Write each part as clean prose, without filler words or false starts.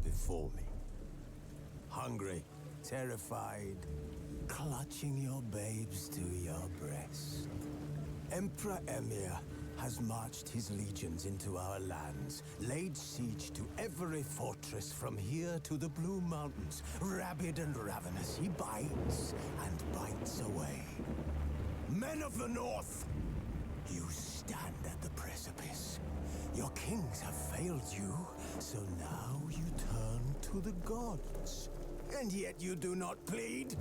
before me. Hungry, terrified, clutching your babes to your breast. Emperor Emir has marched his legions into our lands, laid siege to every fortress from here to the Blue Mountains. Rabid and ravenous, he bites and bites away. Men of the North, you stand at the precipice. Your kings have failed you, so now you turn to the gods. And yet you do not plead.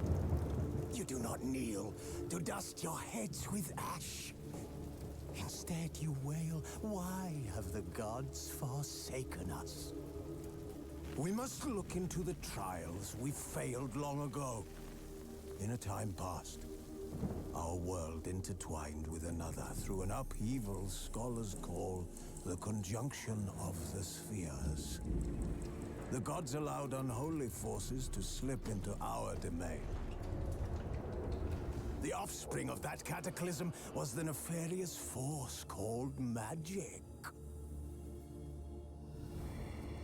You do not kneel to dust your heads with ash. Instead you wail, why have the gods forsaken us? We must look into the trials we failed long ago. In a time past, our world intertwined with another through an upheaval scholars call the conjunction of the spheres. The gods allowed unholy forces to slip into our domain. The offspring of that cataclysm was the nefarious force called magic.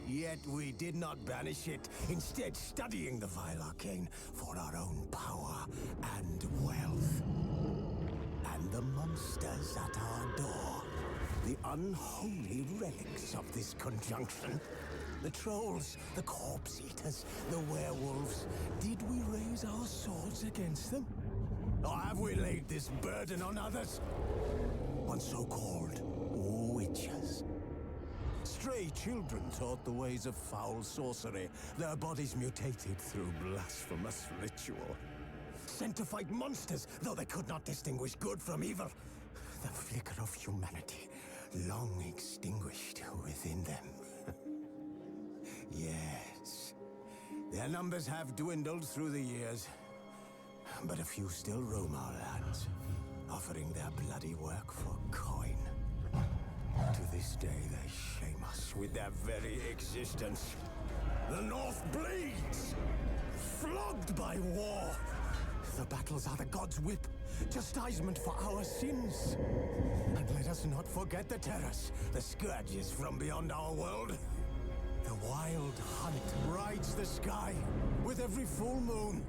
Yet we did not banish it, instead studying the vile arcane for our own power and wealth. And the monsters at our door, the unholy relics of this conjunction. The trolls, the corpse eaters, the werewolves. Did we raise our swords against them? Or have we laid this burden on others? On so-called witches. Stray children taught the ways of foul sorcery, their bodies mutated through blasphemous ritual. Sent to fight monsters, though they could not distinguish good from evil. The flicker of humanity, long extinguished within them. Yes, their numbers have dwindled through the years. But a few still roam our lands, offering their bloody work for coin. To this day, they shame us with their very existence. The North bleeds, flogged by war. The battles are the gods' whip, chastisement for our sins. And let us not forget the terrors, the scourges from beyond our world. The wild hunt rides the sky with every full moon.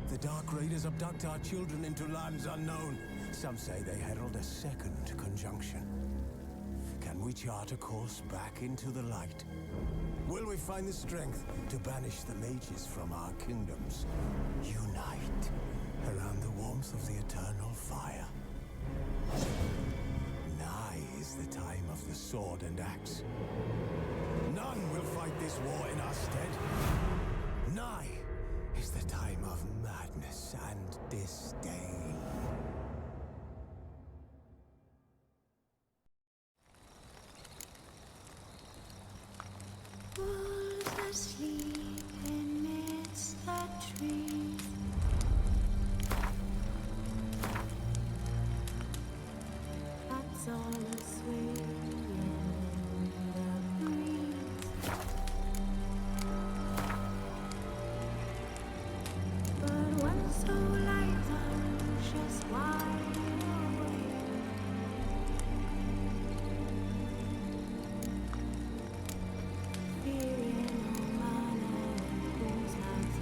The Dark Raiders abduct our children into lands unknown. Some say they herald a second conjunction. Can we chart a course back into the light? Will we find the strength to banish the mages from our kingdoms? Unite around the warmth of the eternal fire. Nigh is the time of the sword and axe. None will fight this war in our stead. Nigh is the time of madness and disdain. Wolves asleep amidst the trees. Cats all asleep in the breeze. But one so light just wide awake. Fearing no manner whose hands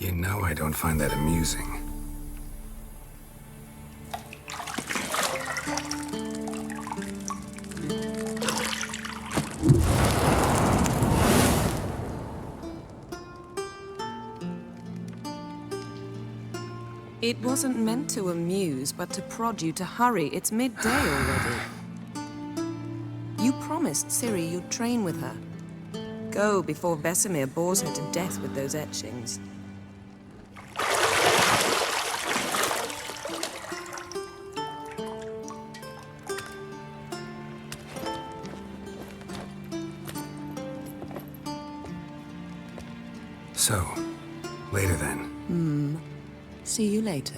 You know I don't find that amusing. It wasn't meant to amuse, but to prod you to hurry. It's midday already. You promised Ciri you'd train with her. Go before Vesemir bores her to death with those etchings. So, later then. See you later.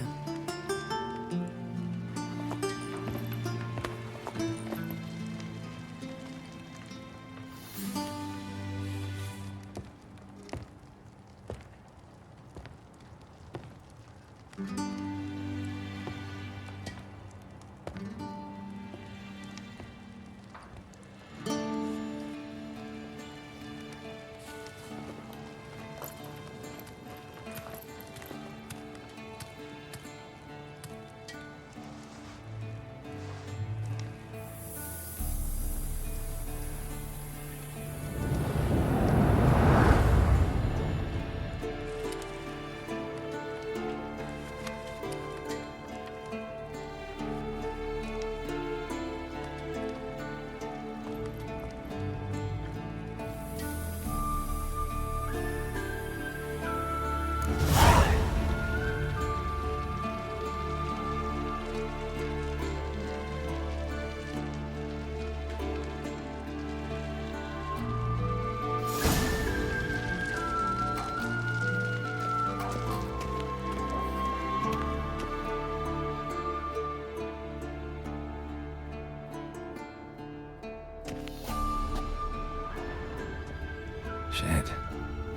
Shit.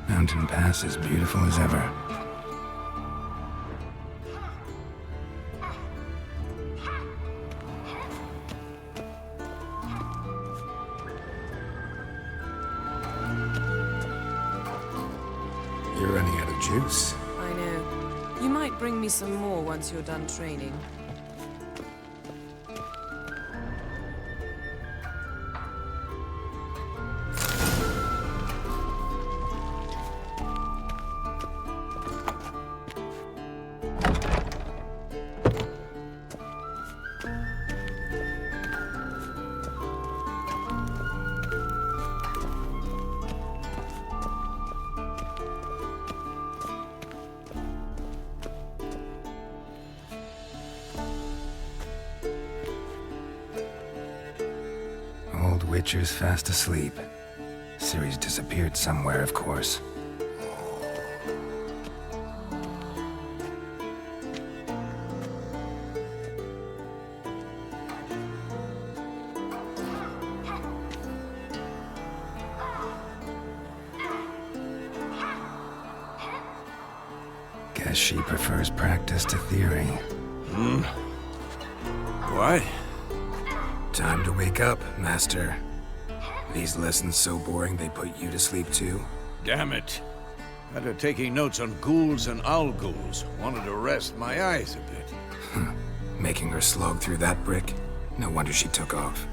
Mountain Pass is beautiful as ever. You're running out of juice. I know. You might bring me some more once you're done training. Old Witcher's fast asleep. Ciri's disappeared somewhere, of course. Guess she prefers practice to theory. What? Time to wake up, Master. These lessons so boring they put you to sleep too? Damn it. After taking notes on ghouls and owl ghouls, wanted to rest my eyes a bit. Making her slog through that brick? No wonder she took off.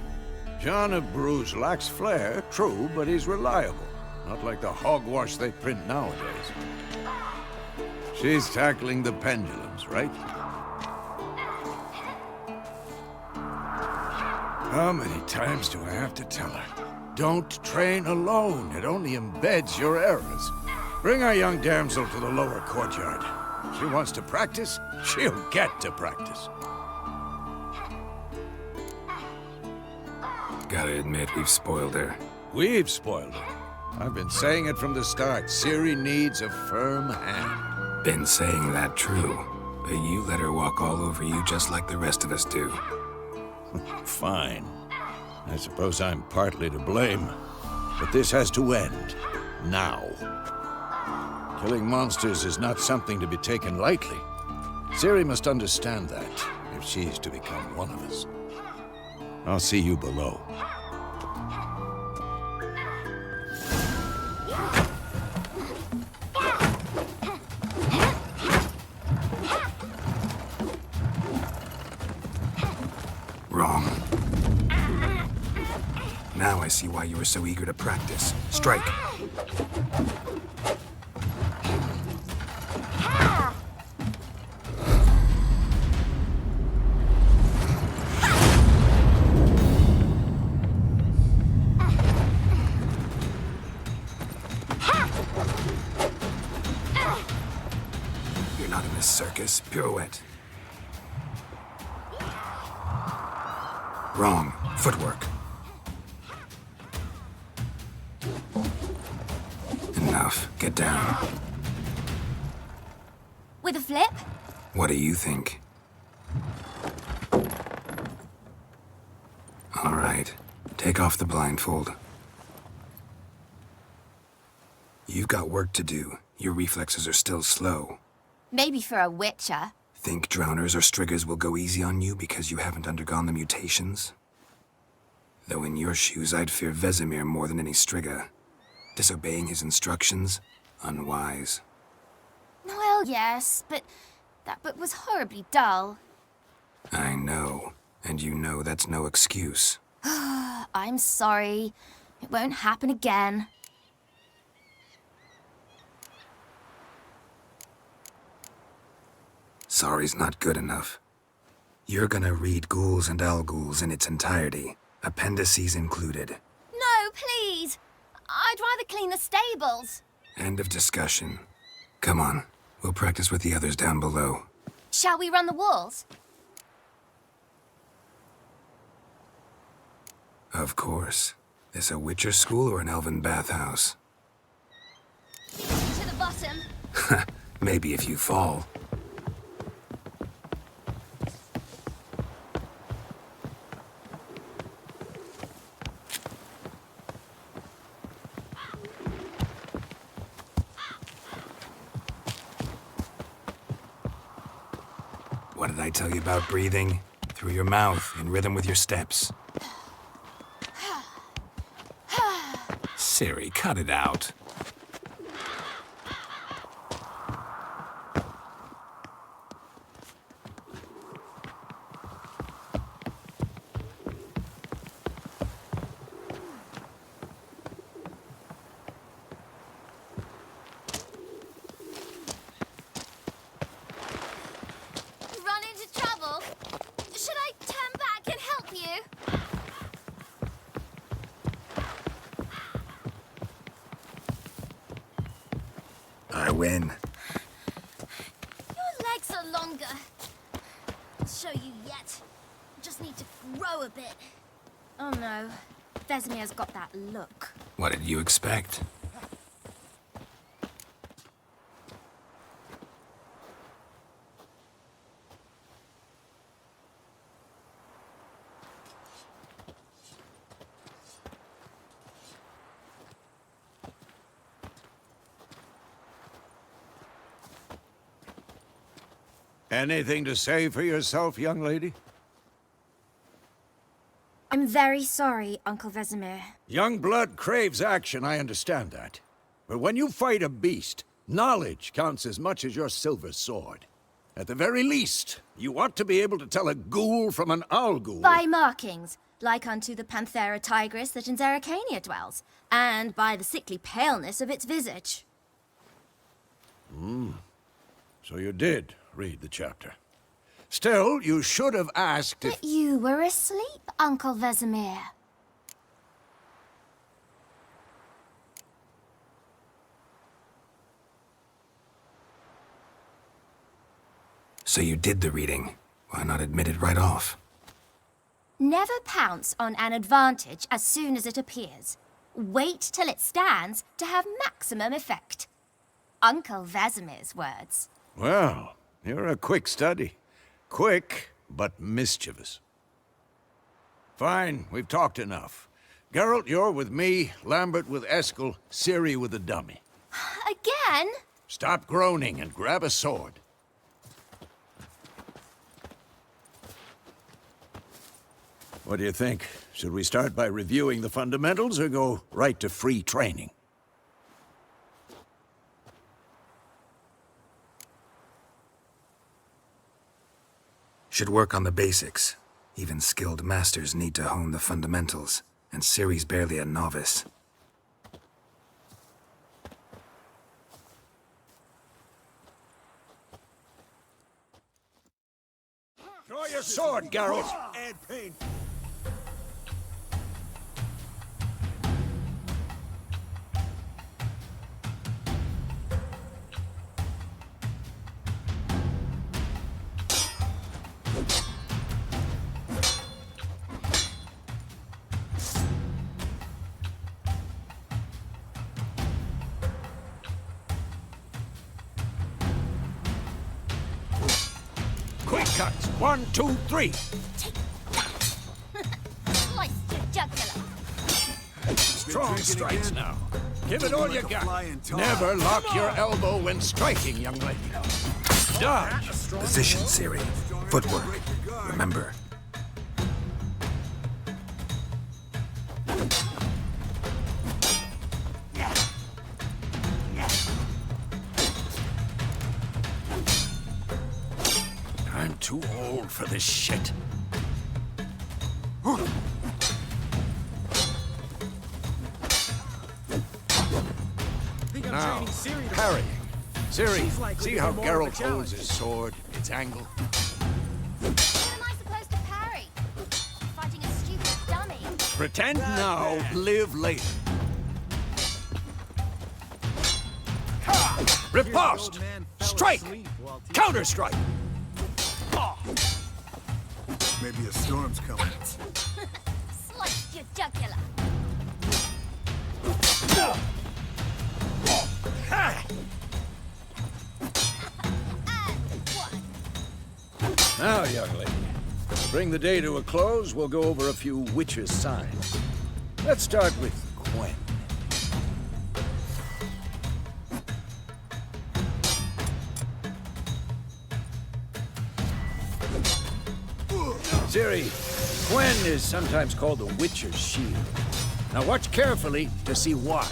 John of Bruges lacks flair, true, but he's reliable. Not like the hogwash they print nowadays. She's tackling the pendulums, right? How many times do I have to tell her? Don't train alone. It only embeds your errors. Bring our young damsel to the lower courtyard. She wants to practice, she'll get to practice. Gotta admit, we've spoiled her. We've spoiled her. I've been saying it from the start. Ciri needs a firm hand. Been saying that true, but you let her walk all over you just like the rest of us do. Fine. I suppose I'm partly to blame. But this has to end. Now. Killing monsters is not something to be taken lightly. Ciri must understand that, if she's to become one of us. I'll see you below. I see why you were so eager to practice. Strike. You're not in this circus. Pirouette. Wrong. Footwork. Enough. Get down. With a flip? What do you think? All right. Take off the blindfold. You've got work to do. Your reflexes are still slow. Maybe for a witcher. Think drowners or striggers will go easy on you because you haven't undergone the mutations? Though in your shoes, I'd fear Vesemir more than any strigger. Disobeying his instructions? Unwise. Well, yes, but that book was horribly dull. I know. And you know that's no excuse. I'm sorry. It won't happen again. Sorry's not good enough. You're gonna read Ghouls and Al-Ghouls in its entirety, appendices included. No, please! I'd rather clean the stables. End of discussion. Come on, we'll practice with the others down below. Shall we run the walls? Of course. This a Witcher school or an elven bathhouse? To the bottom. Maybe if you fall. What did I tell you about breathing? Through your mouth, in rhythm with your steps. Siri, cut it out. Run into trouble? Should I turn back and help you? I win. Your legs are longer. I'll show you yet. Just need to grow a bit. Oh no. Vesemir's got that look. What did you expect? Anything to say for yourself, young lady? I'm very sorry, Uncle Vesemir. Young blood craves action, I understand that. But when you fight a beast, knowledge counts as much as your silver sword. At the very least, you ought to be able to tell a ghoul from an owl-ghoul. By markings, like unto the Panthera tigris that in Zerrikania dwells, and by the sickly paleness of its visage. So you did read the chapter. Still, you should have asked if... But you were asleep, Uncle Vesemir. So you did the reading. Why not admit it right off? Never pounce on an advantage as soon as it appears. Wait till it stands to have maximum effect. Uncle Vesemir's words. Well, you're a quick study. Quick, but mischievous. Fine, we've talked enough. Geralt, you're with me, Lambert with Eskel, Ciri with the dummy. Again? Stop groaning and grab a sword. What do you think? Should we start by reviewing the fundamentals or go right to free training? Should work on the basics. Even skilled masters need to hone the fundamentals. and Ciri's barely a novice. Draw your sword, Geralt! And pain. Quick cuts! 1, 2, 3! Take that! Slice your jugular. Strong strikes now. Give it all you like a got. flying tar. Never lock your elbow when striking, young lady. Dodge! Position, Ciri. Footwork. Remember. I'm too old for this shit. Now, parrying. Ciri, see how Geralt holds his sword, its angle? What am I supposed to parry? Fighting a stupid dummy. Pretend now, live later. Riposte! Strike! Counter-strike! Maybe a storm's coming. Slice your jugular. And one. Now, young lady, to bring the day to a close, we'll go over a few witches' signs. Let's start with Gwen. Ciri, Gwen is sometimes called the Witcher's Shield. Now watch carefully to see why.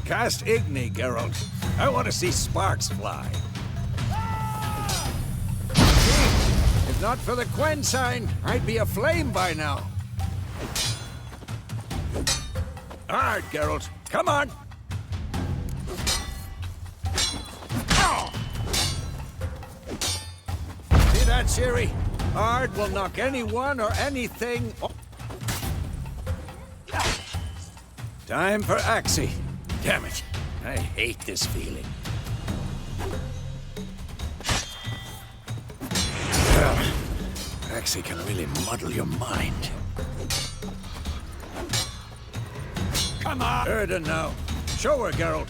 Cast Igni, Geralt. I want to see sparks fly. If not for the Gwen sign, I'd be aflame by now. Hard, Geralt. Come on! See that, Ciri? Hard will knock anyone or anything off. Time for Axie. Damn it. I hate this feeling. Axie can really muddle your mind. Come on! Erden now. Show her, Geralt.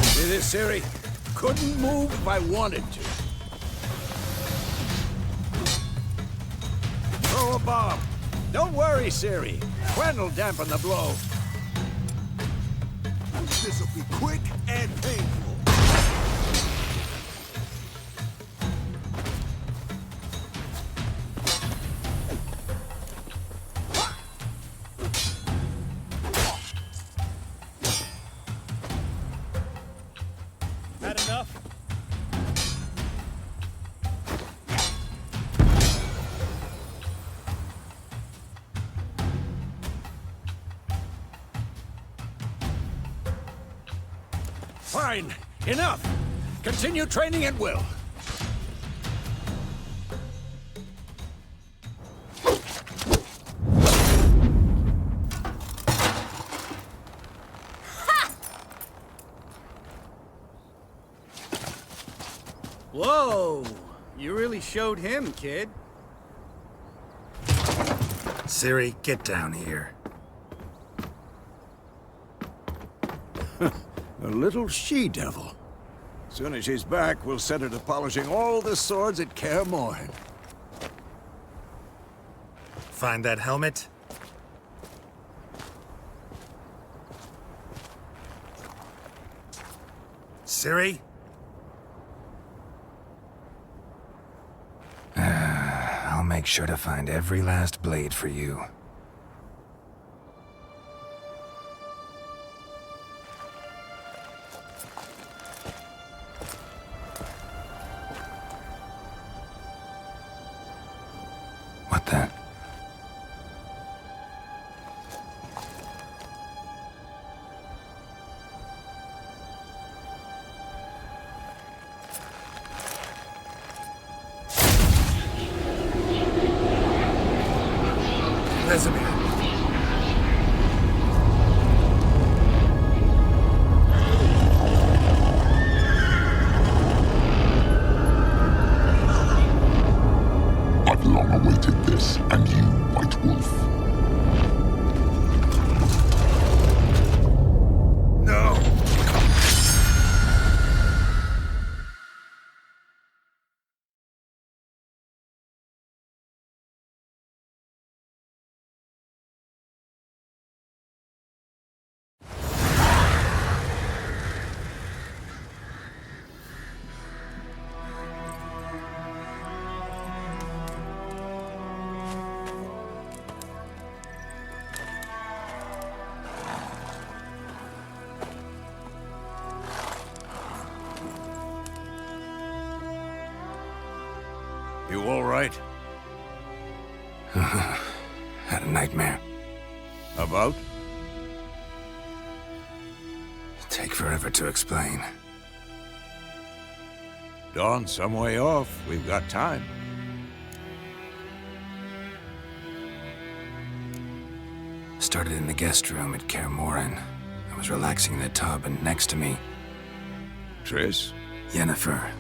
See this, Ciri? Couldn't move if I wanted to. Throw a bomb. Don't worry, Ciri. Gwen'll dampen the blow. This'll be quick and painful. Had enough? Fine. Enough. Continue training at will. Whoa! You really showed him, kid. Ciri, get down here. A little she-devil. Soon as she's back, we'll set her to polishing all the swords at Kaer Morhen. Find that helmet? Ciri? I'll make sure to find every last blade for you. You all right? Had a nightmare. About? Take forever to explain. Dawn's some way off. We've got time. Started in the guest room at Kaer Morhen. I was relaxing in the tub, and next to me, Triss? Yennefer.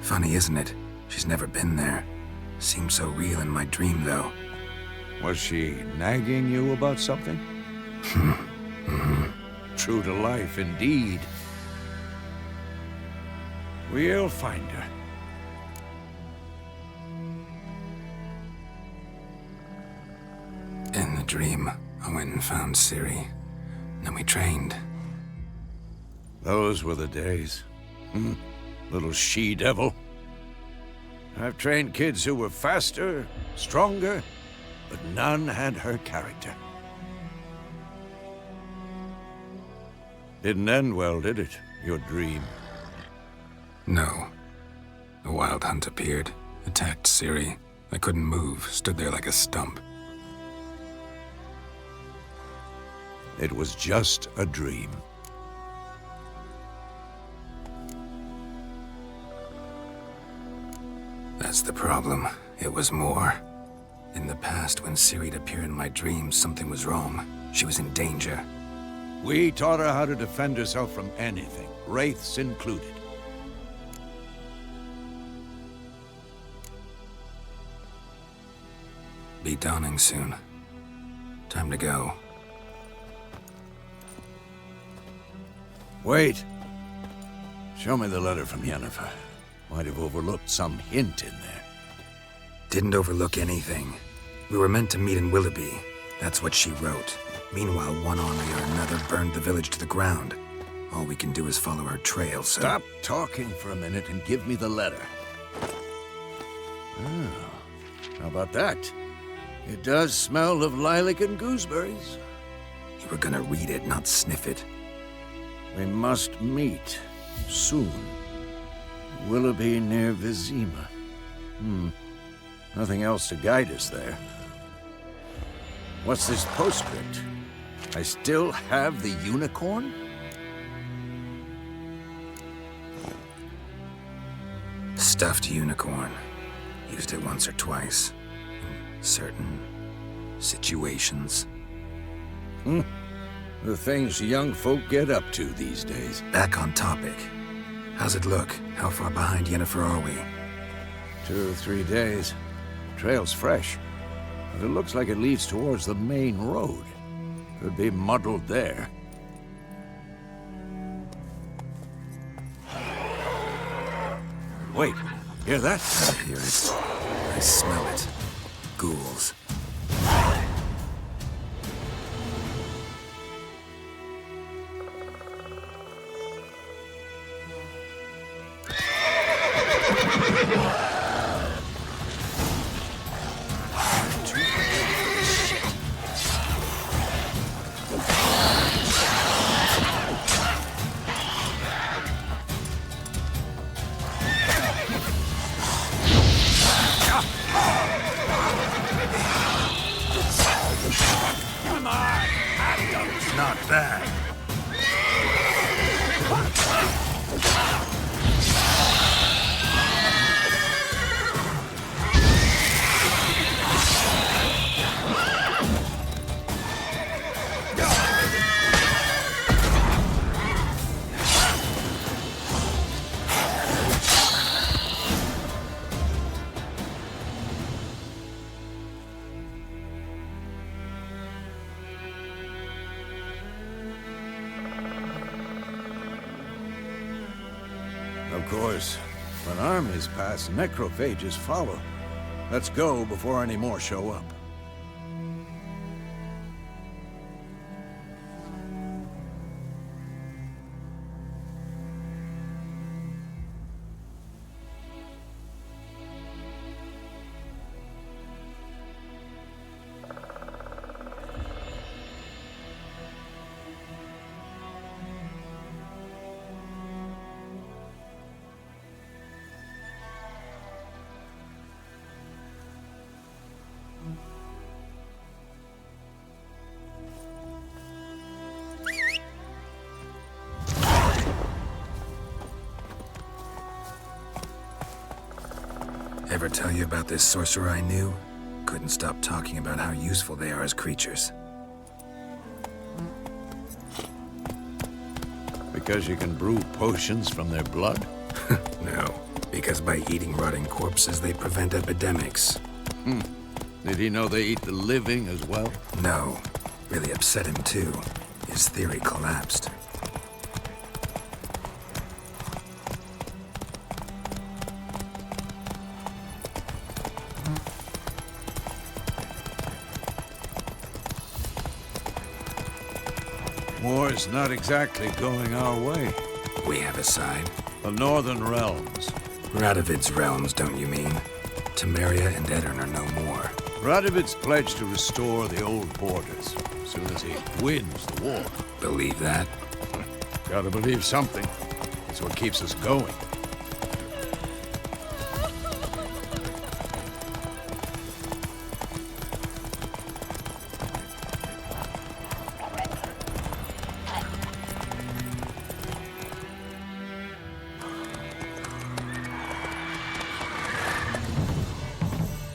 Funny, isn't it? She's never been there. Seemed so real in my dream, though. Was she nagging you about something? True to life, indeed. We'll find her. In the dream, I went and found Ciri. Then we trained. Those were the days. Little she-devil. I've trained kids who were faster, stronger, but none had her character. Didn't end well, did it? Your dream? No. The Wild Hunt appeared, attacked Ciri. I couldn't move, stood there like a stump. It was just a dream. That's the problem. It was more. In the past, when Ciri'd appear in my dreams, something was wrong. She was in danger. We taught her how to defend herself from anything, wraiths included. Be dawning soon. Time to go. Wait. Show me the letter from Yennefer. Might have overlooked some hint in there. Didn't overlook anything. We were meant to meet in Willoughby. That's what she wrote. Meanwhile, one army or another burned the village to the ground. All we can do is follow her trail, so... Stop talking for a minute and give me the letter. Oh, how about that? It does smell of lilac and gooseberries. You were gonna read it, not sniff it. We must meet. Soon. Willoughby near Vizima. Nothing else to guide us there. What's this postscript? I still have the unicorn? Stuffed unicorn. Used it once or twice. In certain situations. The things young folk get up to these days. Back on topic. How's it look? How far behind Yennefer are we? 2 or 3 days. Trail's fresh, but it looks like it leads towards the main road. Could be muddled there. Wait, hear that? I hear it. I smell it. Ghouls. Not bad. Of course, when armies pass, necrophages follow. Let's go before any more show up. Ever tell you about this sorcerer I knew? Couldn't stop talking about how useful they are as creatures. Because you can brew potions from their blood? No, because by eating rotting corpses, they prevent epidemics. Did he know they eat the living as well? No, really upset him too. His theory collapsed. War's not exactly going our way. We have a side. The Northern Realms. Radovid's realms, don't you mean? Temeria and Edirn are no more. Radovid's pledged to restore the old borders as soon as he wins the war. Believe that? Gotta believe something. It's what keeps us going.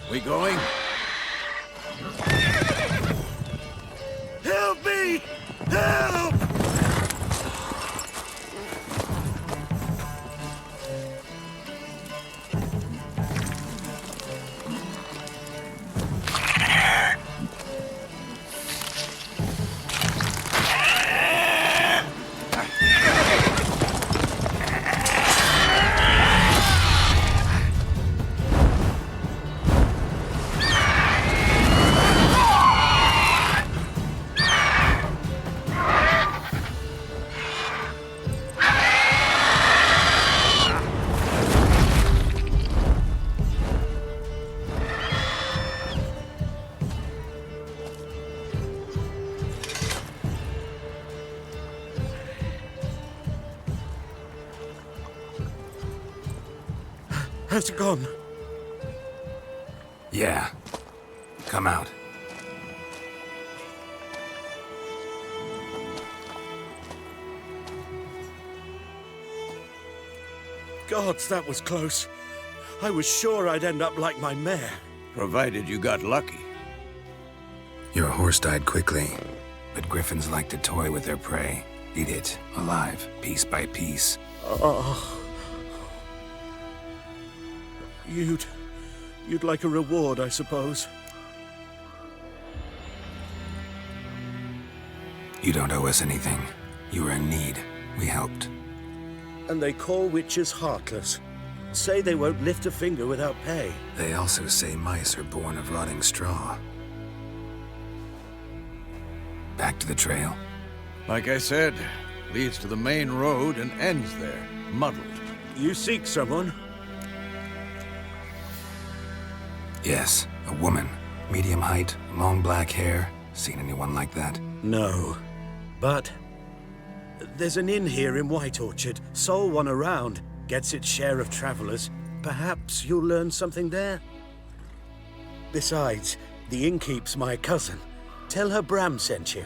We going? Help me! Help! Has it gone? Yeah. Come out. Gods, that was close. I was sure I'd end up like my mare. Provided you got lucky. Your horse died quickly, but griffins like to toy with their prey. Eat it, alive, piece by piece. Oh. You'd like a reward, I suppose. You don't owe us anything. You were in need. We helped. And they call witches heartless. Say they won't lift a finger without pay. They also say mice are born of rotting straw. Back to the trail. Like I said, leads to the main road and ends there, muddled. You seek someone? Yes, a woman. Medium height, long black hair. Seen anyone like that? No. But there's an inn here in White Orchard. Sole one around. Gets its share of travelers. Perhaps you'll learn something there? Besides, the innkeep's my cousin. Tell her Bram sent you.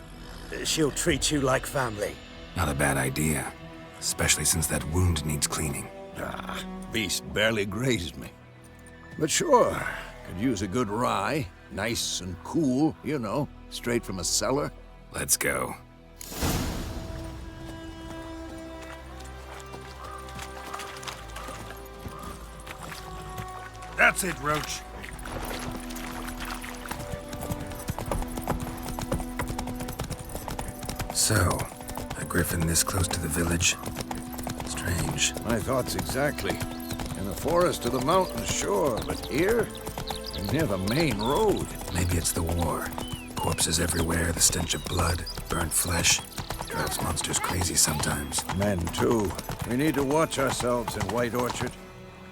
She'll treat you like family. Not a bad idea. Especially since that wound needs cleaning. Beast barely grazed me. But sure, could use a good rye. Nice and cool, you know, straight from a cellar. Let's go. That's it, Roach. So, a griffin this close to the village? Strange. My thoughts exactly. In the forest to the mountains, sure, but here? Near the main road. Maybe it's the war. Corpses everywhere, the stench of blood, burnt flesh. Drives monsters crazy sometimes. Men, too. We need to watch ourselves in White Orchard.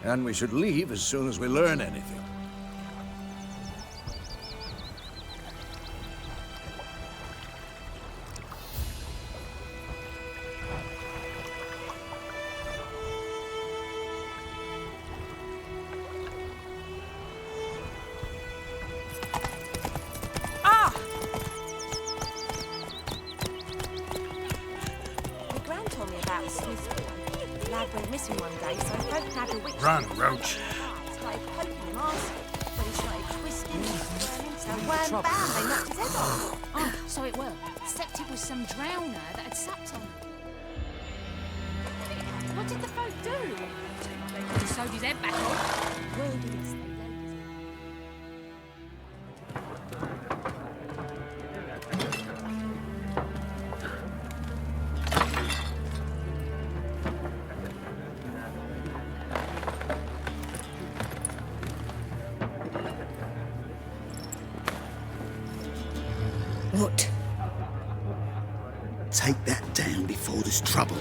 And we should leave as soon as we learn anything. Run, Roach. started poking him arse. When he started twisting and twisting, so wham bam, they knocked his head off. Oh, so it were. Except it was some drowner that had supped on him. What did the folk do? They could have sewed his head back on. Worldliness, they laid. What? Take that down before there's trouble.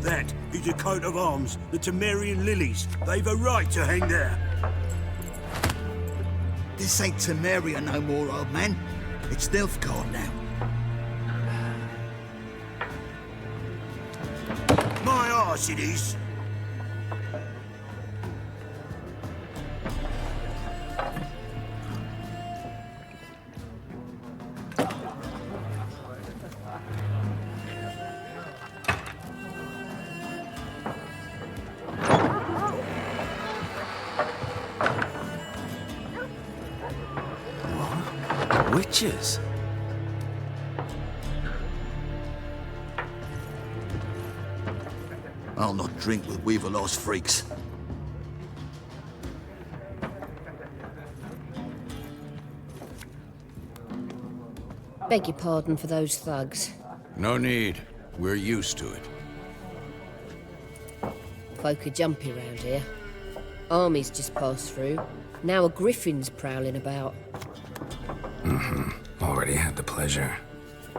That is a coat of arms, the Temerian lilies. They've a right to hang there. This ain't Temeria no more, old man. It's Nilfgaard now. My arse it is. Witches? I'll not drink with Weaverlaw's freaks. Beg your pardon for those thugs. No need. We're used to it. Folk are jumpy round here. Armies just passed through. Now a griffin's prowling about. Already had the pleasure.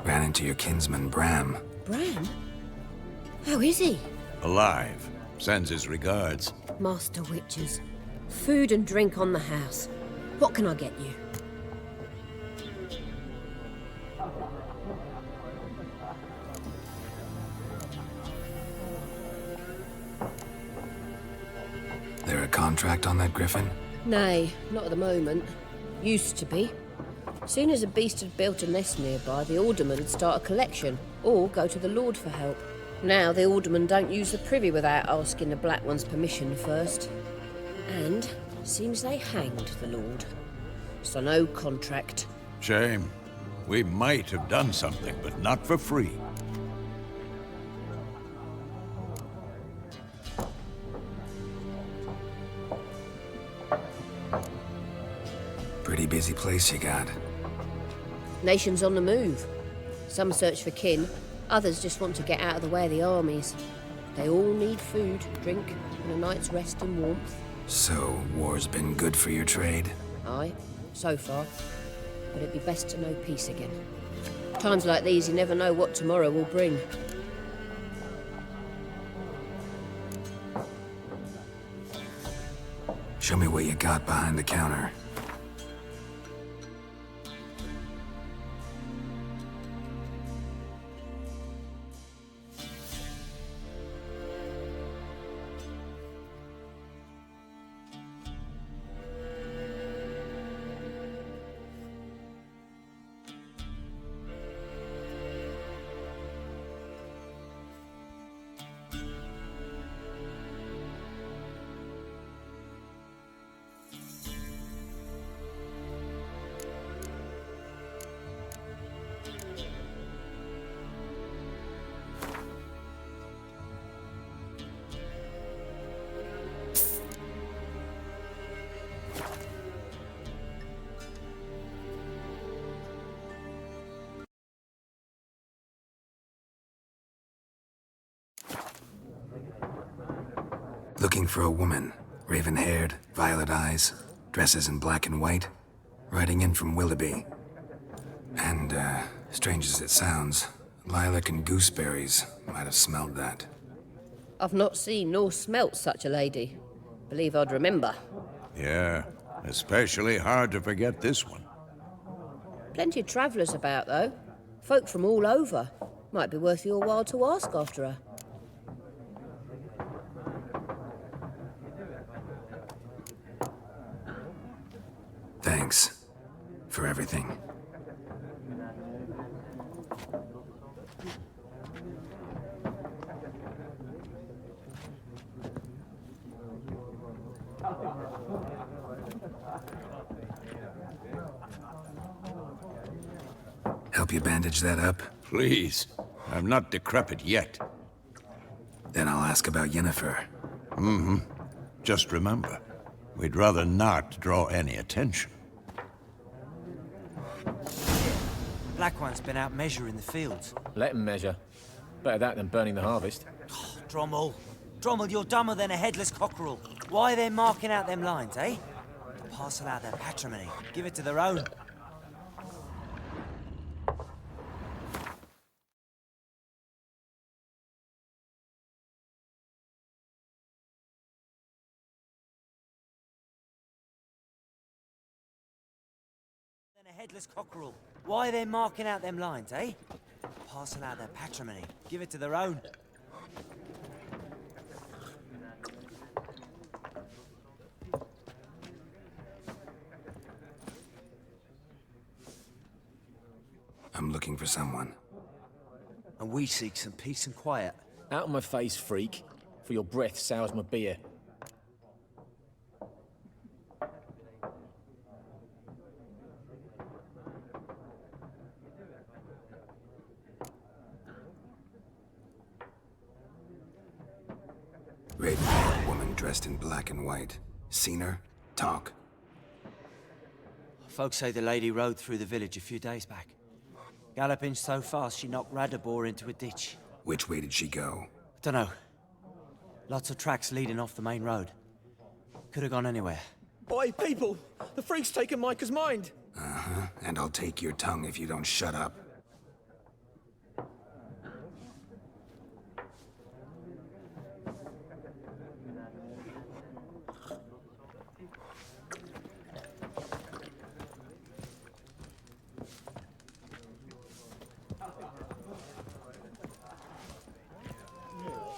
Ran into your kinsman, Bram. Bram? How is he? Alive. Sends his regards. Master Witches. Food and drink on the house. What can I get you? There a contract on that griffin? Nay, not at the moment. Used to be. Soon as a beast had built a nest nearby, the alderman would start a collection, or go to the Lord for help. Now the aldermen don't use the privy without asking the Black One's permission first. And seems they hanged the Lord. So no contract. Shame. We might have done something, but not for free. Pretty busy place you got. Nations on the move. Some search for kin, others just want to get out of the way of the armies. They all need food, drink, and a night's rest and warmth. So, war's been good for your trade? Aye, so far. But it'd be best to know peace again. Times like these, you never know what tomorrow will bring. Show me what you got behind the counter. Looking for a woman. Raven-haired, violet eyes, dresses in black and white. Riding in from Willoughby. And, strange as it sounds, lilac and gooseberries might have smelled that. I've not seen nor smelt such a lady. Believe I'd remember. Yeah, especially hard to forget this one. Plenty of travellers about, though. Folk from all over. Might be worth your while to ask after her. Thanks for everything. Help you bandage that up? Please. I'm not decrepit yet. Then I'll ask about Yennefer. Mm-hmm. Just remember, we'd rather not draw any attention. Black One's been out measuring the fields. Let him measure. Better that than burning the harvest. Oh, Drommel. Drommel, you're dumber than a headless cockerel. Why are they marking out them lines, eh? To parcel out their patrimony. Give it to their own. A headless cockerel. Why are they marking out them lines, eh? Parcel out their patrimony. Give it to their own. I'm looking for someone. And we seek some peace and quiet. Out of my face, freak. For your breath sours my beer. Raven-haired woman dressed in black and white. Seen her? Talk. Folks say the lady rode through the village a few days back. Galloping so fast she knocked Radabor into a ditch. Which way did she go? Dunno. Lots of tracks leading off the main road. Could have gone anywhere. Oi, people! The freak's taken Micah's mind! Uh-huh. And I'll take your tongue if you don't shut up.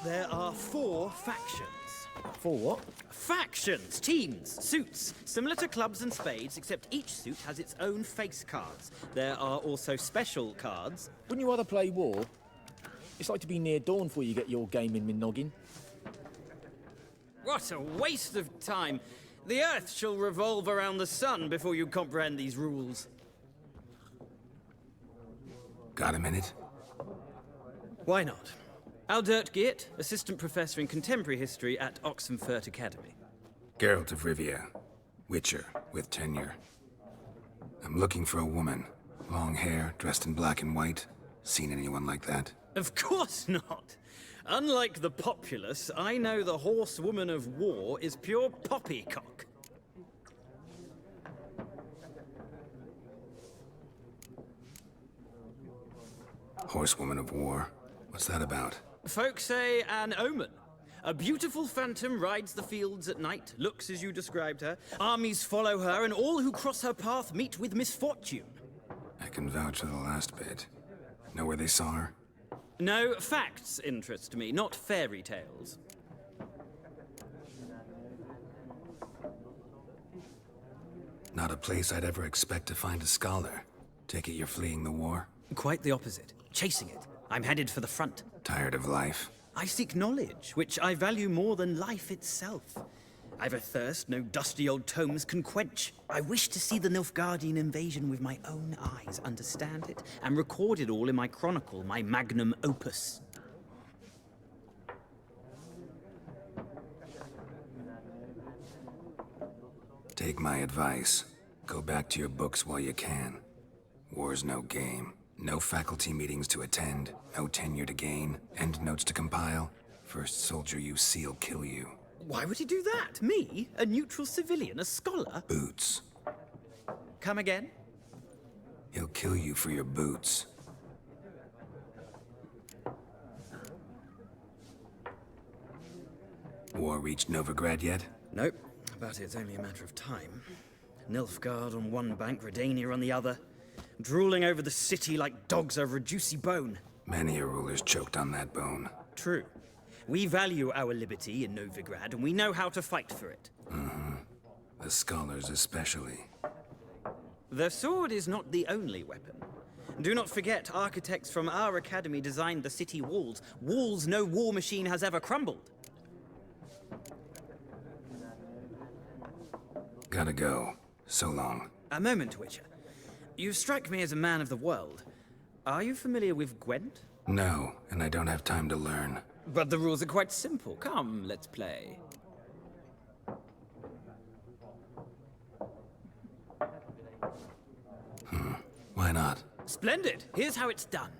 There are 4 factions. 4 what? Factions, teams, suits, similar to clubs and spades, except each suit has its own face cards. There are also special cards. Wouldn't you rather play war? It's like to be near dawn before you get your game in noggin. What a waste of time. The Earth shall revolve around the sun before you comprehend these rules. Got a minute? Why not? Aldert Geert, Assistant Professor in Contemporary History at Oxenfurt Academy. Geralt of Rivia. Witcher, with tenure. I'm looking for a woman. Long hair, dressed in black and white. Seen anyone like that? Of course not. Unlike the populace, I know the horsewoman of war is pure poppycock. Horsewoman of war? What's that about? Folk say an omen. A beautiful phantom rides the fields at night, looks as you described her. Armies follow her, and all who cross her path meet with misfortune. I can vouch for the last bit. Know where they saw her? No, facts interest me, not fairy tales. Not a place I'd ever expect to find a scholar. Take it you're fleeing the war? Quite the opposite. Chasing it. I'm headed for the front. Tired of life? I seek knowledge, which I value more than life itself. I've a thirst no dusty old tomes can quench. I wish to see the Nilfgaardian invasion with my own eyes, understand it, and record it all in my chronicle, my magnum opus. Take my advice. Go back to your books while you can. War's no game. No faculty meetings to attend, no tenure to gain, end notes to compile. First soldier you see'll kill you. Why would he do that? Me? A neutral civilian? A scholar? Boots. Come again? He'll kill you for your boots. War reached Novigrad yet? Nope, but it's only a matter of time. Nilfgaard on one bank, Redania on the other. Drooling over the city like dogs over a juicy bone. Many a ruler's choked on that bone. True. We value our liberty in Novigrad, and we know how to fight for it. Mm-hmm. The scholars especially. The sword is not the only weapon. Do not forget, architects from our academy designed the city walls. Walls no war machine has ever crumbled. gotta go. So long. A moment, Witcher. You strike me as a man of the world. Are you familiar with Gwent? No, and I don't have time to learn. But the rules are quite simple. Come, let's play. Why not? Splendid! Here's how it's done.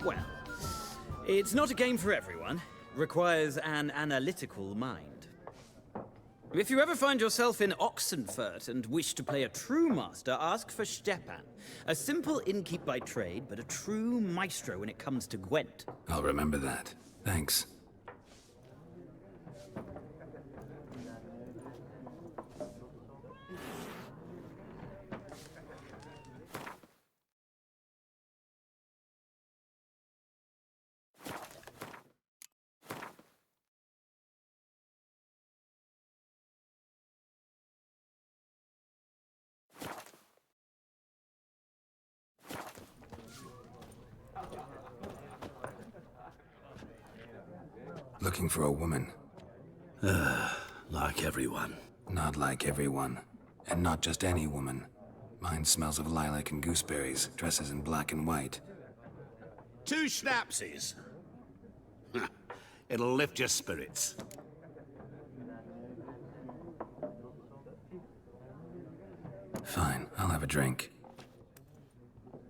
Well, it's not a game for everyone. Requires an analytical mind. If you ever find yourself in Oxenfurt and wish to play a true master, ask for Stepan. A simple innkeep by trade, but a true maestro when it comes to Gwent. I'll remember that. Thanks. Looking for a woman. Like everyone. Not like everyone. And not just any woman. Mine smells of lilac and gooseberries, dresses in black and white. 2 schnapsies. It'll lift your spirits. Fine, I'll have a drink.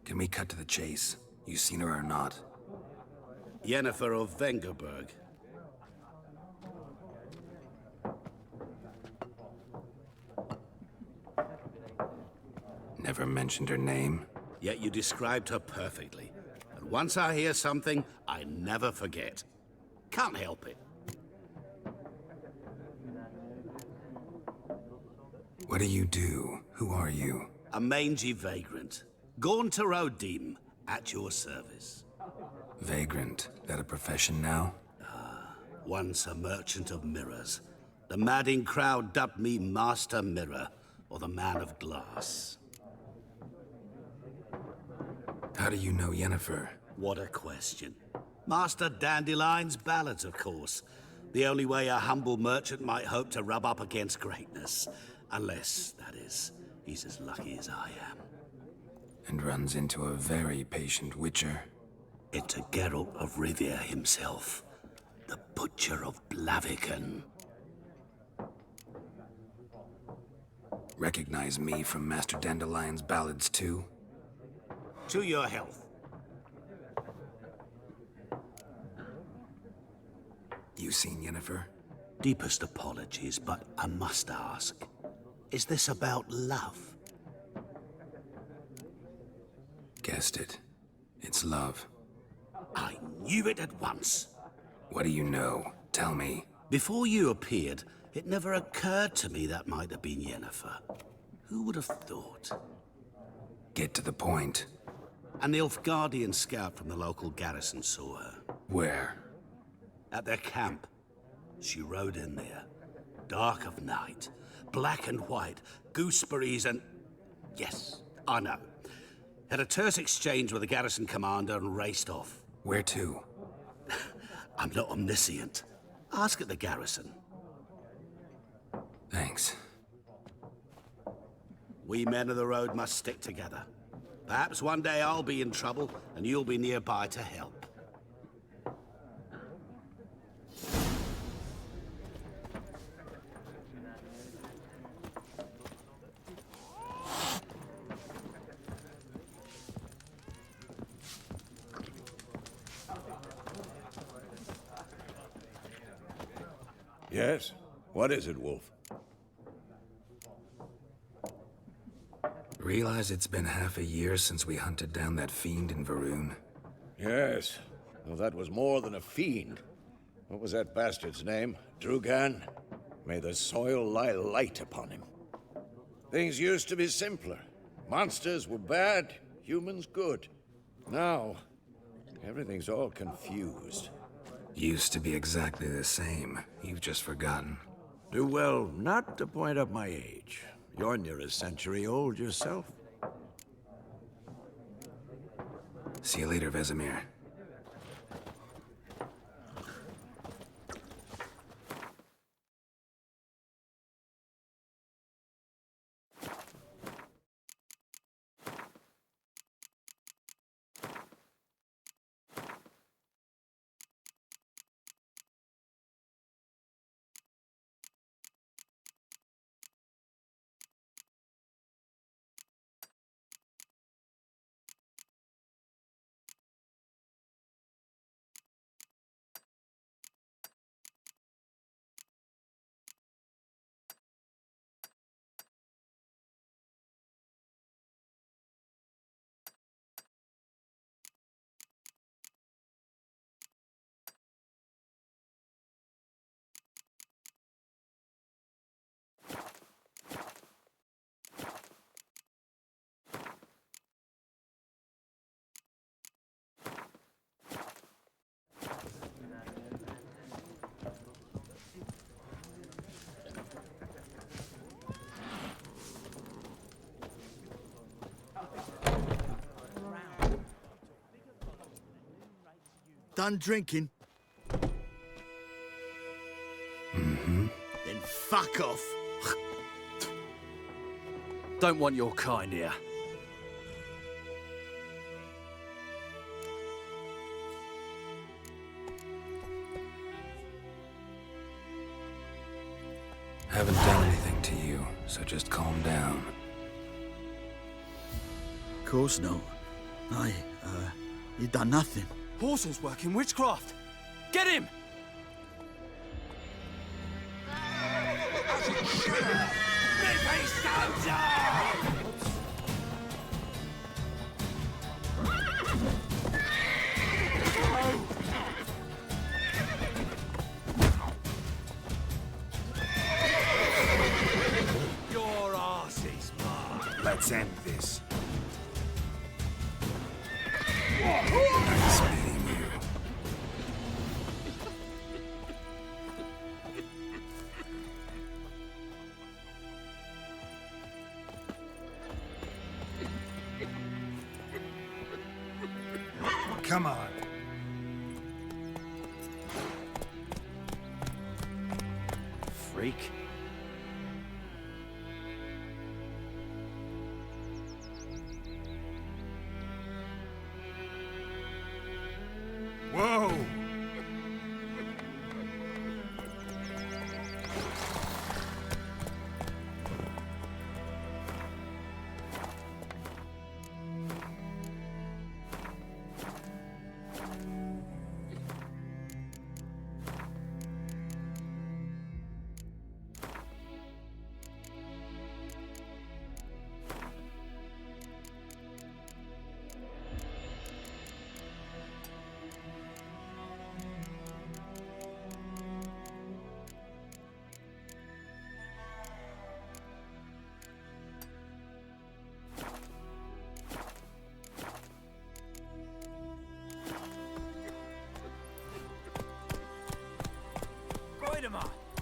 Can we cut to the chase? You seen her or not? Yennefer of Vengerberg. Never mentioned her name. Yet you described her perfectly. And once I hear something, I never forget. Can't help it. What do you do? Who are you? A mangy vagrant. Gone to Rodim, at your service. Vagrant. That a profession now? Once a merchant of mirrors. The madding crowd dubbed me Master Mirror, or the Man of Glass. How do you know Yennefer? What a question. Master Dandelion's ballads, of course. The only way a humble merchant might hope to rub up against greatness. Unless, that is, he's as lucky as I am. And runs into a very patient witcher. Into Geralt of Rivia himself. The Butcher of Blaviken. Recognize me from Master Dandelion's ballads too? To your health. You seen Yennefer? Deepest apologies, but I must ask. Is this about love? Guessed it. It's love. I knew it at once. What do you know? Tell me. Before you appeared, it never occurred to me that might have been Yennefer. Who would have thought? Get to the point. An Nilfgaardian scout from the local garrison saw her. Where? At their camp. She rode in there. Dark of night. Black and white. Gooseberries and... Yes, I know. Had a terse exchange with the garrison commander and raced off. Where to? I'm not omniscient. Ask at the garrison. Thanks. We men of the road must stick together. Perhaps one day I'll be in trouble and you'll be nearby to help. Yes? What is it, Wolf? Realize it's been half a year since we hunted down that fiend in Varun? Yes. Well, that was more than a fiend. What was that bastard's name? Drugan? May the soil lie light upon him. Things used to be simpler. Monsters were bad, humans good. Now, everything's all confused. Used to be exactly the same. You've just forgotten. Do well not to point up my age. You're near a century old yourself. See you later, Vesemir. Done drinking? Mm-hmm. Then fuck off. Don't want your kind here. Haven't done anything to you, so just calm down. Of course not. You done nothing. Horson's working witchcraft. Get him! Your arse is mine. Let's end this. Nice meeting you. Come on. Freak. Whoa!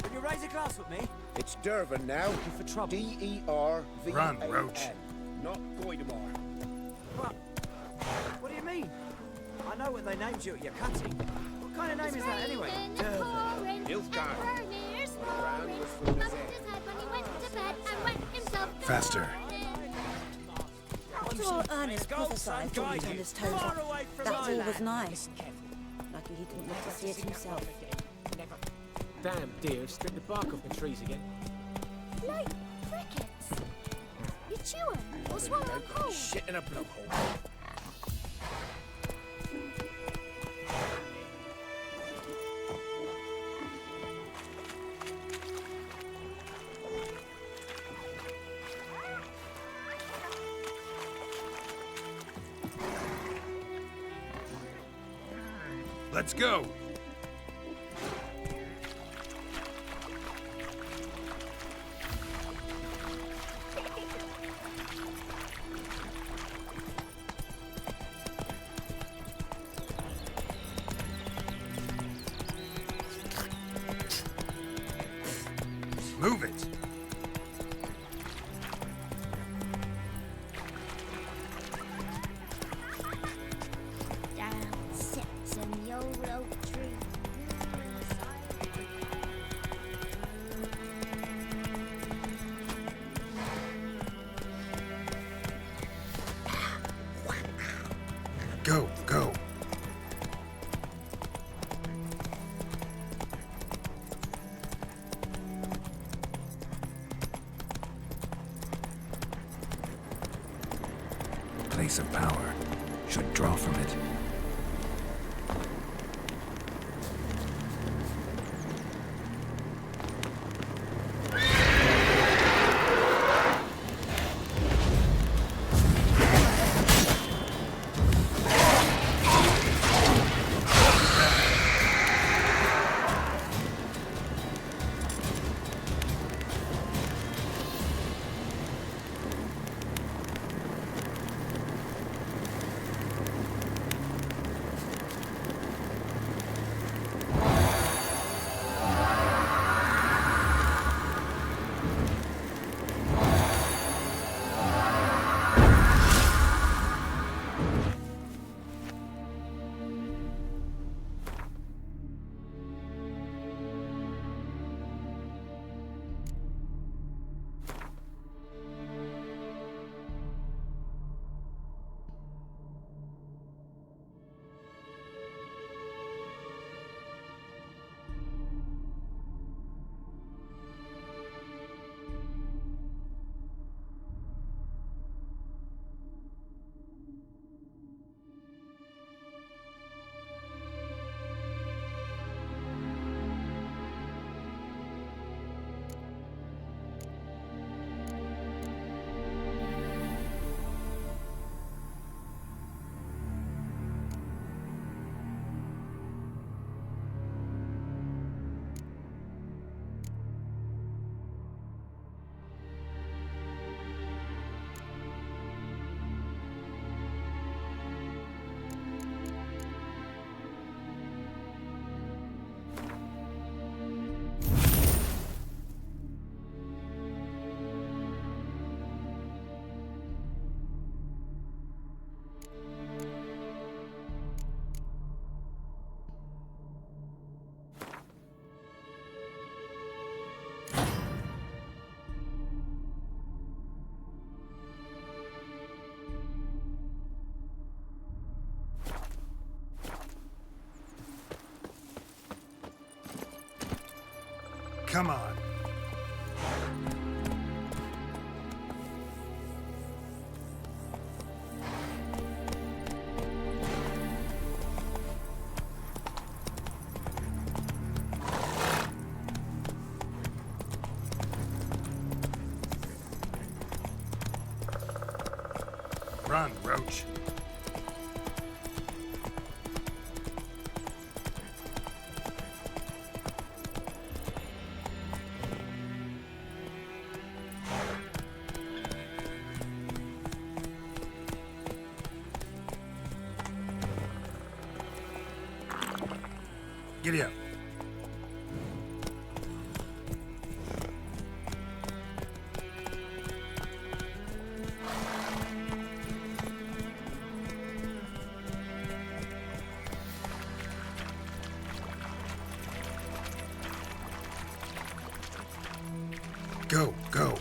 Will you raise a glass with me? It's Dervin now. For trouble. D-E-R-V-A-N. Run, Roach. Not Goidemar. What do you mean? I know what they named you at your cutting. What kind of name is that anyway? Nilfgaard. Faster. After all Ernest prophesied when he turned his toes up, that all was nice. Lucky he didn't live to see it himself. Damn deer, stripped the bark off the trees again. Like crickets. You chew 'em or swallow 'em whole. Shit in a blowhole. Let's go. Move it. Down sits in the old oak tree. Go, go. Place of power. Should draw from it. Come on. Run, Roach. Giddy up. Go, go.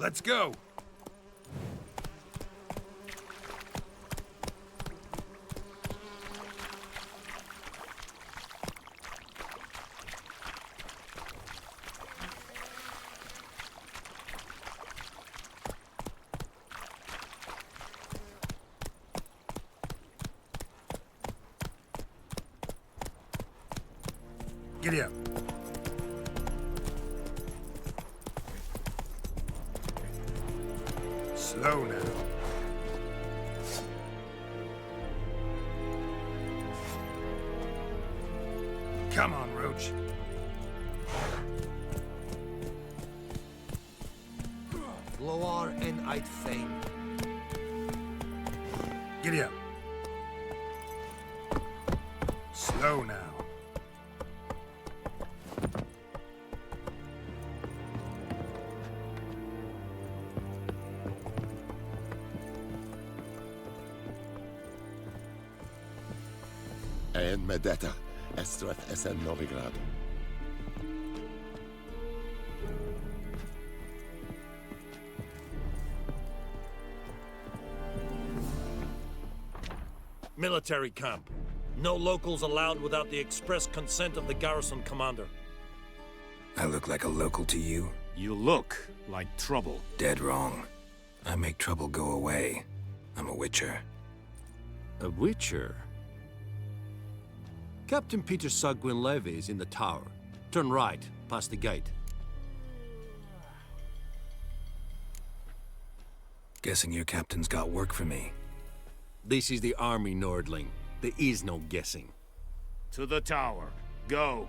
Let's go! Giddy up. Slow now. Come on, Roach. Loar en uit fame. Giddy up. Slow now. En med detta Estrath SN Novigrad. Military camp. No locals allowed without the express consent of the garrison commander. I look like a local to you? You look like trouble. Dead wrong. I make trouble go away. I'm a witcher. A witcher? Captain Peter Sugwin Levy is in the tower. Turn right, past the gate. Guessing your captain's got work for me. This is the army, Nordling. There is no guessing. To the tower. Go.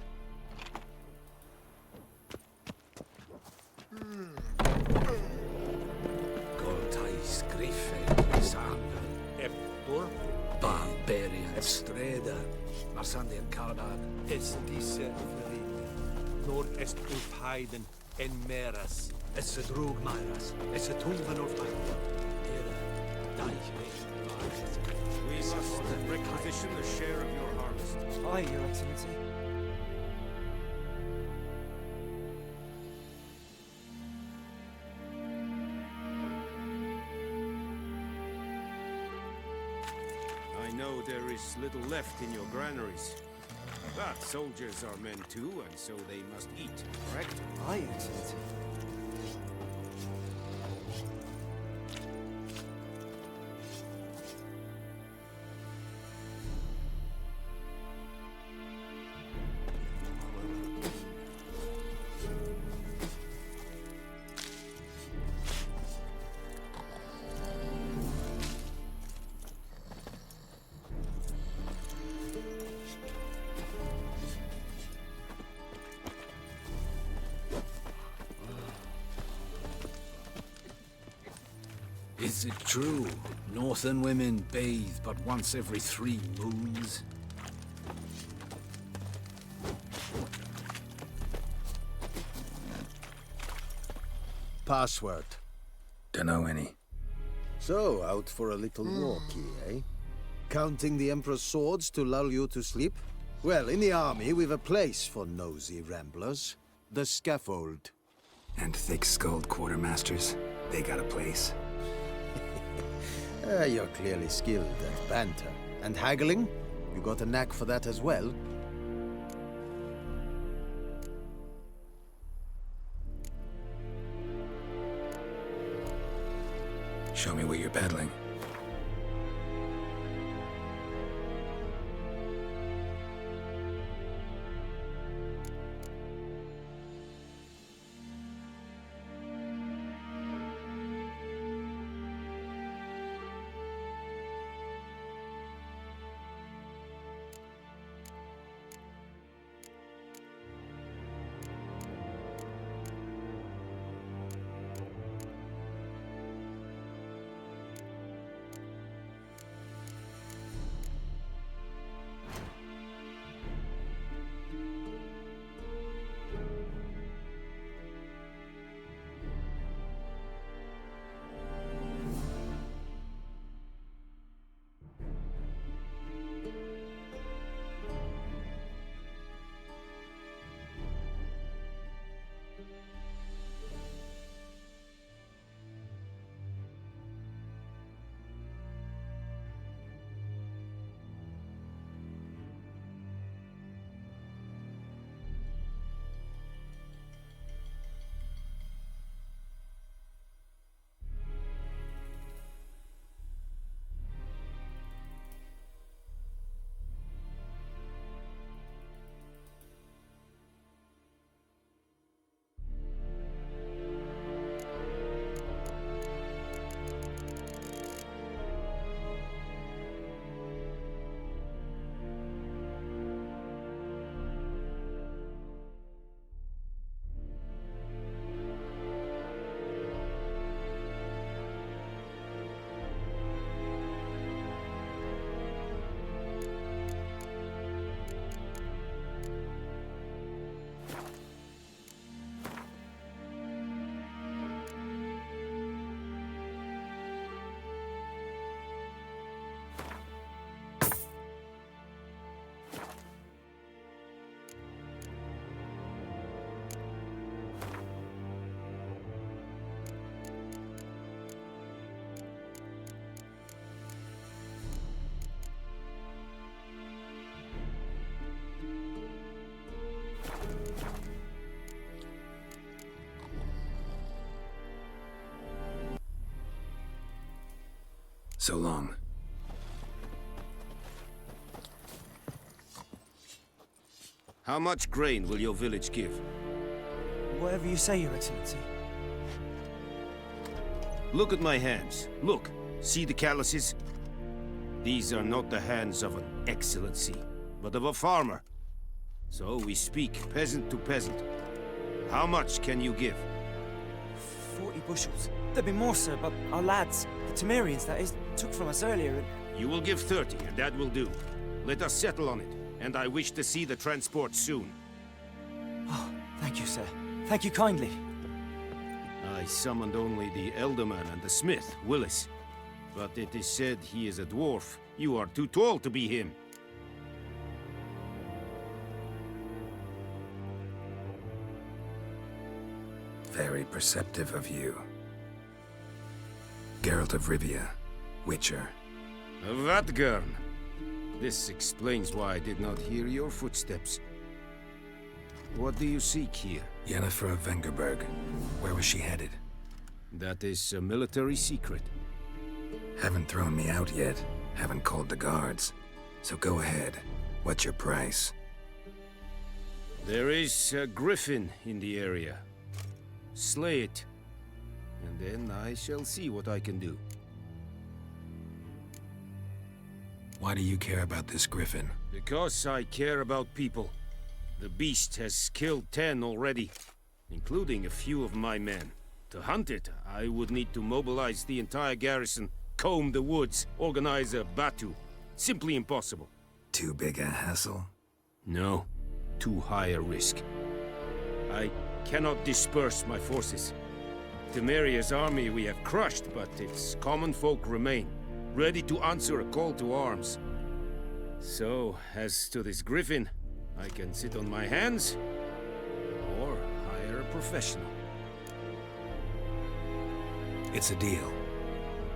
Goltais Griffe, Sanga, Eptor, Barbarian Streda, Marsandian Kardan, es disse fri, nord-est Ulfheiden en Meras. Es drug Myras, es Tuvan of We must requisition the share of your harvest. Aye, Your Excellency. I know there is little left in your granaries. But soldiers are men too, and so they must eat, correct? Aye, Your Excellency. Is it true? Northern women bathe but once every 3 moons? Password. Dunno any. So, out for a little walkie, eh? Counting the Emperor's swords to lull you to sleep? Well, in the army, we've a place for nosy ramblers. The scaffold. And thick-skulled quartermasters, they got a place. You're clearly skilled at banter. And haggling? You got a knack for that as well? Show me what you're peddling. So long. How much grain will your village give? Whatever you say, Your Excellency. Look at my hands. Look. See the calluses? These are not the hands of an excellency, but of a farmer. So we speak peasant to peasant. How much can you give? 40 bushels. There'd be more, sir, but our lads, the Temerians, that is, took from us earlier and... You will give 30, and that will do. Let us settle on it, and I wish to see the transport soon. Oh, thank you, sir. Thank you kindly. I summoned only the Elderman and the smith, Willis. But it is said he is a dwarf. You are too tall to be him. Very perceptive of you. Geralt of Rivia, Witcher. Vatgern! This explains why I did not hear your footsteps. What do you seek here? Yennefer of Vengerberg. Where was she headed? That is a military secret. Haven't thrown me out yet. Haven't called the guards. So go ahead. What's your price? There is a griffin in the area. Slay it. And then I shall see what I can do. Why do you care about this griffin? Because I care about people. The beast has killed 10 already, including a few of my men. To hunt it, I would need to mobilize the entire garrison, comb the woods, organize a batu. Simply impossible. Too big a hassle? No. Too high a risk. I cannot disperse my forces. Temeria's army we have crushed, but its common folk remain, ready to answer a call to arms. So, as to this griffin, I can sit on my hands, or hire a professional. It's a deal.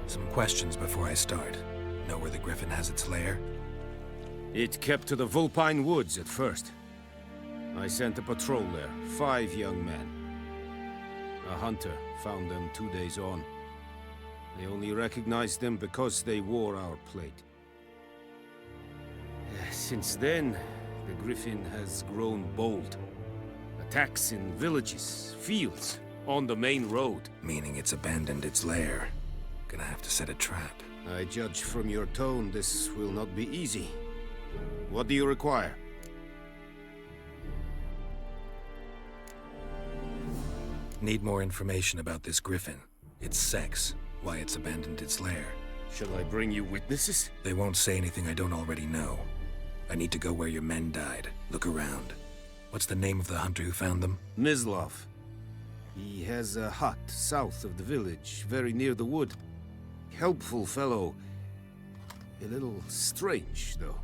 Some questions before I start. Know where the griffin has its lair? It kept to the Vulpine Woods at first. I sent a patrol there, 5 young men. A hunter found them 2 days on. They only recognized them because they wore our plate. Since then, the griffin has grown bold. Attacks in villages, fields, on the main road. Meaning it's abandoned its lair. Gonna have to set a trap. I judge from your tone this will not be easy. What do you require? Need more information about this griffin. Its sex, why it's abandoned its lair. Shall I bring you witnesses? They won't say anything I don't already know. I need to go where your men died. Look around. What's the name of the hunter who found them? Mislav. He has a hut south of the village, very near the wood. Helpful fellow. A little strange, though.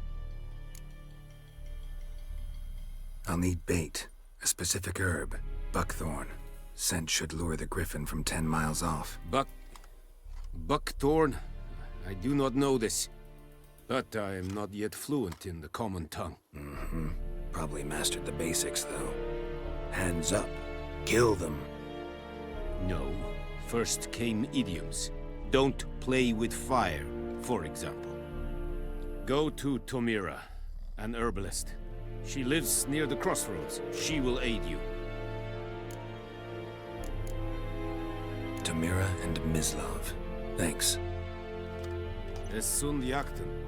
I'll need bait. A specific herb. Buckthorn. Scent should lure the griffin from 10 miles off. Buckthorn? I do not know this. But I am not yet fluent in the common tongue. Mm-hmm. Probably mastered the basics, though. Hands up. Kill them. No. First came idioms. Don't play with fire, for example. Go to Tomira, an herbalist. She lives near the crossroads. She will aid you. Tomira and Mislav. Thanks. Es sunt jakten.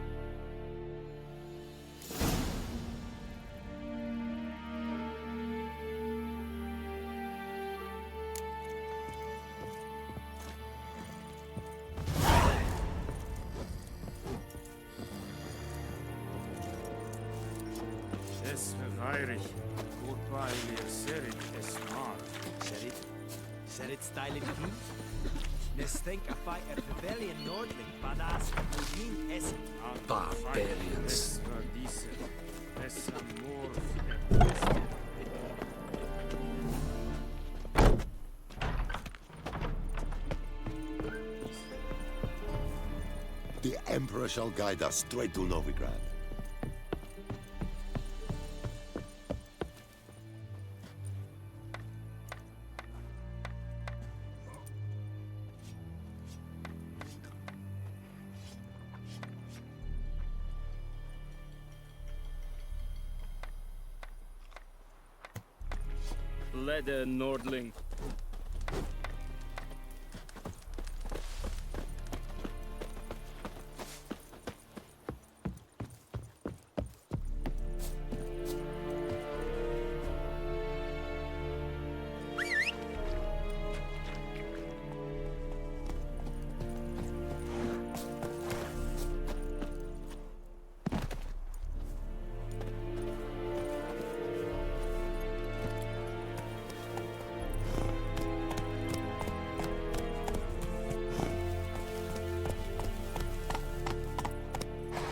Es verweirig. Goodbye, mir serit es mar. Serit style in heat? Let's think a fight at rebellion Nordling, badass, Udin es Barbarians. The Emperor shall guide us straight to Novigrad. leather, Nordling.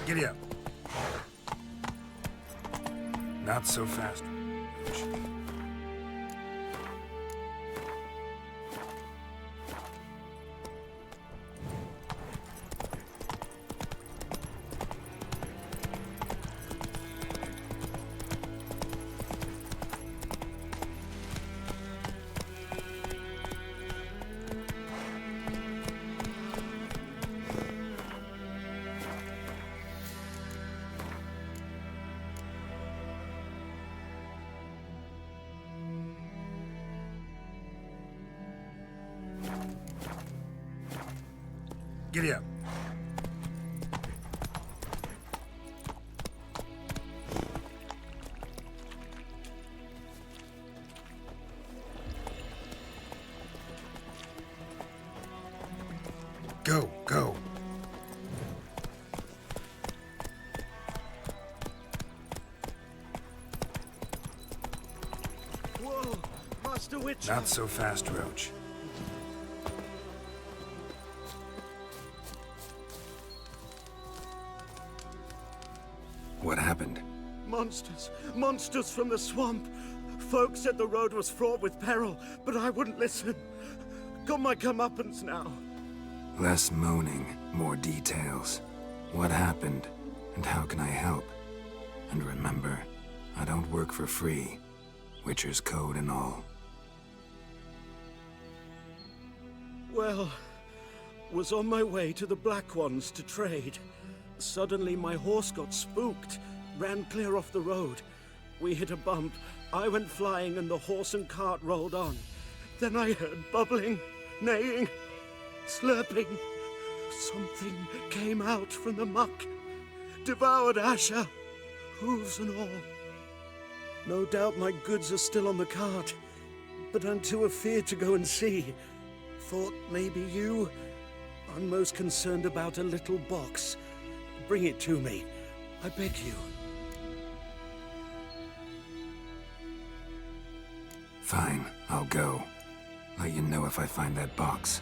Giddy up. Not so fast. Giddy up. Go, go. Whoa, Master Witcher. Not so fast, Roach. What happened? Monsters. Monsters from the swamp. Folk said the road was fraught with peril, but I wouldn't listen. Got my comeuppance now. Less moaning, more details. What happened, and how can I help? And remember, I don't work for free. Witcher's code and all. Well, was on my way to the Black Ones to trade. Suddenly my horse got spooked, ran clear off the road. We hit a bump, I went flying and the horse and cart rolled on. Then I heard bubbling, neighing, slurping. Something came out from the muck, devoured Asher, hooves and all. No doubt my goods are still on the cart, but I'm too afeard to go and see. Thought maybe you? I'm most concerned about a little box. Bring it to me, I beg you. Fine, I'll go. Let you know if I find that box.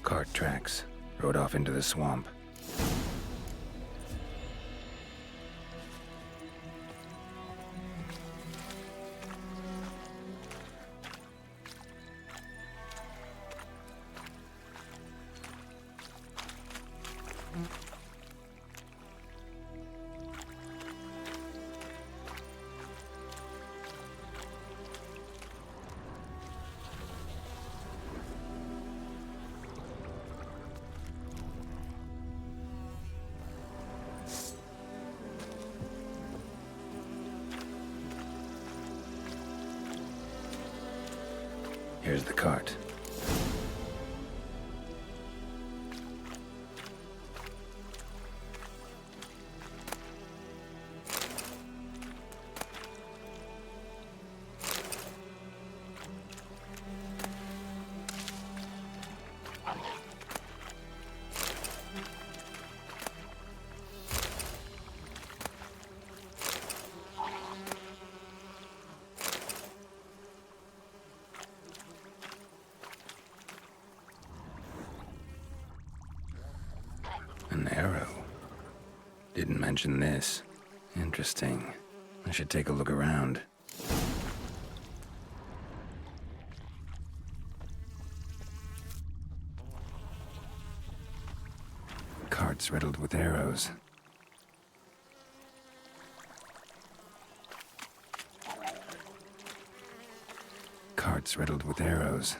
Cart tracks. Rode off into the swamp. Here's the cart. mention this. Interesting. I should take a look around. Carts riddled with arrows. Carts riddled with arrows.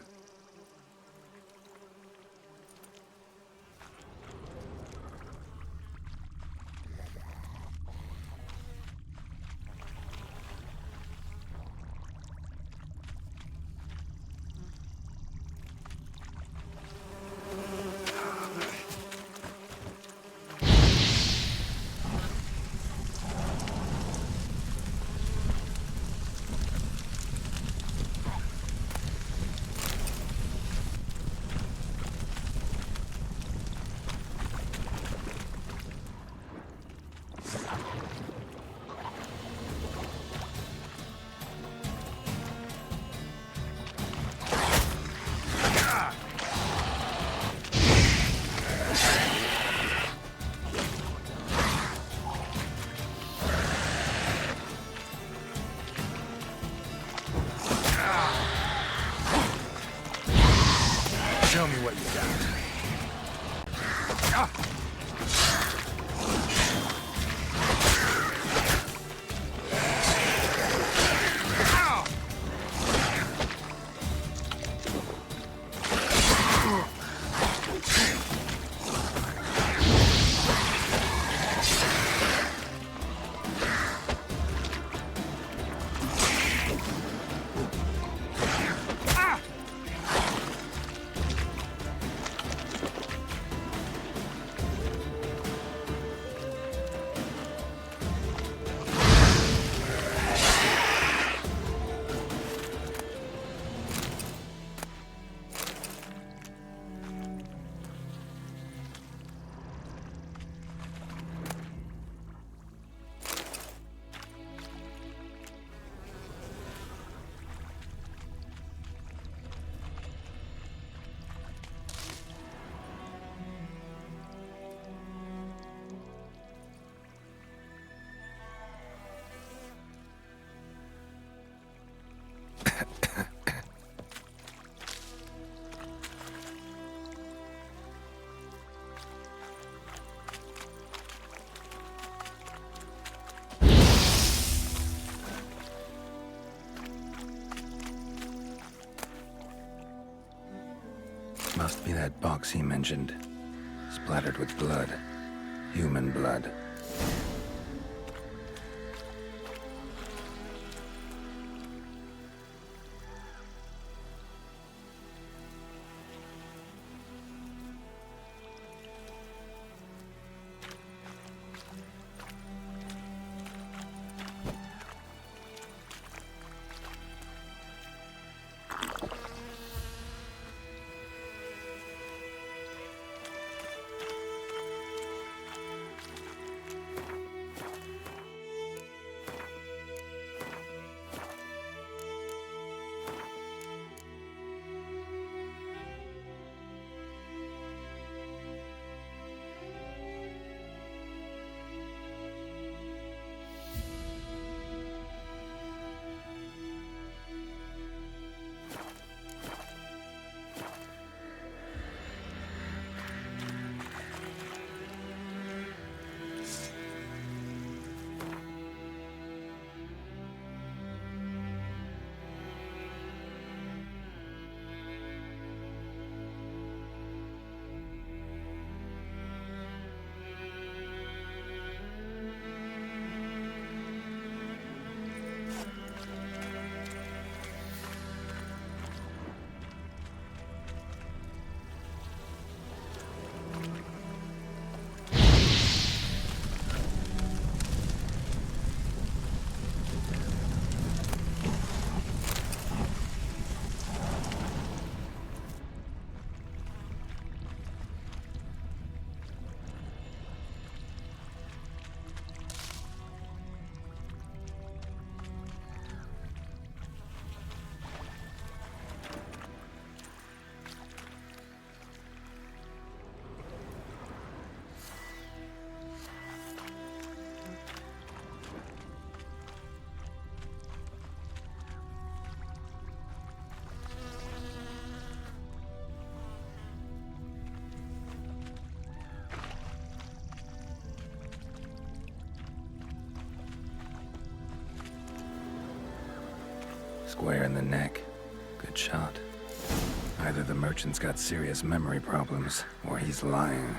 Show me what you got. Must be that box he mentioned. Splattered with blood. Human blood. Square in the neck. Good shot. Either the merchant's got serious memory problems, or he's lying.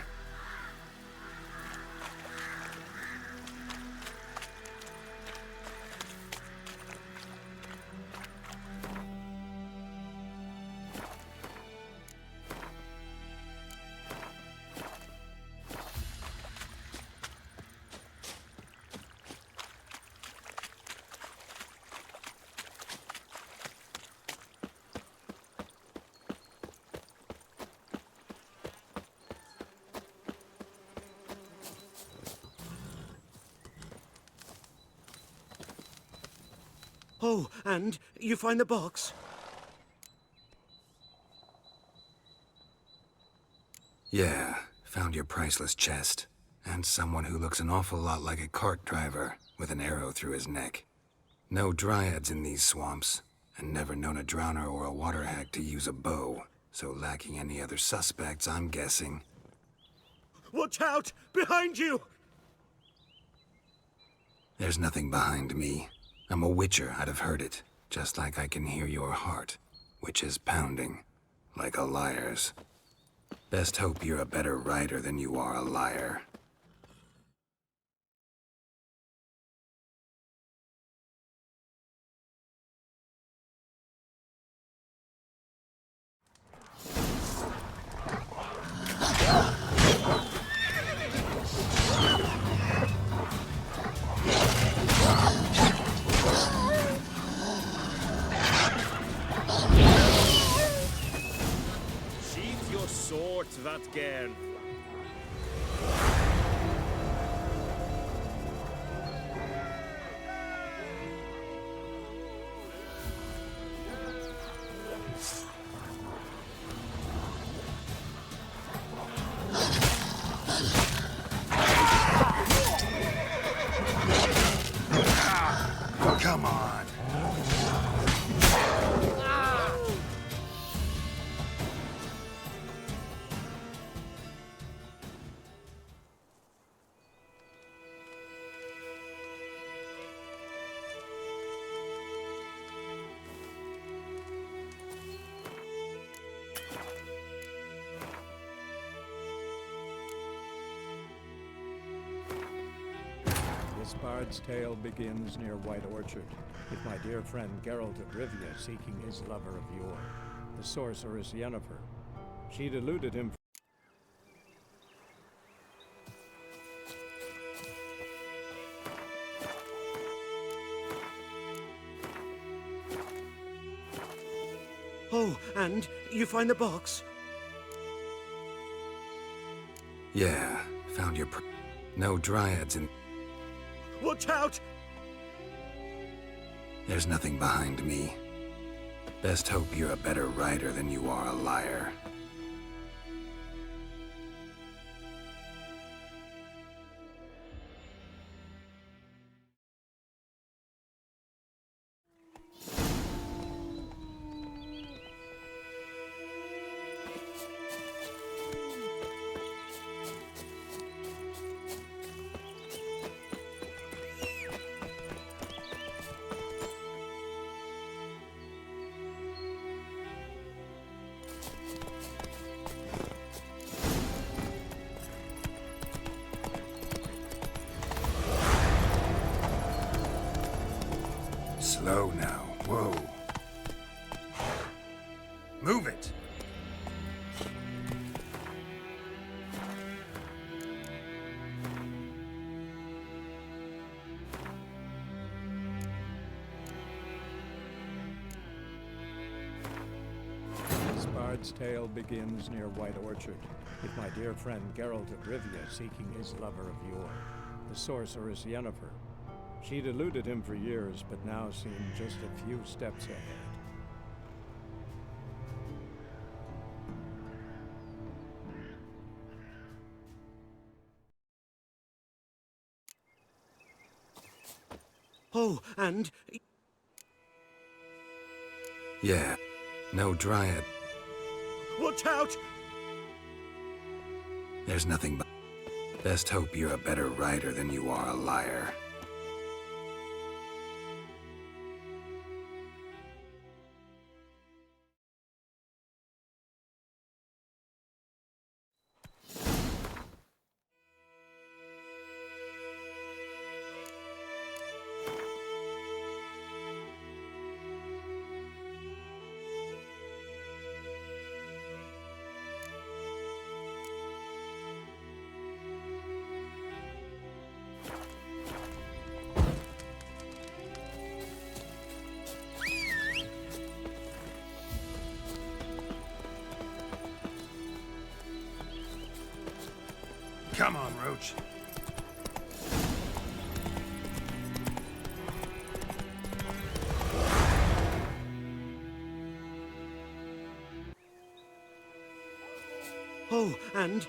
Oh, and you find the box? Yeah, found your priceless chest. And someone who looks an awful lot like a cart driver, with an arrow through his neck. No dryads in these swamps, and never known a drowner or a water hag to use a bow. So lacking any other suspects, I'm guessing. Watch out! Behind you! There's nothing behind me. I'm a witcher, I'd have heard it. Just like I can hear your heart, which is pounding, like a liar's. Best hope you're a better rider than you are a liar. Sheath your sword, Vatgern. Come on. This bard's tale begins near White Orchard, with my dear friend Geralt of Rivia seeking his lover of yore, the sorceress Yennefer. She'd eluded him. Oh, and you find the box? Yeah, found your no dryads in... Watch out! There's nothing behind me. Best hope you're a better rider than you are a liar. Slow now. Whoa. Move it! This bard's tale begins near White Orchard, with my dear friend Geralt of Rivia seeking his lover of yore, the sorceress Yennefer. She'd eluded him for years, but now seemed just a few steps ahead. Oh, and... Yeah, no dryad. Watch out! There's nothing but... Best hope you're a better rider than you are a liar. Come on, Roach. Oh, and...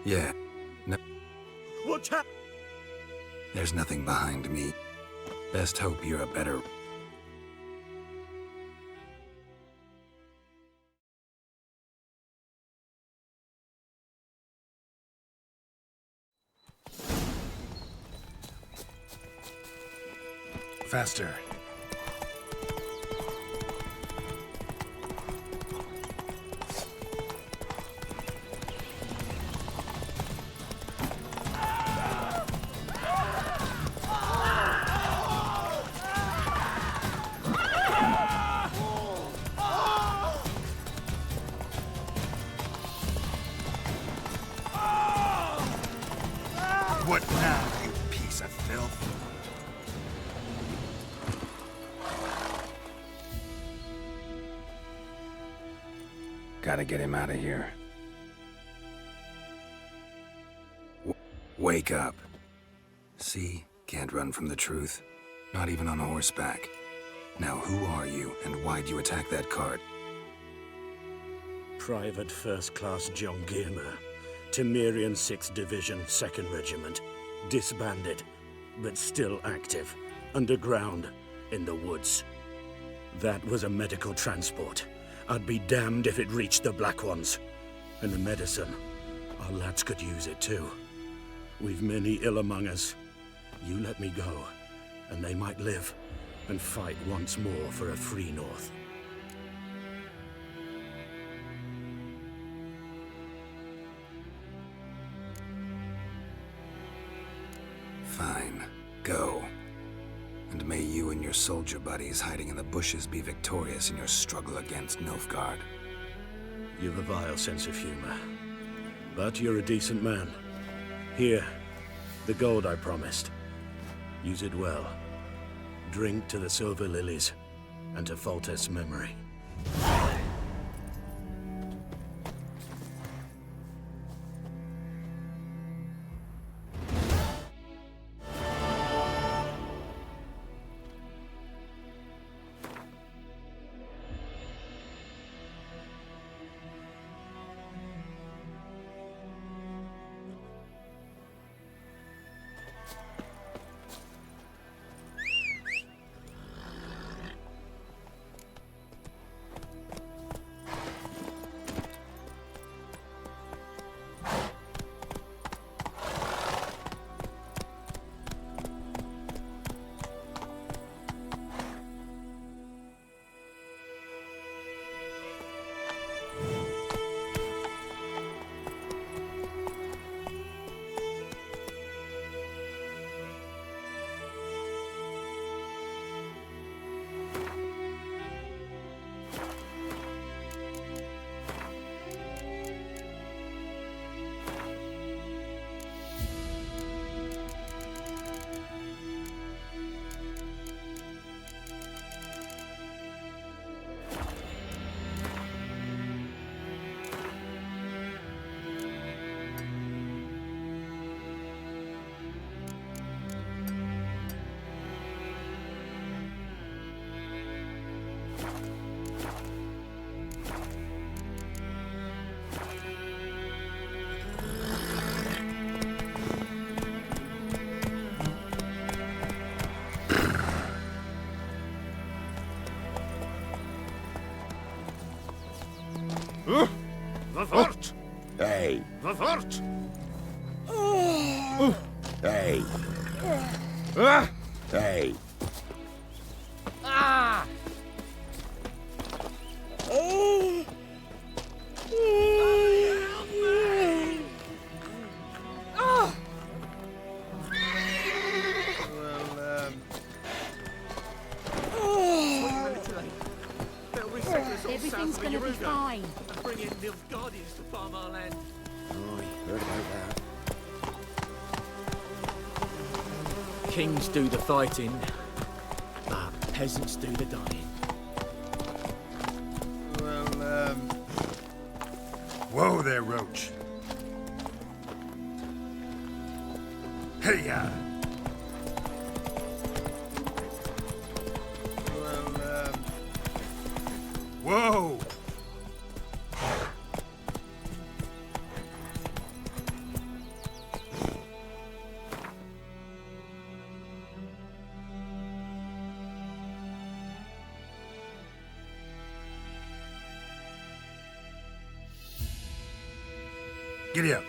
Yeah. No, What's hap... there's nothing behind me. Best hope you're a better... Faster. What now, you piece of filth? Gotta get him out of here. Wake up. See? Can't run from the truth. Not even on horseback. Now who are you, and why'd you attack that cart? Private First Class John Giermer, Temerian 6th Division, 2nd Regiment. Disbanded, but still active. Underground, in the woods. That was a medical transport. I'd be damned if it reached the Black Ones. And the medicine, our lads could use it too. We've many ill among us. You let me go, and they might live and fight once more for a free North. Fine. Go. And may you and your soldier buddies hiding in the bushes be victorious in your struggle against Nilfgaard. You've a vile sense of humor. But you're a decent man. Here, the gold I promised. Use it well. Drink to the silver lilies, and to Foltest's memory. Vavort! Hey! Vavort! Hey! Hey! Ah! Everything's gonna be fine. Bring in Nilfgaardians to farm our land. Oh, heard about that. Kings do the fighting, but peasants do the dying. Whoa there, Roach. Hey-ya! Whoa! Giddy up.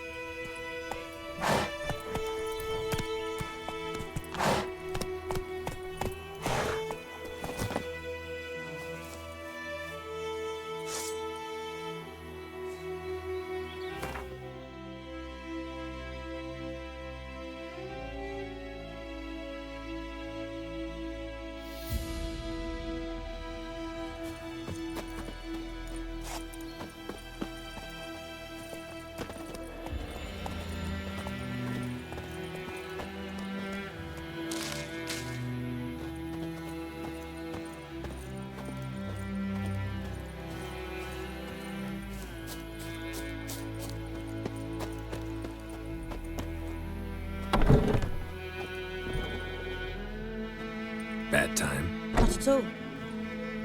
Bad time. Not at all.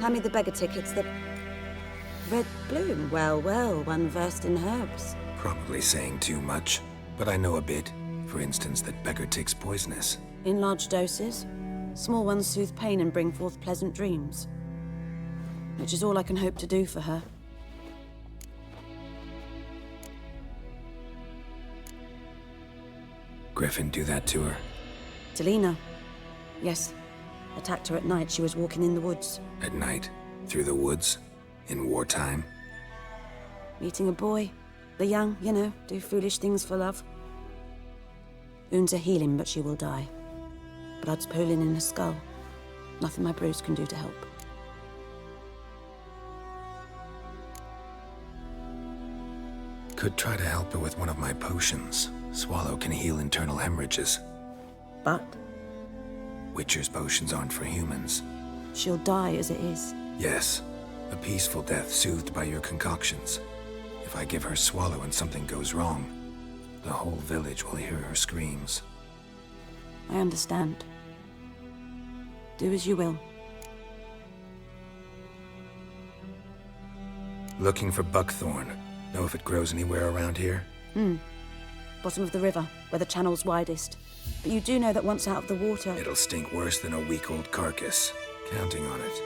Hand me the beggar tickets, the red bloom. Well, well, one versed in herbs. Probably saying too much, but I know a bit. For instance, that beggar tick's poisonous. In large doses. Small ones soothe pain and bring forth pleasant dreams. Which is all I can hope to do for her. Griffin do that to her? Delina. Yes. Attacked her at night. She was walking in the woods. At night? Through the woods? In wartime? Meeting a boy. The young, you know, do foolish things for love. Wounds are healing, but she will die. Blood's pooling in her skull. Nothing my bruise can do to help. Could try to help her with one of my potions. Swallow can heal internal hemorrhages. But? Witcher's potions aren't for humans. She'll die as it is. Yes. A peaceful death soothed by your concoctions. If I give her Swallow and something goes wrong, the whole village will hear her screams. I understand. Do as you will. Looking for buckthorn. Know if it grows anywhere around here? Bottom of the river, where the channel's widest. But you do know that once out of the water... It'll stink worse than a week-old carcass. Counting on it.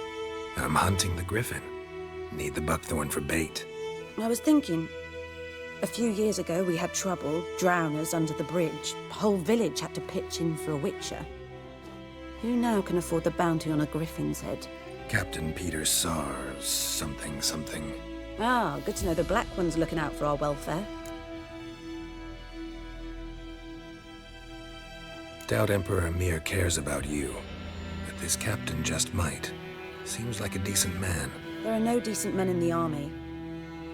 I'm hunting the griffin. Need the buckthorn for bait. I was thinking... A few years ago, we had trouble, drowners under the bridge. The whole village had to pitch in for a witcher. Who now can afford the bounty on a griffin's head? Captain Peter Sars, something. Ah, good to know the Black One's looking out for our welfare. Doubt Emperor Emir cares about you, but this captain just might. Seems like a decent man. There are no decent men in the army.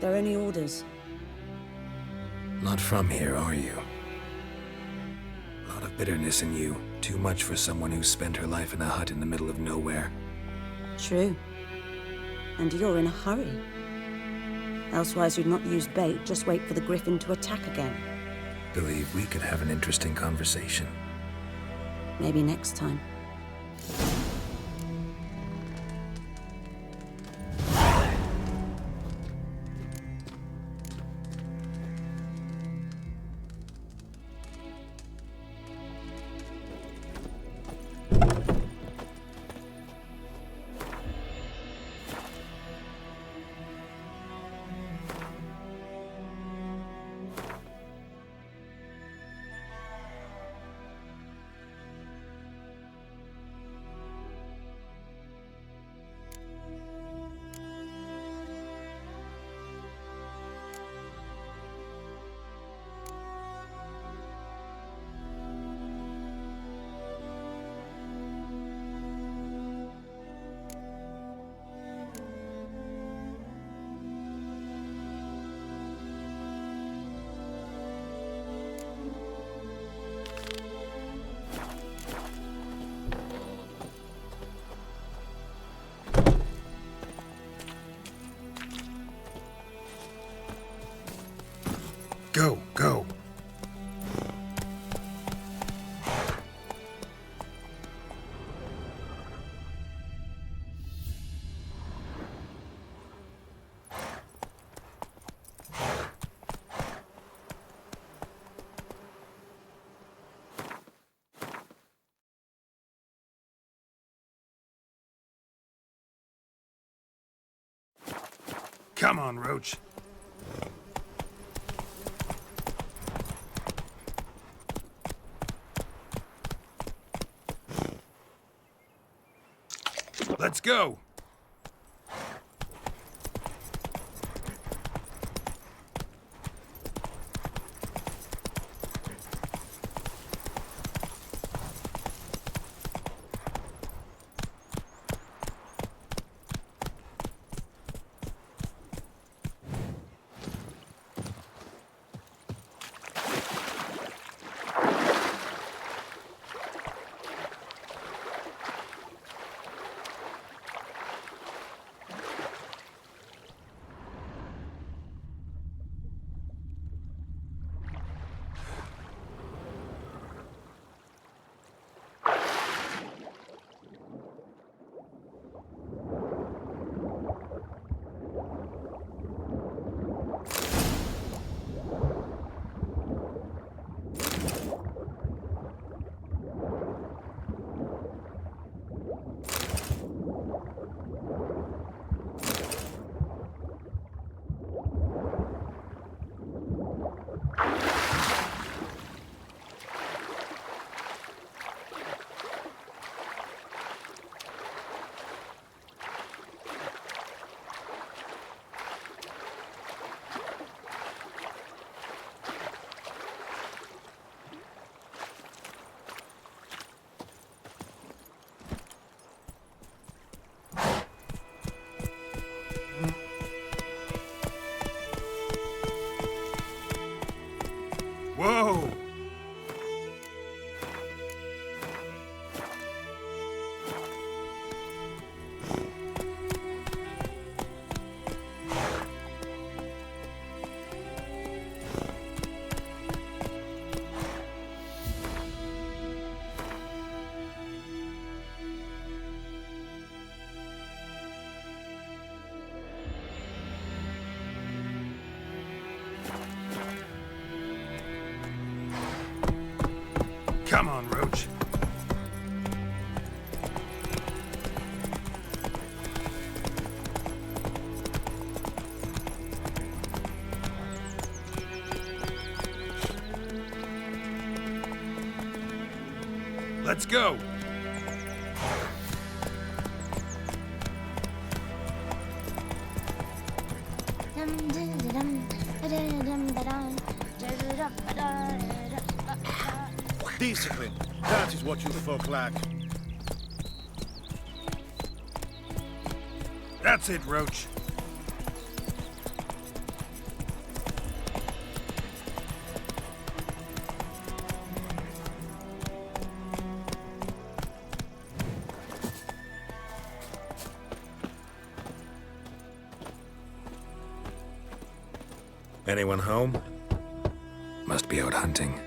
There are only orders. Not from here, are you? A lot of bitterness in you. Too much for someone who spent her life in a hut in the middle of nowhere. True. And you're in a hurry. Elsewise you'd not use bait, just wait for the griffin to attack again. Believe we could have an interesting conversation. Maybe next time. Come on, Roach. Let's go. Whoa! Come on, Roach. Let's go. Discipline. That is what you folk lack. That's it, Roach. Anyone home? Must be out hunting.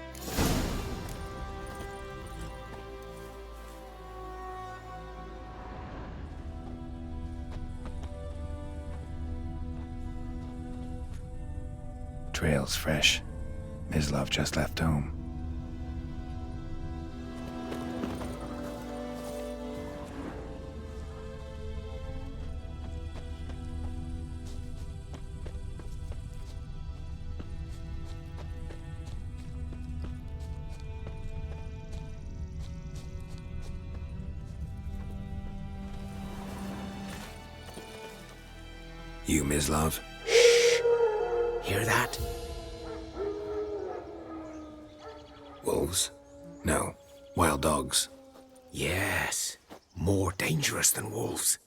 Trail's fresh. Mislov just left home. You, Mislov? Hear that? Wolves? No. Wild dogs. Yes. More dangerous than wolves.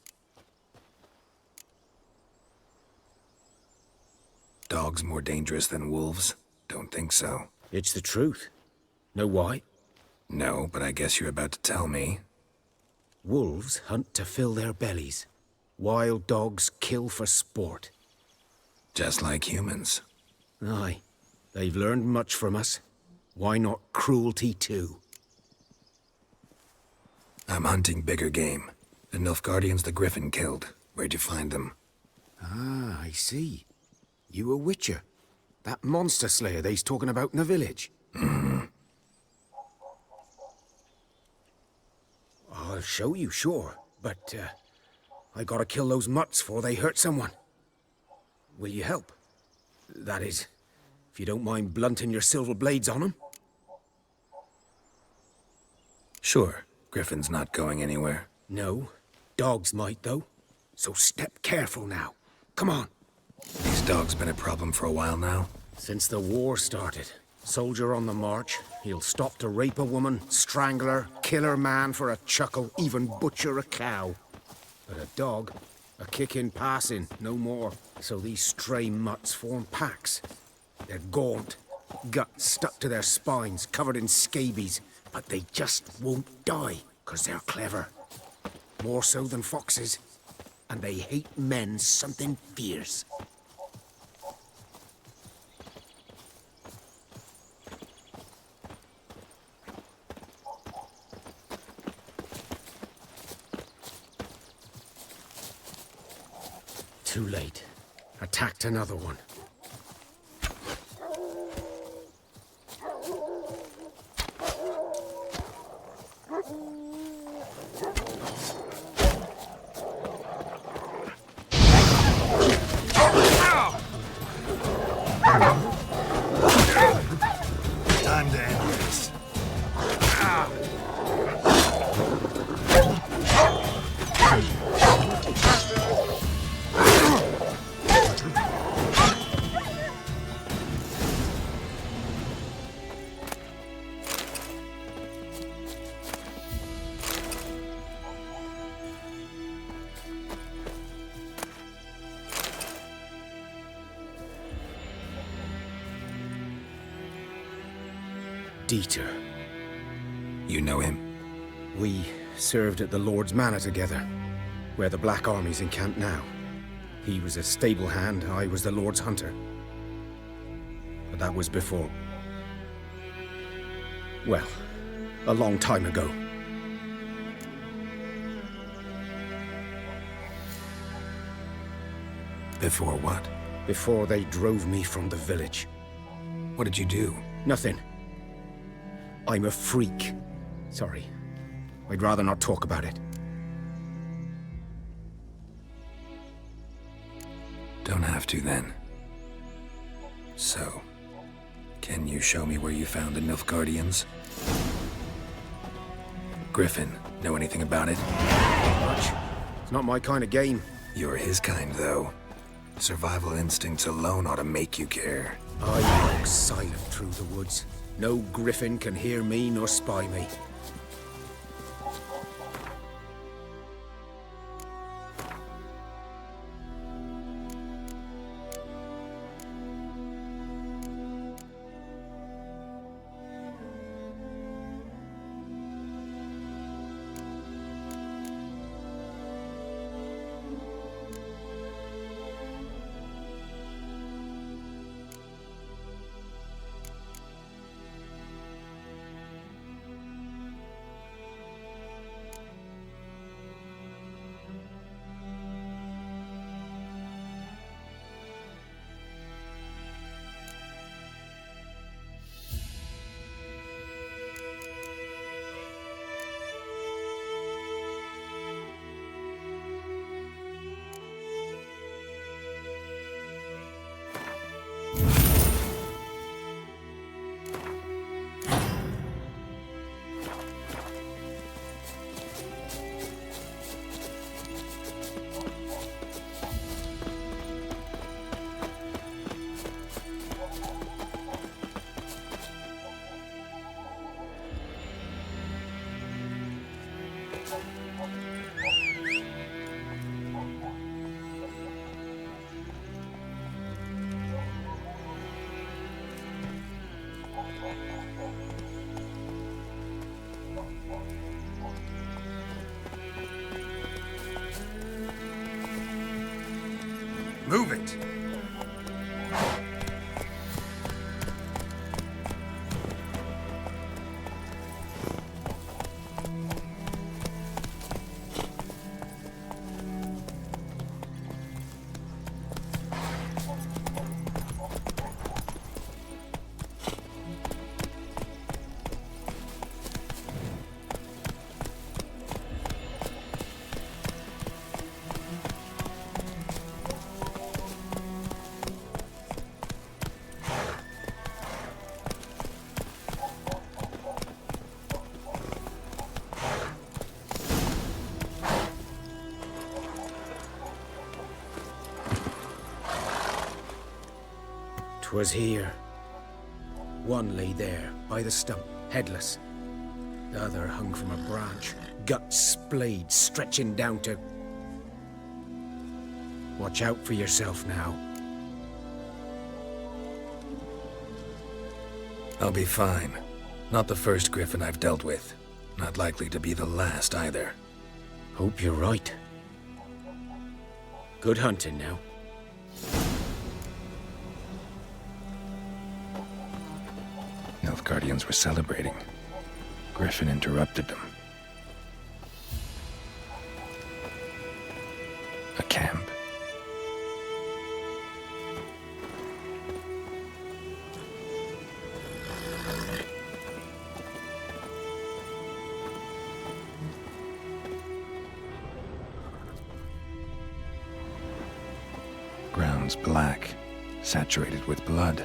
Dogs more dangerous than wolves? Don't think so. It's the truth. Know why? No, but I guess you're about to tell me. Wolves hunt to fill their bellies. Wild dogs kill for sport. Just like humans. Aye. They've learned much from us. Why not cruelty too? I'm hunting bigger game. The Nilfgaardians the Griffin killed. Where'd you find them? Ah, I see. You a witcher. That monster slayer they's talking about in the village. Mm-hmm. I'll show you, sure. But, I gotta kill those mutts before they hurt someone. Will you help? That is, if you don't mind blunting your silver blades on him? Sure. Griffin's not going anywhere. No. Dogs might, though. So step careful now. Come on. These dogs been a problem for a while now? Since the war started. Soldier on the march, he'll stop to rape a woman, strangle her, kill her man for a chuckle, even butcher a cow. But a dog, a kick in passing, no more. So these stray mutts form packs. They're gaunt, guts stuck to their spines, covered in scabies, but they just won't die, 'cause they're clever. More so than foxes. And they hate men something fierce. Too late. Attacked another one. Time to end this. Dieter. You know him? We served at the Lord's Manor together, where the Black Army's encamped now. He was a stable hand, I was the Lord's hunter. But that was before... well, a long time ago. Before what? Before they drove me from the village. What did you do? Nothing. I'm a freak. Sorry. I'd rather not talk about it. Don't have to, then. So, can you show me where you found the Nilfgaardians? Griffin, know anything about it? Not much. It's not my kind of game. You're his kind, though. Survival instincts alone ought to make you care. I walk silent through the woods. No griffin can hear me nor spy me. Move it! 'Twas here. One lay there, by the stump, headless. The other hung from a branch, guts splayed, stretching down to... Watch out for yourself now. I'll be fine. Not the first griffin I've dealt with. Not likely to be the last either. Hope you're right. Good hunting now. Nilfgaardians were celebrating. Griffin interrupted them. A camp. Ground's black, saturated with blood.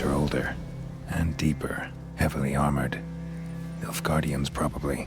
Are older and deeper, heavily armored. Nilfgaardians, probably.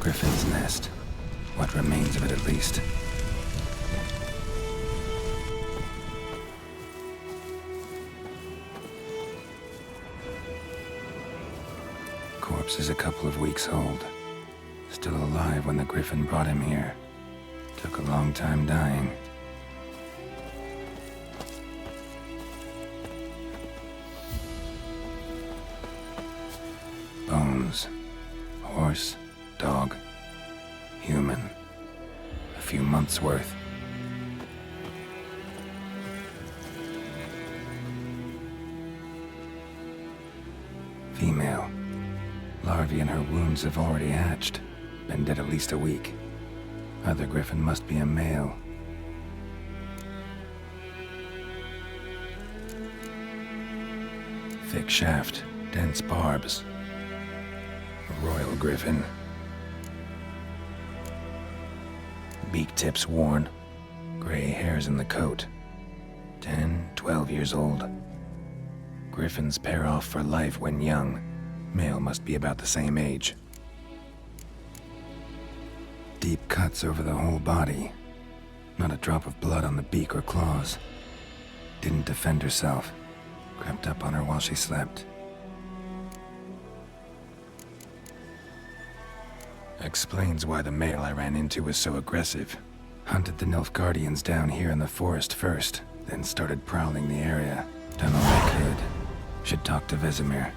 Griffin's nest. What remains of it, at least. Corpse is a couple of weeks old. Still alive when the Griffin brought him here. Took a long time dying. Bones. Horse, dog, human. A few months' worth. Female. Larvae in her wounds have already hatched. Been dead at least a week. Other Griffin must be a male. Thick shaft, dense barbs. A royal Griffin. Beak tips worn. Gray hairs in the coat. 10, 12 years old. Griffins pair off for life when young. Male must be about the same age. Deep cuts over the whole body. Not a drop of blood on the beak or claws. Didn't defend herself. Crept up on her while she slept. Explains why the male I ran into was so aggressive. Hunted the Nilfgaardians down here in the forest first, then started prowling the area. Done all I could. Should talk to Vesemir.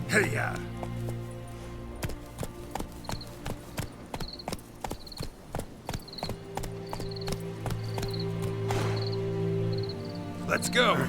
Hey-ya! Let's go!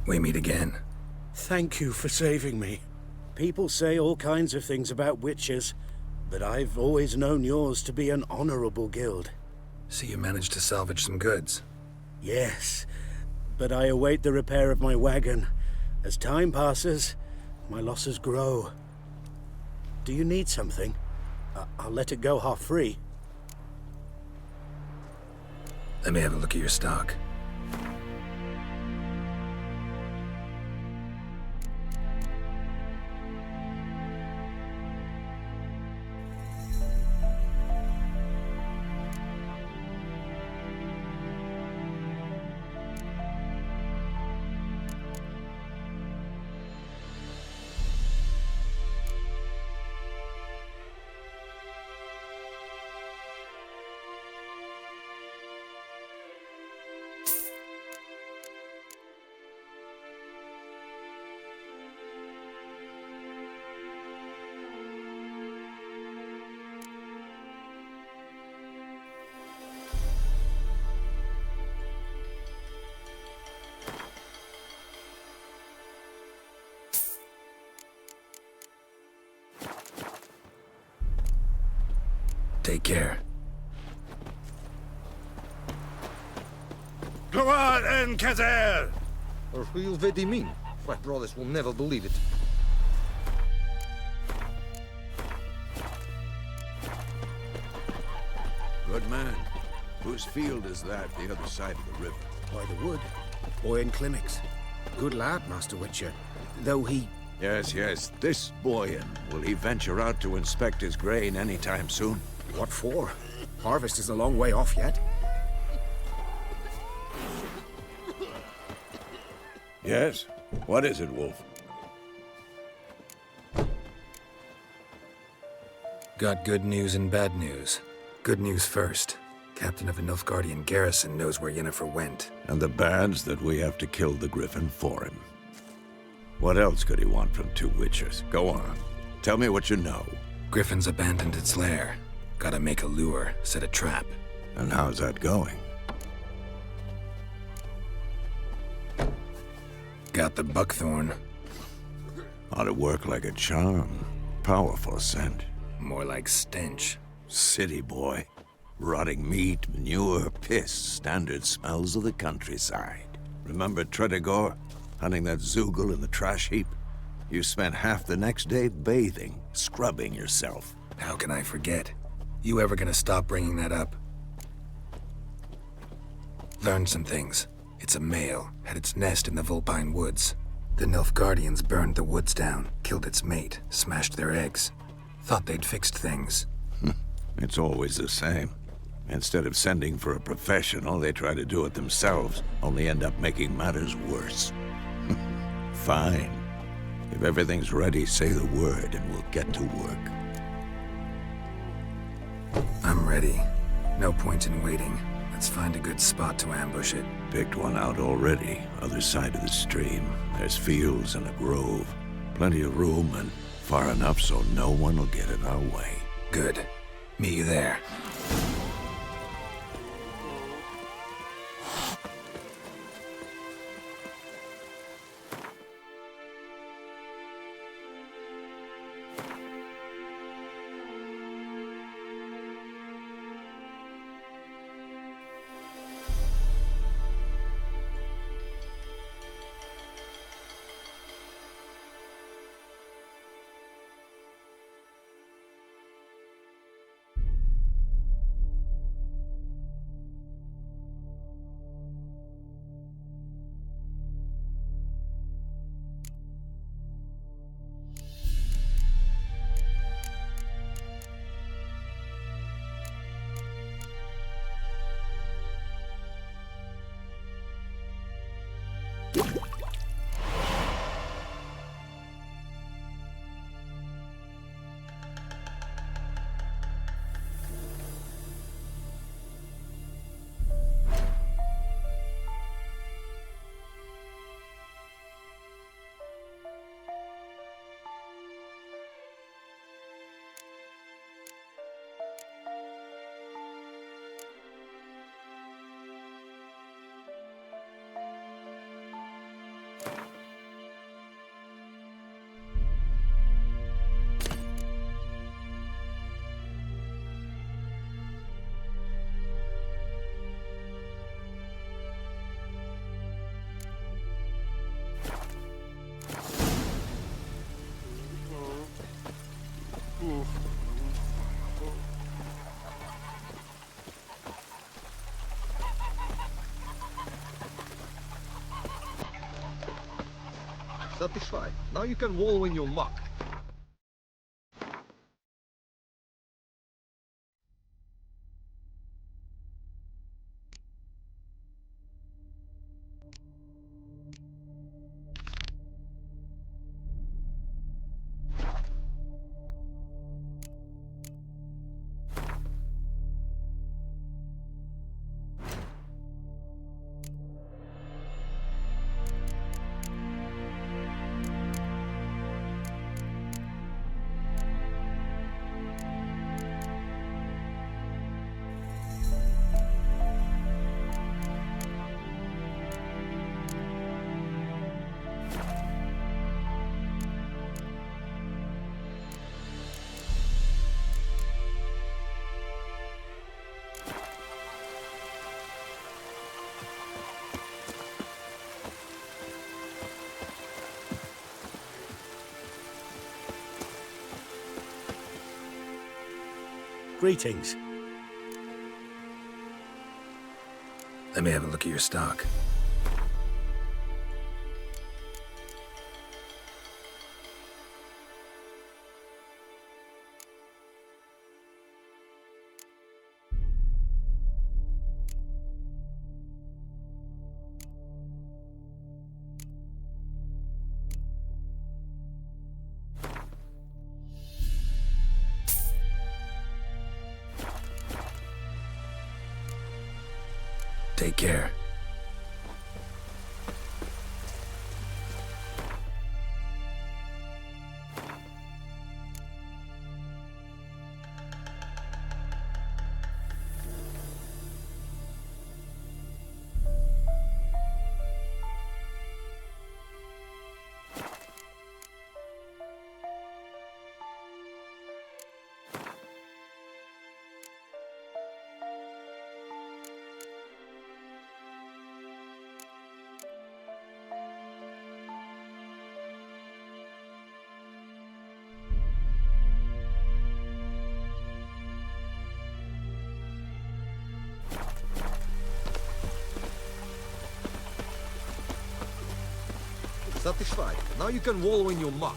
We meet again. Thank you for saving me. People say all kinds of things about witches, but I've always known yours to be an honorable guild. So you managed to salvage some goods? Yes, but I await the repair of my wagon. As time passes, my losses grow. Do you need something? I'll let it go half-free. Let me have a look at your stock. Take care. Gloire and Kazer! Or who you mean? My brothers will never believe it. Good man. Whose field is that, the other side of the river? By the wood. Boy in clinics. Good lad, Master Witcher. Though he... Yes, yes. This Boyan. Will he venture out to inspect his grain anytime soon? What for? Harvest is a long way off yet. Yes? What is it, Wolf? Got good news and bad news. Good news first. Captain of a Nilfgaardian garrison knows where Yennefer went. And the bad's that we have to kill the Griffin for him. What else could he want from two Witchers? Go on. Tell me what you know. Griffin's abandoned its lair. Gotta make a lure, set a trap. And how's that going? Got the buckthorn. Ought to work like a charm. Powerful scent. More like stench. City boy. Rotting meat, manure, piss. Standard smells of the countryside. Remember Tredegor? Hunting that Zoogle in the trash heap? You spent half the next day bathing, scrubbing yourself. How can I forget? You ever gonna stop bringing that up? Learned some things. It's a male, had its nest in the Vulpine Woods. The Nilfgaardians burned the woods down, killed its mate, smashed their eggs. Thought they'd fixed things. It's always the same. Instead of sending for a professional, they try to do it themselves, only end up making matters worse. Fine. If everything's ready, say the word and we'll get to work. I'm ready. No point in waiting. Let's find a good spot to ambush it. Picked one out already, other side of the stream. There's fields and a grove. Plenty of room and far enough so no one will get in our way. Good. Meet you there. Satisfied. Now you can wallow in your muck. Greetings. Let me have a look at your stock. Take care. Satisfied. Now you can wallow in your muck.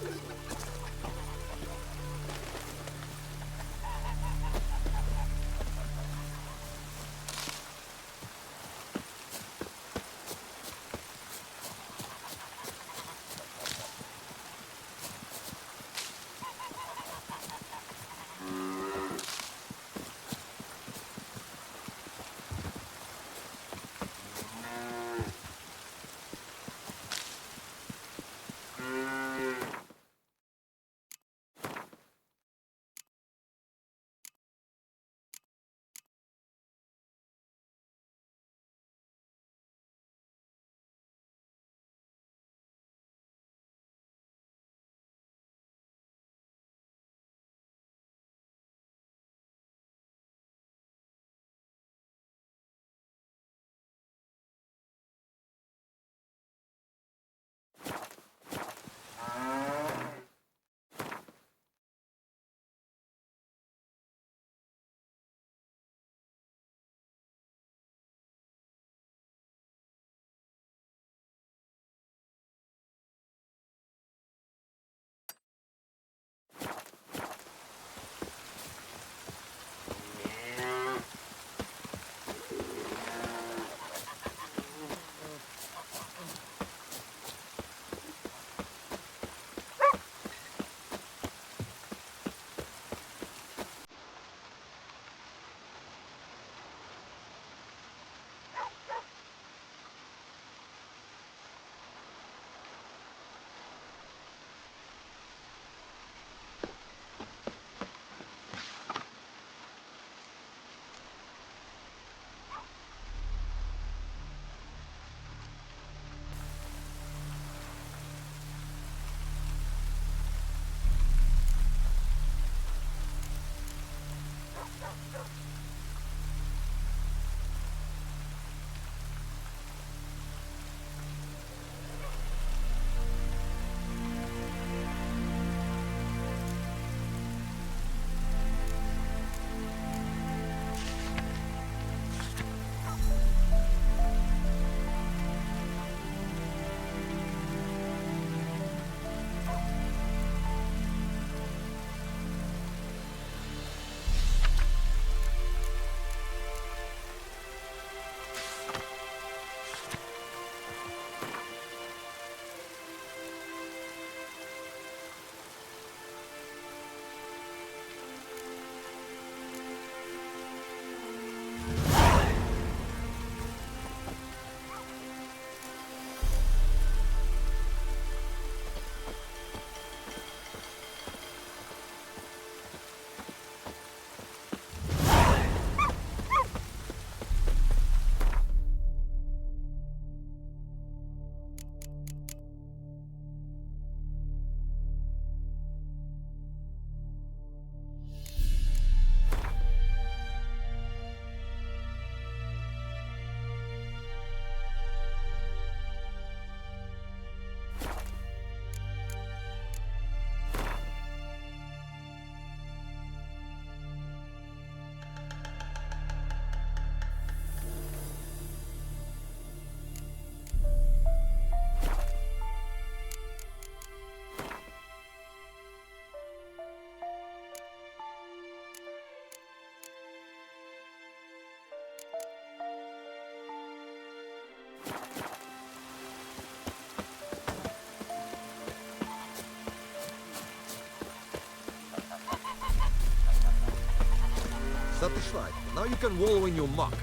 Satisfied? Now you can wallow in your muck.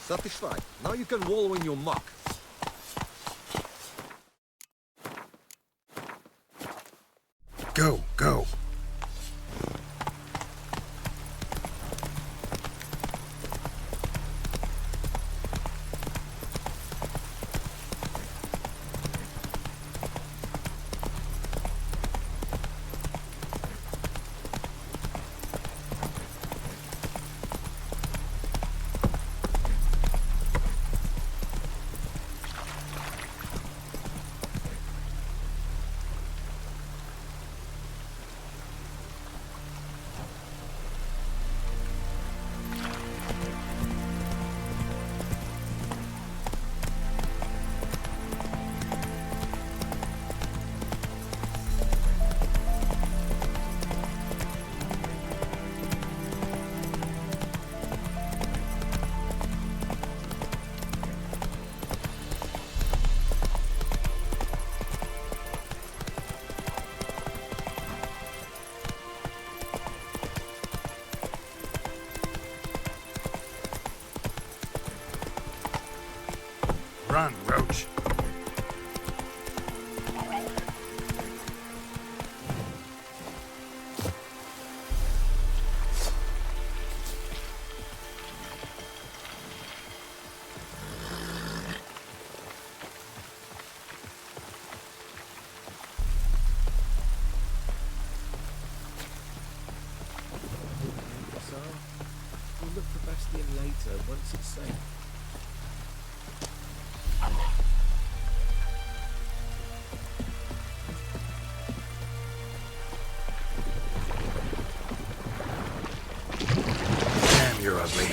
Satisfied? Now you can wallow in your muck. Go, go. Run, Roach. So, we'll look for Bastion later, once it's safe. Damn, you're ugly.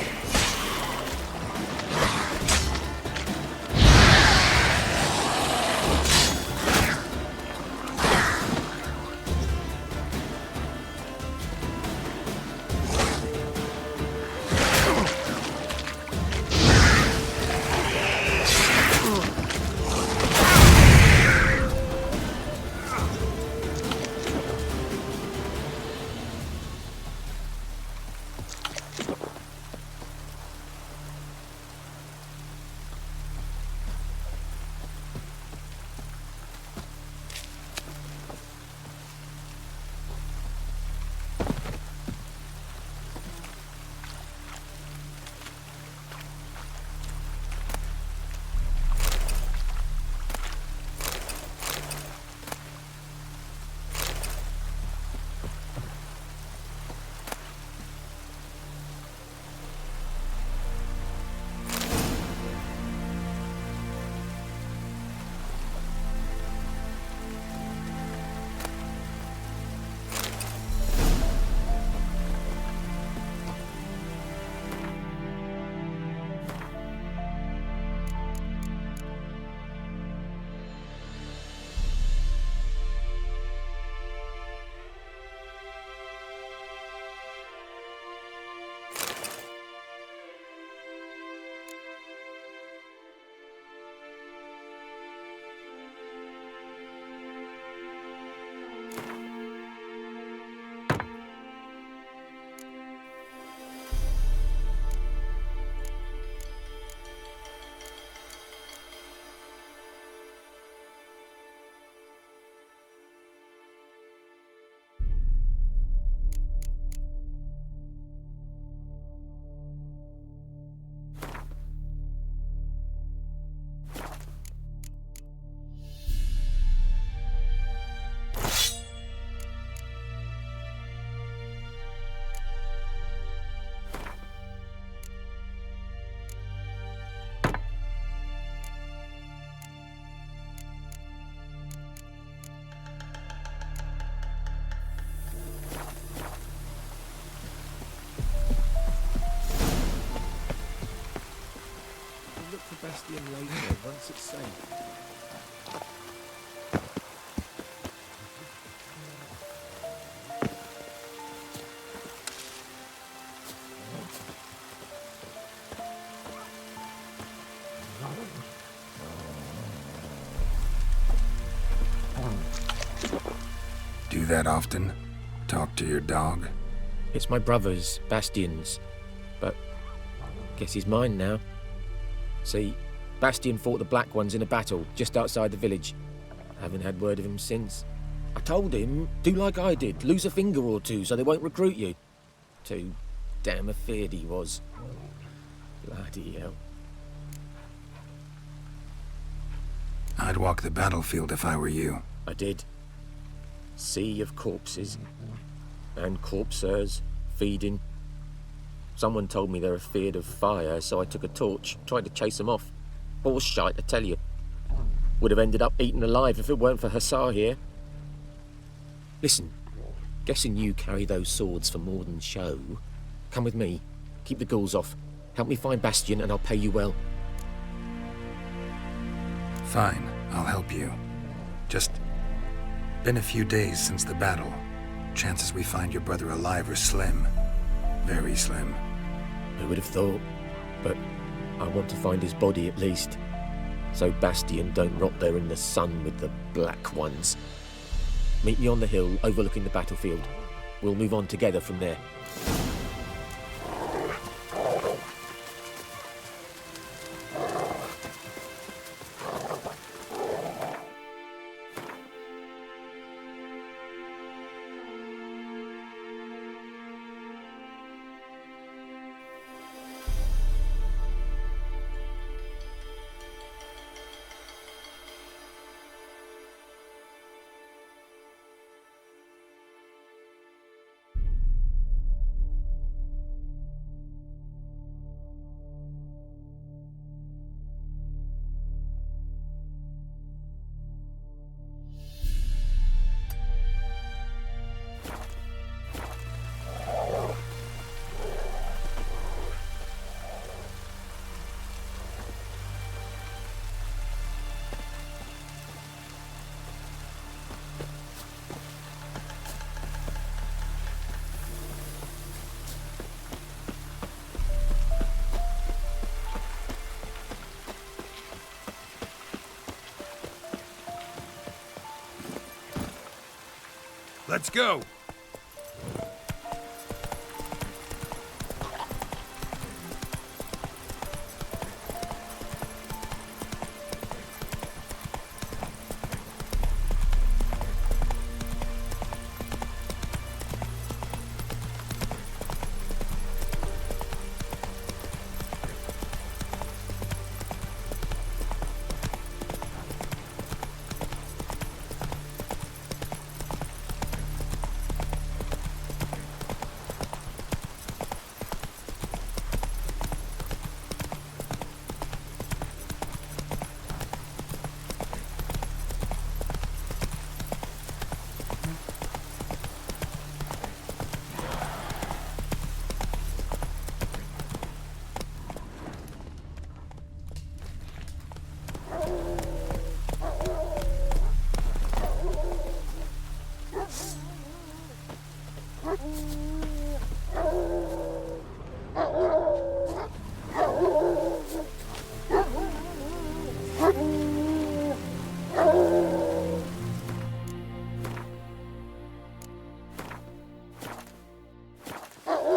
Bastion later once it's safe. Do that often? Talk to your dog? It's my brother's, Bastion's, but guess he's mine now. See, Bastion fought the Black Ones in a battle just outside the village. Haven't had word of him since. I told him, do like I did, lose a finger or two so they won't recruit you. Too damn afeard he was. Bloody hell. I'd walk the battlefield if I were you. I did. Sea of corpses. And corpsers, feeding. Someone told me they're afeard of fire, so I took a torch, tried to chase them off. Horse shite, I tell you. Would have ended up eaten alive if it weren't for Hussar here. Listen, guessing you carry those swords for more than show. Come with me, keep the ghouls off. Help me find Bastion and I'll pay you well. Fine, I'll help you. Just been a few days since the battle. Chances we find your brother alive are slim. Very slim. Who would have thought? But I want to find his body at least. So Bastion don't rot there in the sun with the Black Ones. Meet me on the hill overlooking the battlefield. We'll move on together from there. Let's go!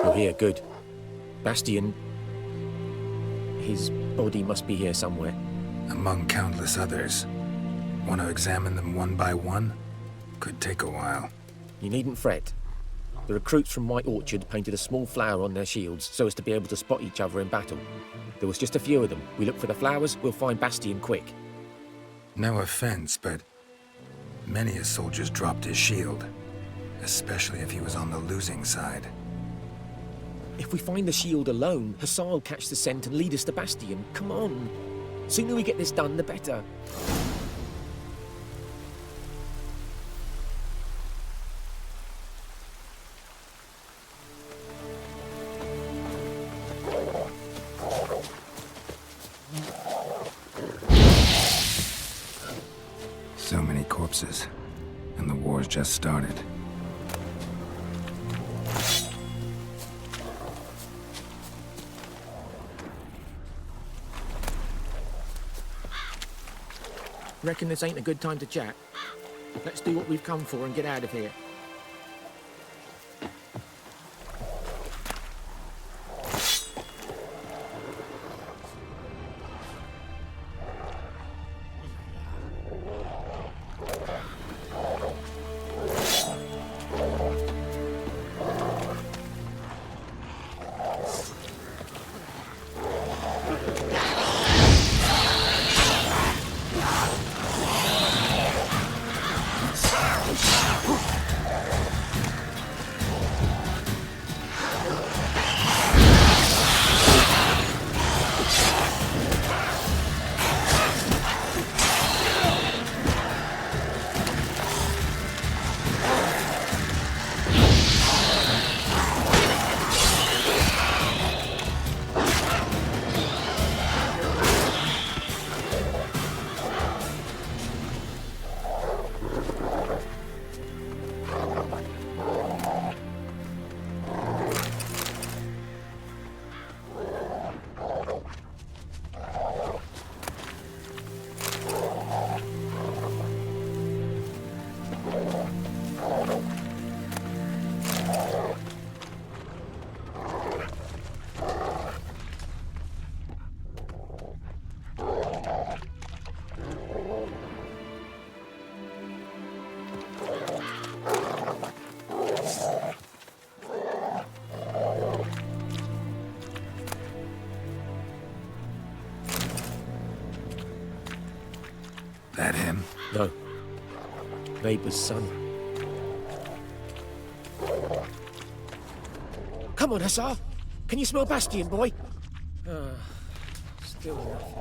You're here, good. Bastion... his body must be here somewhere. Among countless others. Want to examine them one by one? Could take a while. You needn't fret. The recruits from White Orchard painted a small flower on their shields so as to be able to spot each other in battle. There was just a few of them. We look for the flowers, we'll find Bastion quick. No offense, but many a soldier's dropped his shield. Especially if he was on the losing side. If we find the shield alone, Hussar will catch the scent and lead us to Bastion. Come on. Sooner we get this done, the better. corpses, and the war's just started. Reckon this ain't a good time to chat? Let's do what we've come for and get out of here. That him? No. Neighbor's son. Come on, Hussar. Can you smell Bastion, boy? Still nothing.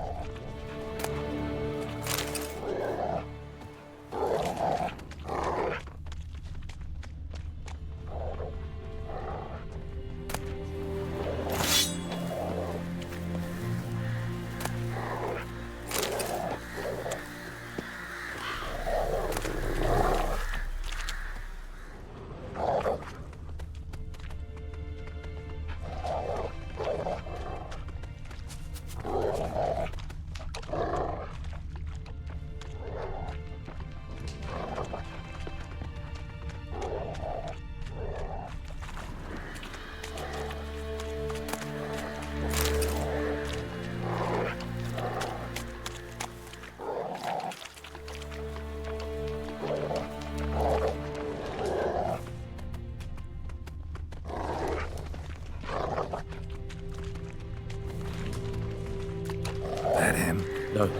No.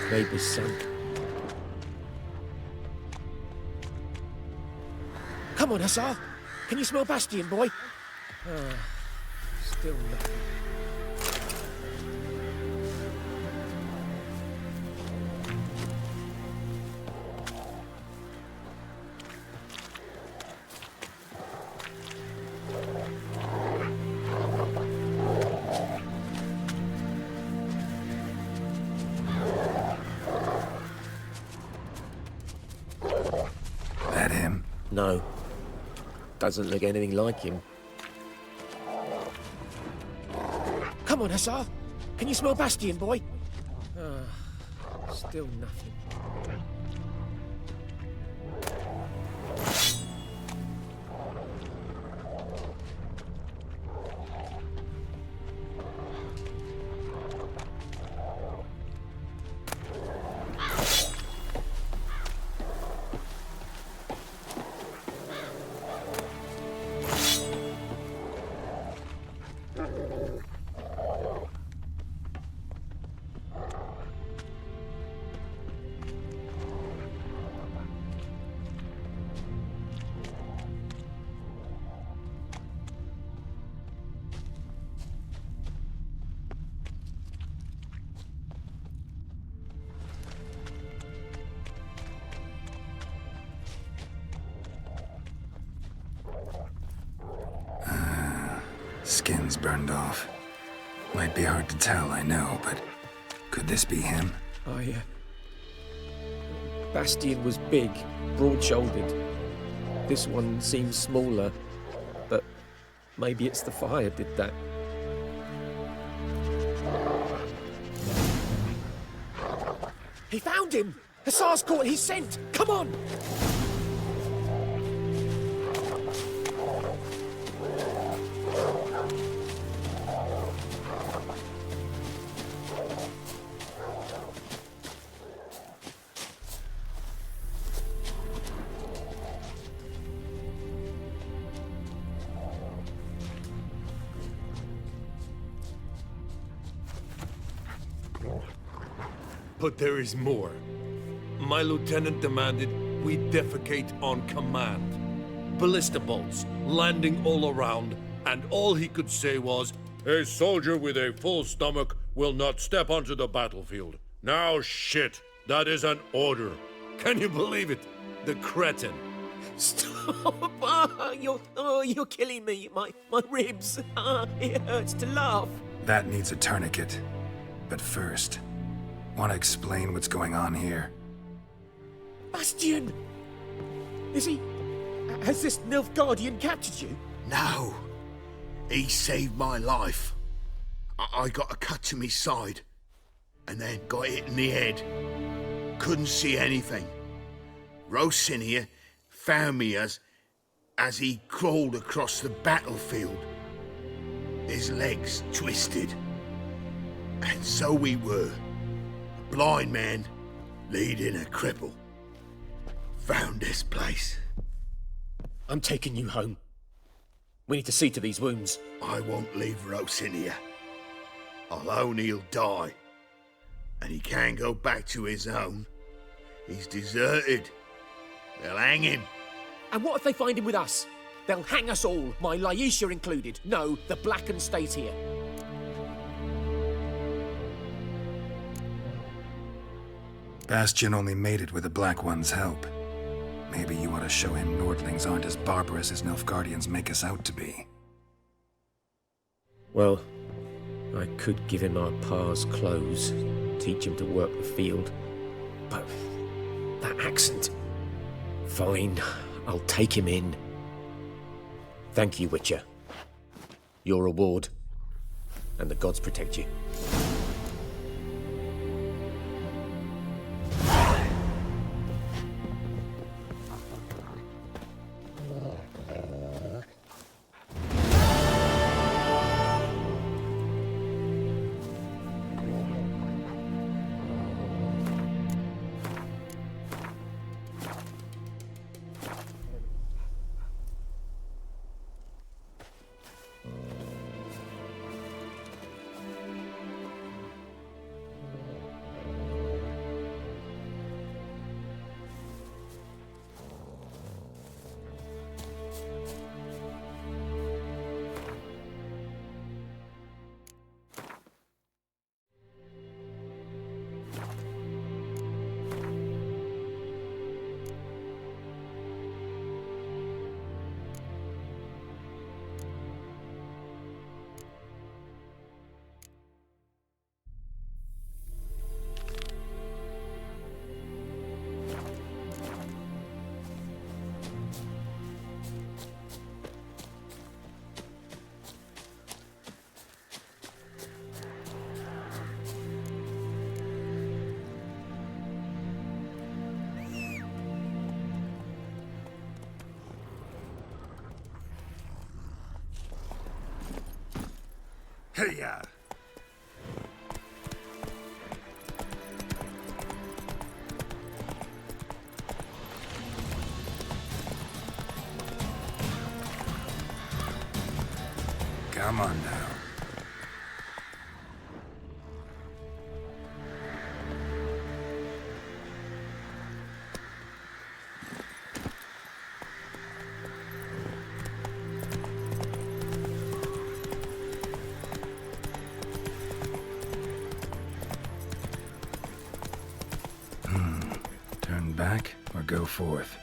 Neighbor's son. Come on, Hussar. Can you smell Bastion, boy? Still nothing. No. Doesn't look anything like him. Come on, Hussar. Can you smell Bastion, boy? Still nothing. Skin's burned off. Might be hard to tell, I know, but could this be him? Bastian was big, broad-shouldered. This one seems smaller, but maybe it's the fire did that. He found him! Hussar's caught his scent! Come on! But there is more. My lieutenant demanded we defecate on command. Ballista bolts, landing all around, and all he could say was, "A soldier with a full stomach will not step onto the battlefield." Now shit, that is an order. Can you believe it? The cretin. Stop! You're killing me. My ribs. It hurts to laugh. That needs a tourniquet. But first, want to explain what's going on here? Bastian! Has this Nilfgaardian captured you? No. He saved my life. I got a cut to my side, and then got hit in the head. Couldn't see anything. Rosinia found me as he crawled across the battlefield. His legs twisted. And so we were. A blind man leading a cripple. Found this place. I'm taking you home. We need to see to these wounds. I won't leave Rosinia. Alone he'll die. And he can't go back to his own. He's deserted. They'll hang him. And what if they find him with us? They'll hang us all, my Laisha included. No, the Blacken stays here. Bastian only made it with the Black One's help. Maybe you ought to show him Nordlings aren't as barbarous as Nilfgaardians make us out to be. Well, I could give him our pa's clothes, teach him to work the field. But that accent... Fine, I'll take him in. Thank you, Witcher. Your reward. And the gods protect you. Hey-ya! Come on now. Turn back or go forth?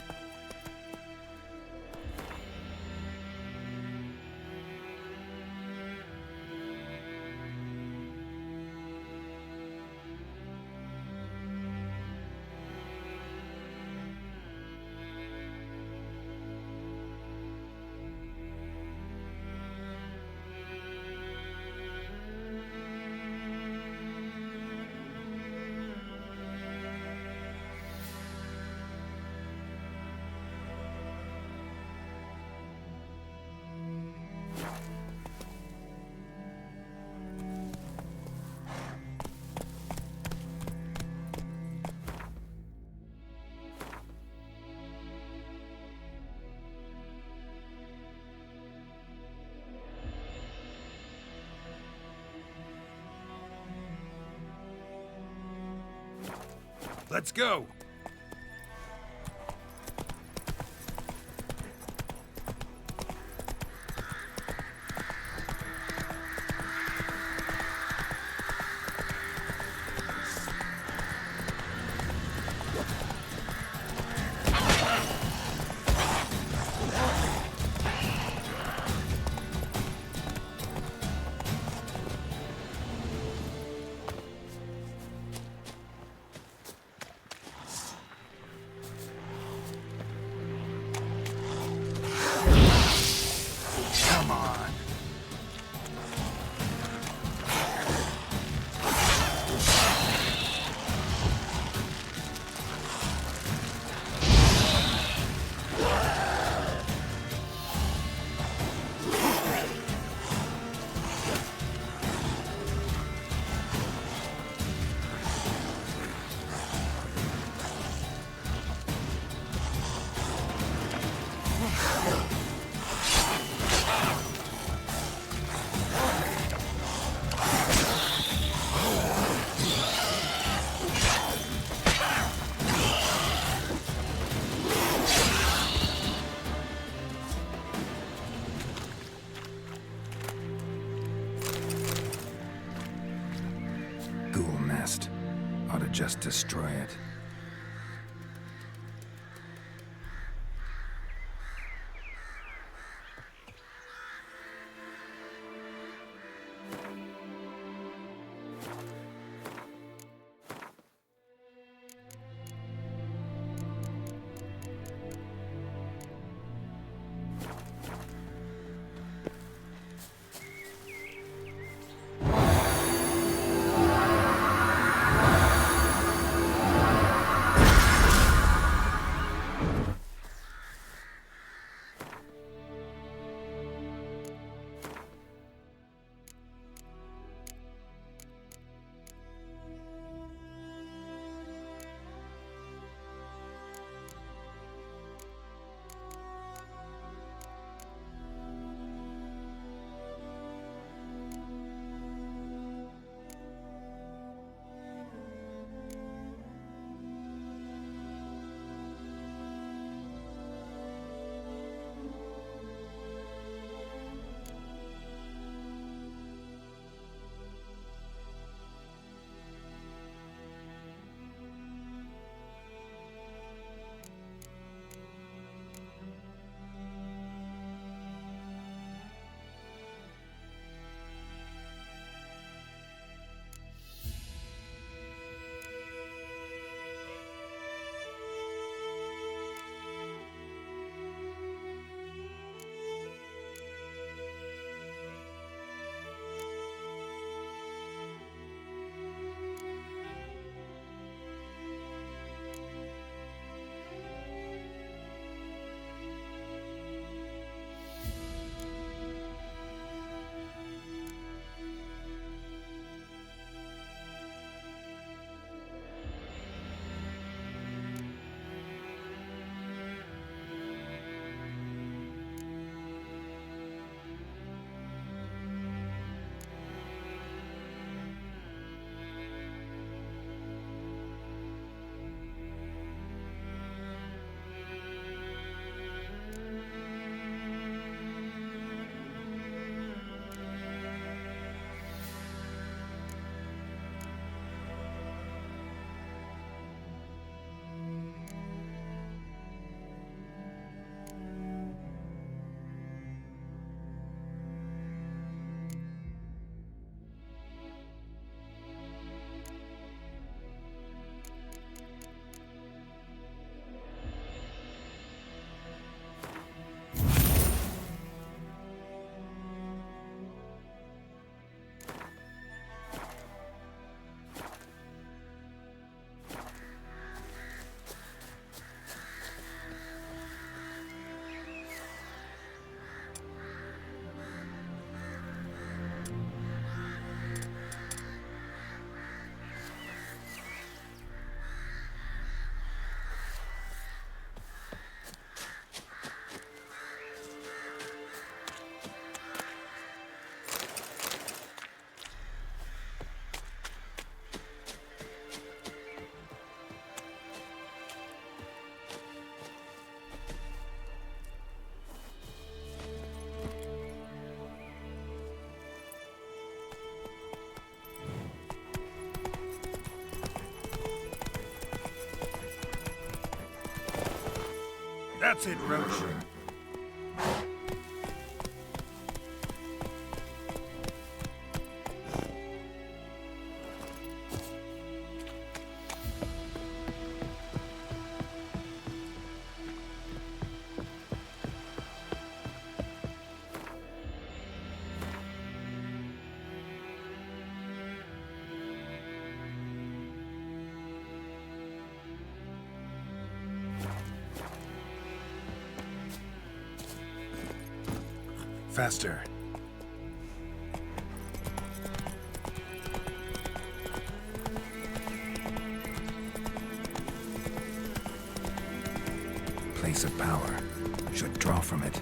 Let's go. Come on. Ghoul nest. Ought to just destroy it. That's it, Roach. Faster. Place of power. Should draw from it.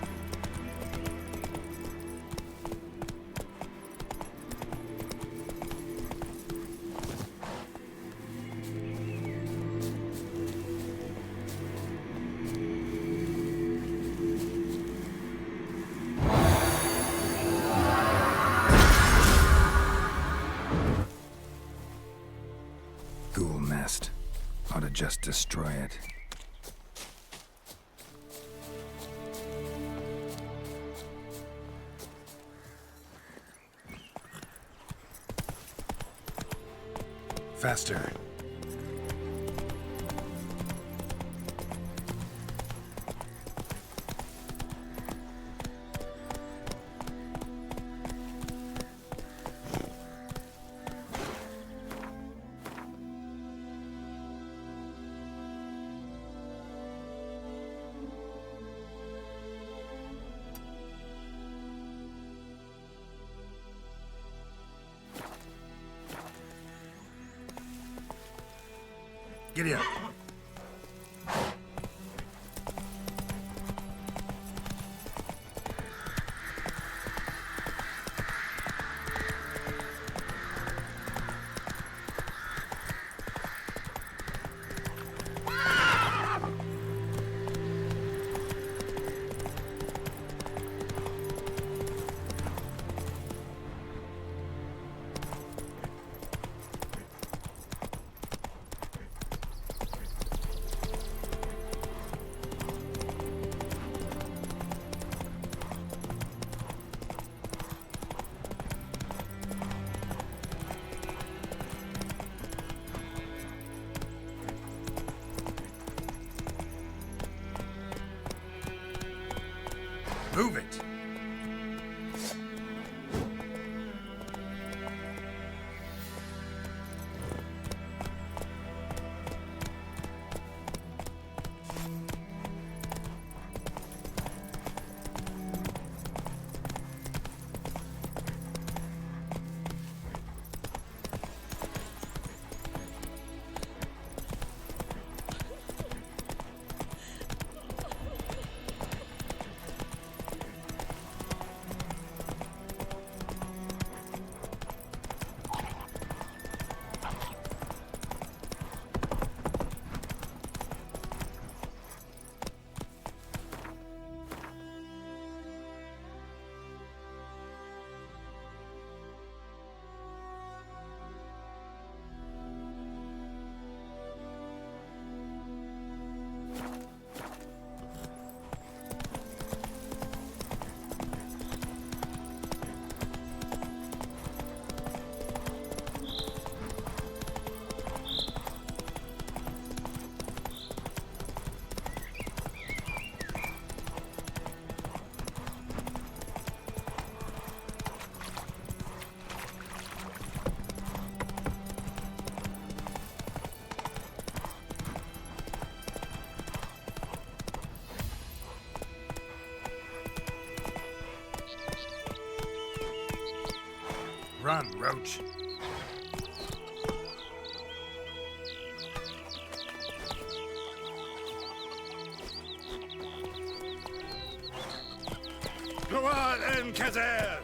Ghoul nest. Ought to just destroy it. Faster. Giddy up. Move it! Run, Roach. Go on, Kazer!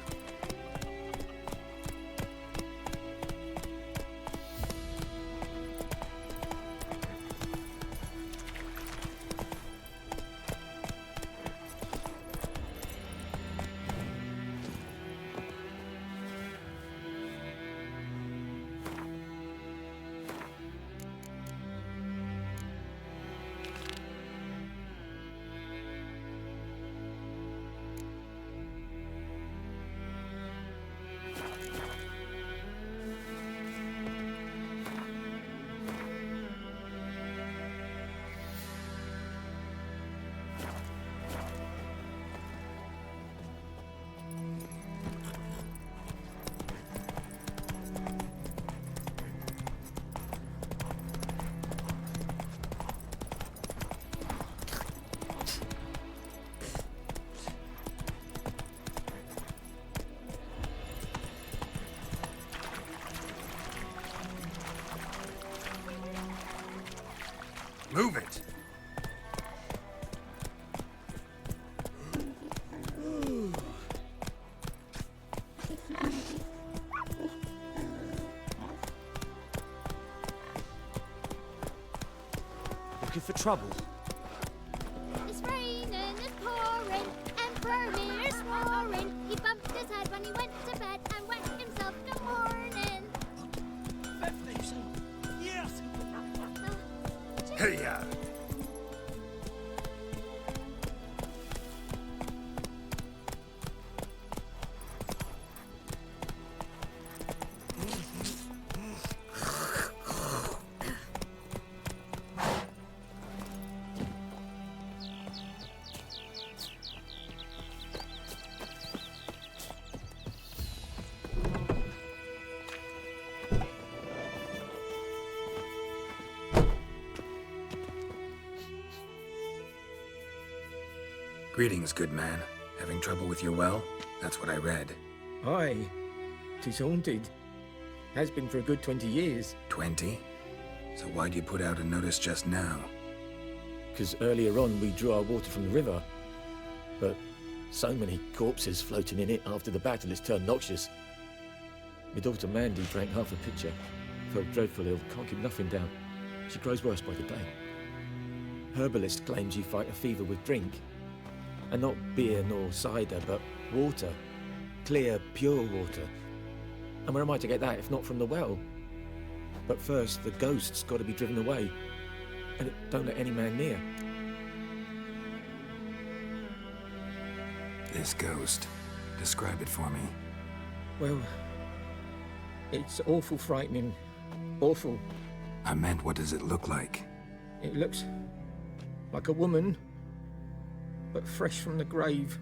Move it. Looking for trouble? It's raining, it's pouring, Emperor Mir's roaring. He bumped his head when he went to bed and wet himself in the morning. Yes! Hey-ya! Greetings, good man. Having trouble with your well? That's what I read. Aye. 'Tis haunted. Has been for a good 20 years. 20? So why'd you put out a notice just now? 'Cause earlier on we drew our water from the river. But so many corpses floating in it after the battle it's turned noxious. My daughter Mandy drank half a pitcher. Felt dreadful ill, can't keep nothing down. She grows worse by the day. Herbalist claims you fight a fever with drink. And not beer nor cider, but water. Clear, pure water. And where am I to get that if not from the well? But first, the ghost's got to be driven away. And it don't let any man near. This ghost. Describe it for me. Well, it's awful frightening. Awful. I meant, what does it look like? It looks like a woman, but fresh from the grave.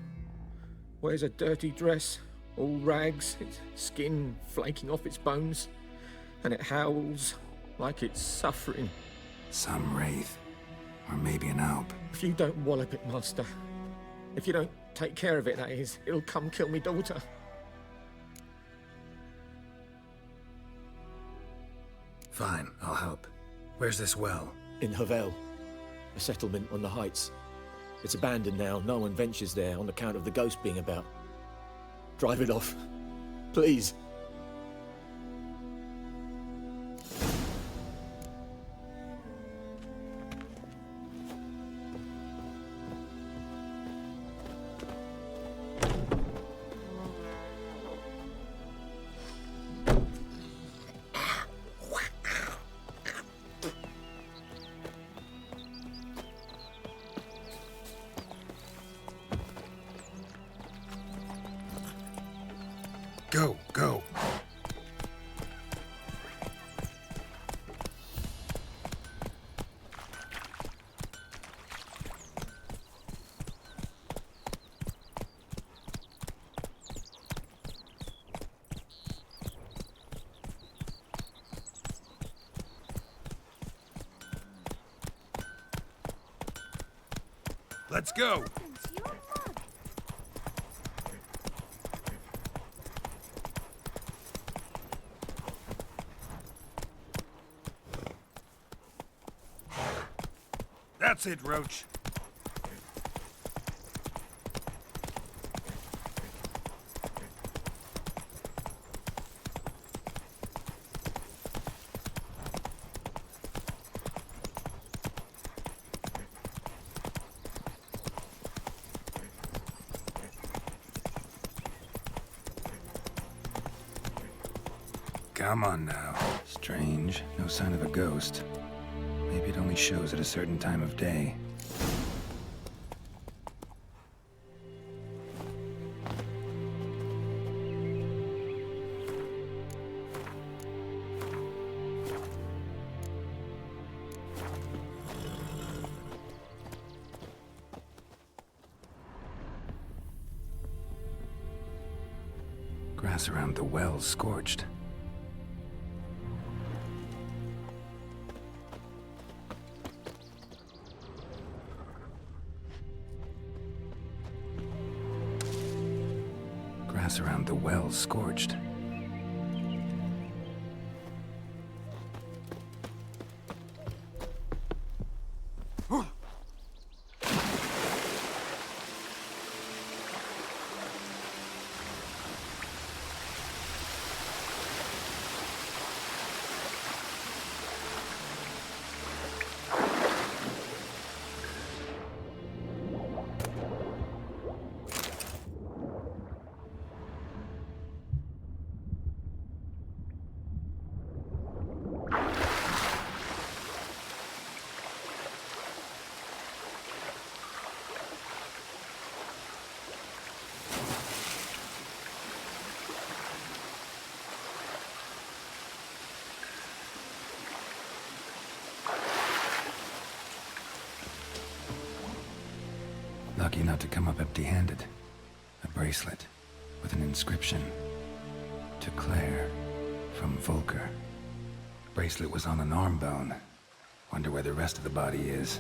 Wears a dirty dress, all rags, its skin flaking off its bones, and it howls like it's suffering. Some wraith. Or maybe an alp. If you don't wallop it, Master, if you don't take care of it, that is, it'll come kill me daughter. Fine, I'll help. Where's this well? In Havel, a settlement on the heights. It's abandoned now. No one ventures there on account of the ghost being about. Drive it off, please. Go, go. Let's go. That's it, Roach. Come on now. Strange. No sign of a ghost. Maybe it only shows at a certain time of day. Grass around the well's scorched. Grass around the well scorched. not to come up empty-handed. A bracelet with an inscription. To Claire, from Volker. Bracelet was on an arm bone. Wonder where the rest of the body is.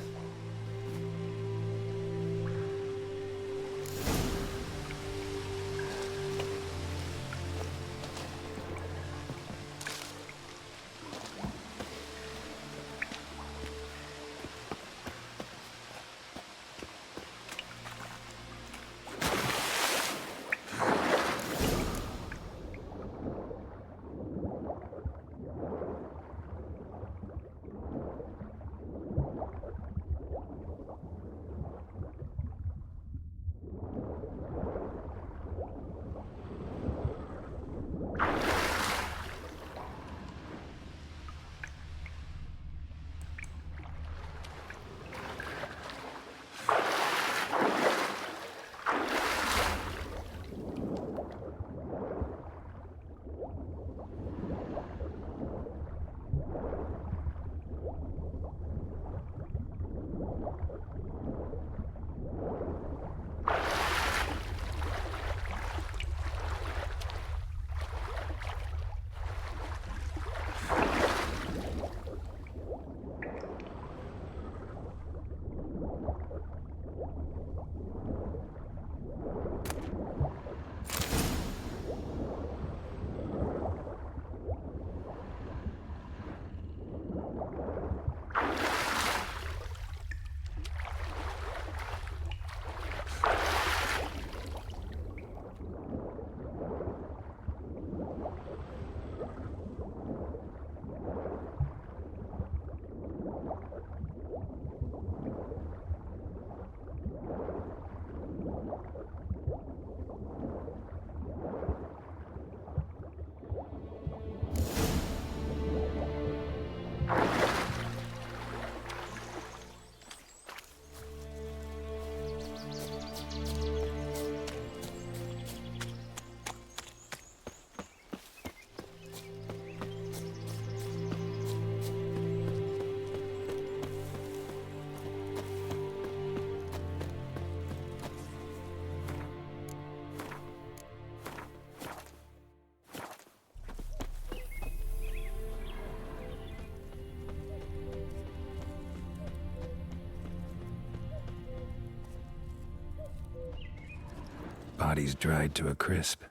Body's dried to a crisp.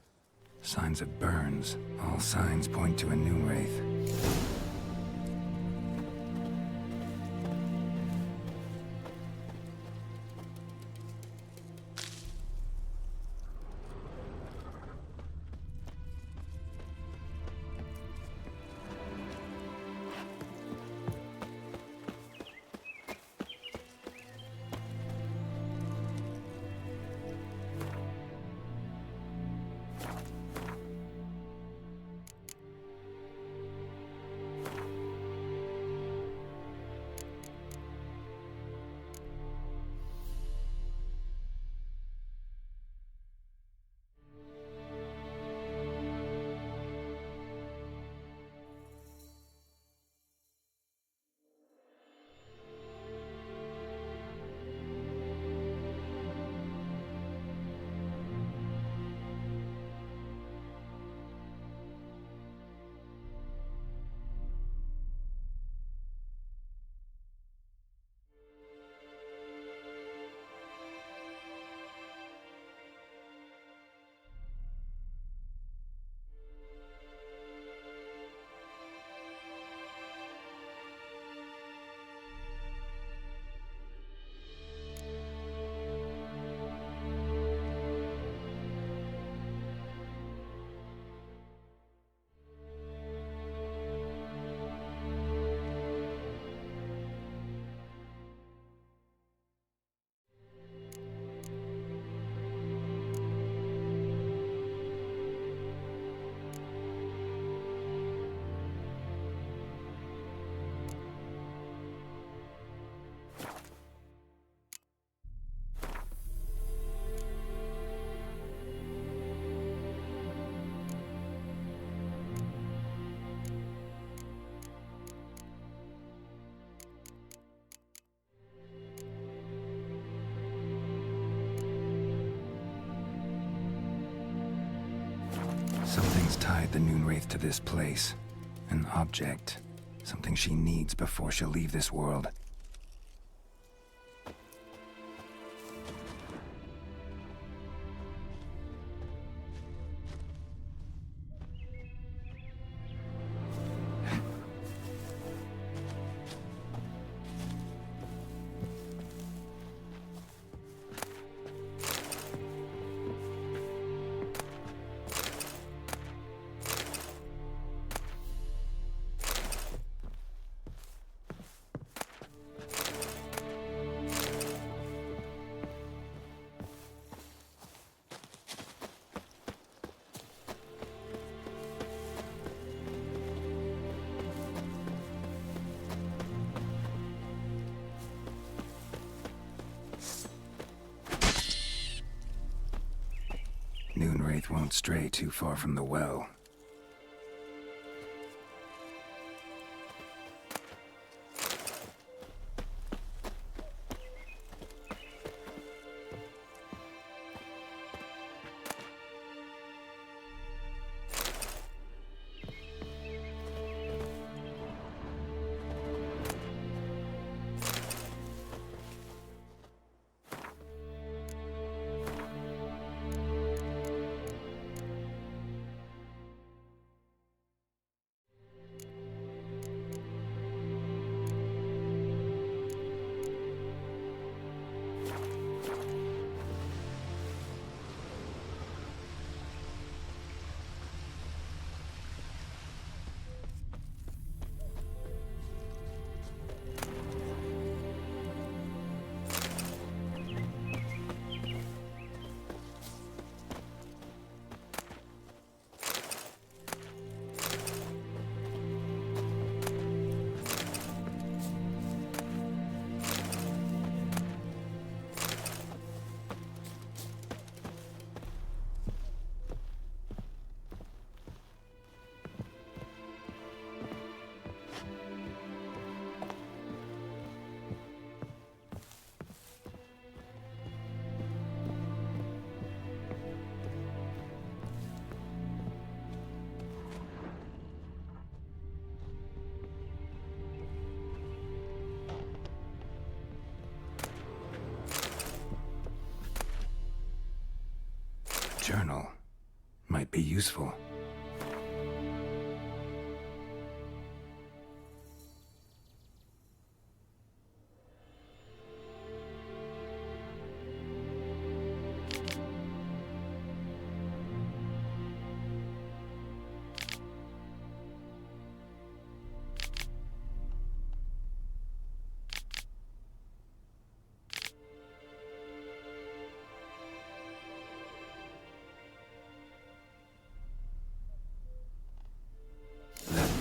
Signs of burns. All signs point to a new wraith. Someone's tied the Noonwraith to this place. An object. Something she needs before she'll leave this world. Noonwraith won't stray too far from the well. Journal might be useful.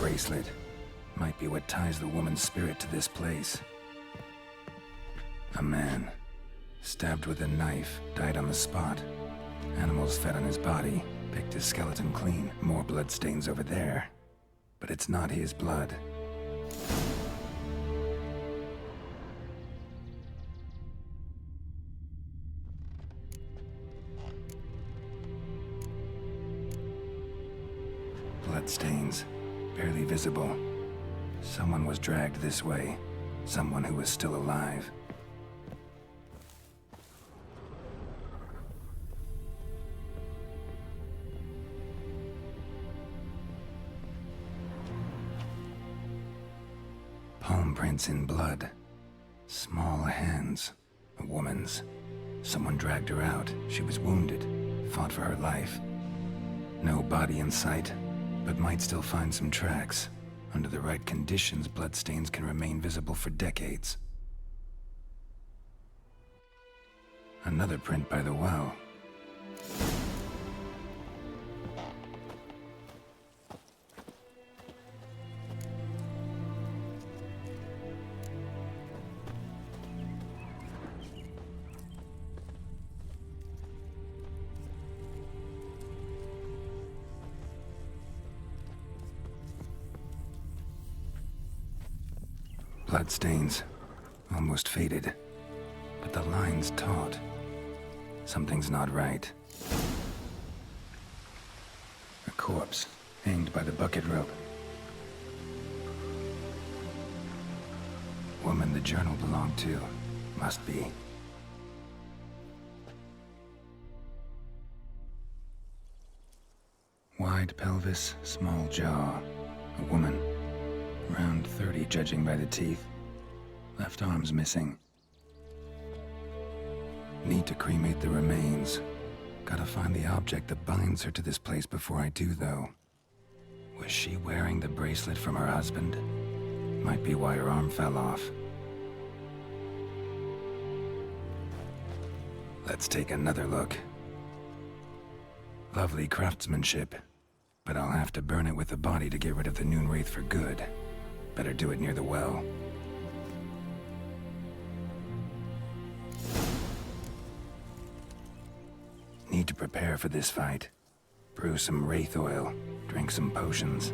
Bracelet might be what ties the woman's spirit to this place. A man, stabbed with a knife, died on the spot. Animals fed on his body, picked his skeleton clean. More bloodstains over there. But it's not his blood. Bloodstains. Barely visible. Someone was dragged this way. Someone who was still alive. Palm prints in blood. Small hands. A woman's. Someone dragged her out. She was wounded. Fought for her life. No body in sight. But might still find some tracks. Under the right conditions, bloodstains can remain visible for decades. Another print by the well. Bloodstains, almost faded, but the line's taut. Something's not right. A corpse, hanged by the bucket rope. Woman the journal belonged to. Must be. Wide pelvis, small jaw. A woman. Around 30, judging by the teeth. Left arm's missing. Need to cremate the remains. Gotta find the object that binds her to this place before I do, though. Was she wearing the bracelet from her husband? Might be why her arm fell off. Let's take another look. Lovely craftsmanship, but I'll have to burn it with the body to get rid of the Noon Wraith for good. Better do it near the well. Need to prepare for this fight. Brew some wraith oil, drink some potions.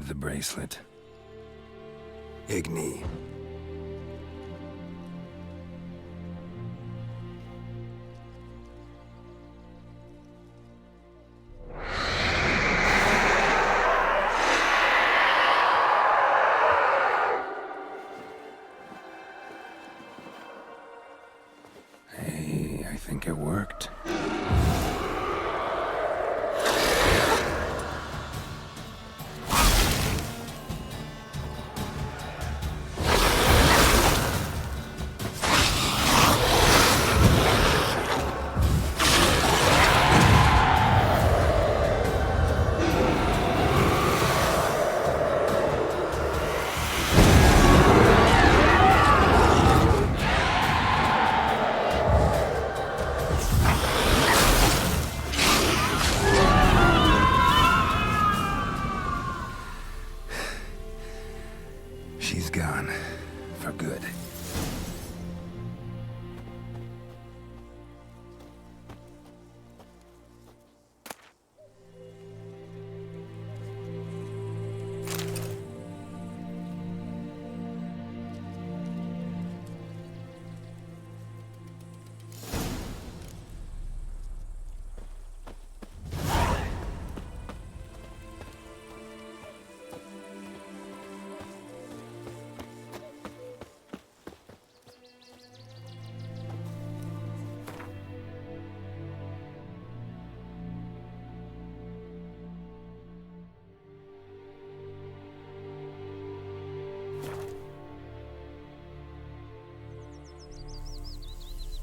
the bracelet. Igni. Hey, I think it worked. She's gone. For good.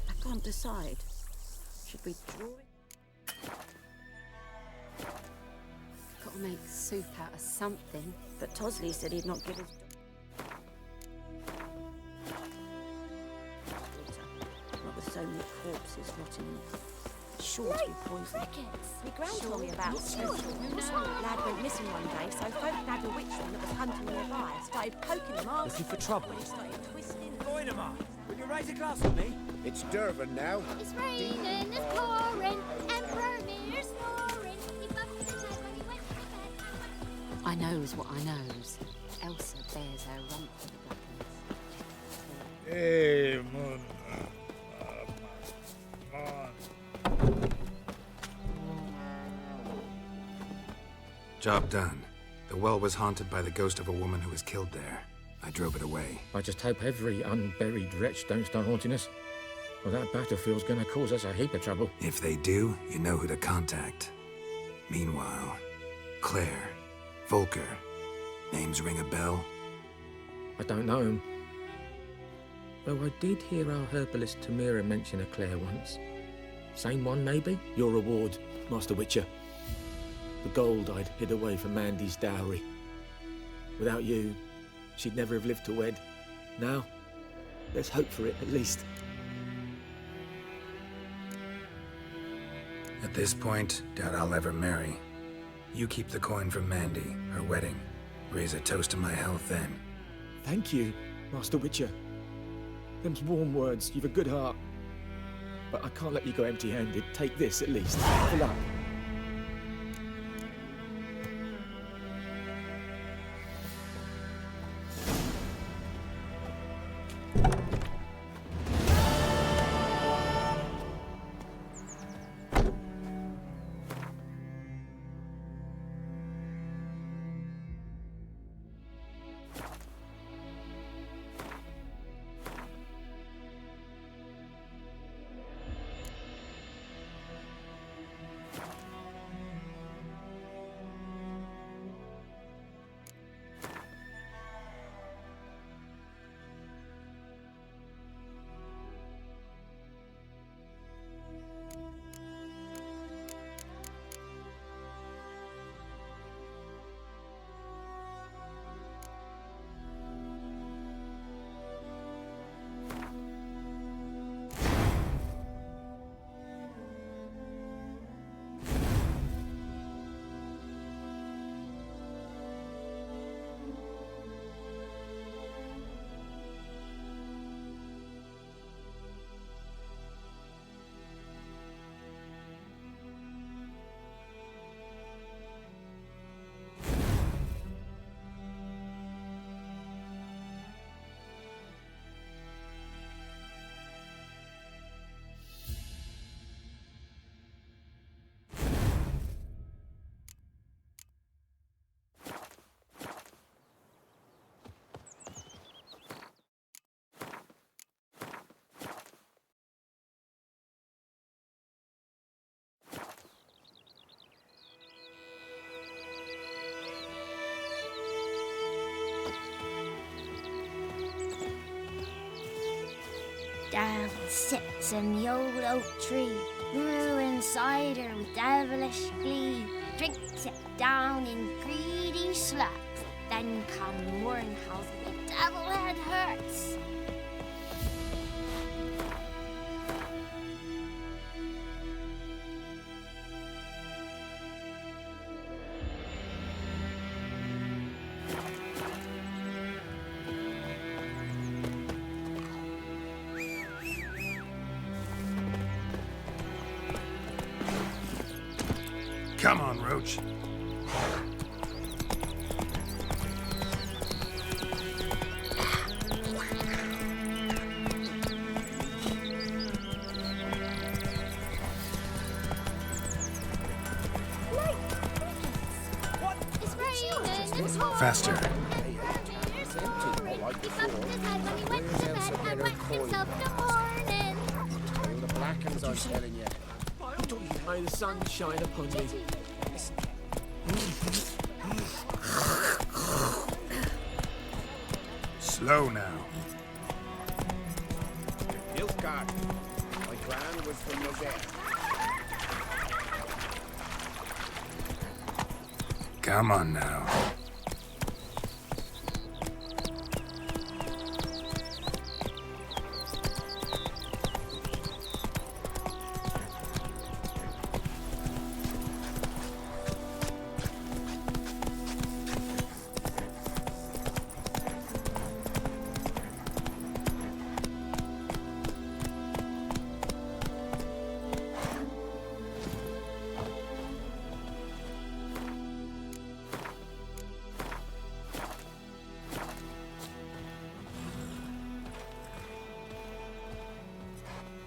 I can't decide. Should we draw it? Gotta make soup out of something. But Tosley said he'd not give his water. Not with so many corpses rotting in it. Sure to be poison. My gran told me about a lad went missing one day, so folk nabbed a witch one that was hunting nearby. Started poking him off. Looking for trouble? Started twisting. Voidemar, will you raise a glass with me? It's Durban now. It's raining, it's pouring, Emperor Mirror snoring. He bumped his head when he went to bed. I knows what I knows. Elsa bears her rump for the blackens. Hey, Moon. Job done. The well was haunted by the ghost of a woman who was killed there. I drove it away. I just hope every unburied wretch don't start haunting us. Well, that battlefield's gonna cause us a heap of trouble. If they do, you know who to contact. Meanwhile, Claire, Volker, names ring a bell? I don't know him. Though I did hear our herbalist Tamira mention a Claire once. Same one, maybe? Your reward, Master Witcher. The gold I'd hid away for Mandy's dowry. Without you, she'd never have lived to wed. Now, there's hope for it, at least. At this point, doubt I'll ever marry. You keep the coin from Mandy, her wedding. Raise a toast to my health then. Thank you, Master Witcher. Them's warm words, you've a good heart. But I can't let you go empty-handed. Take this, at least. For luck. sits in the old oak tree, brewing cider with devilish glee. Drinks it down in greedy slugs. Then come morn how the devil head hurts. Come on, Roach. It's raining. Faster. The blackens, I'm telling you. May the sun shine upon you. Slow now. Nilfgaard. My gran was from Nazar. Come on now.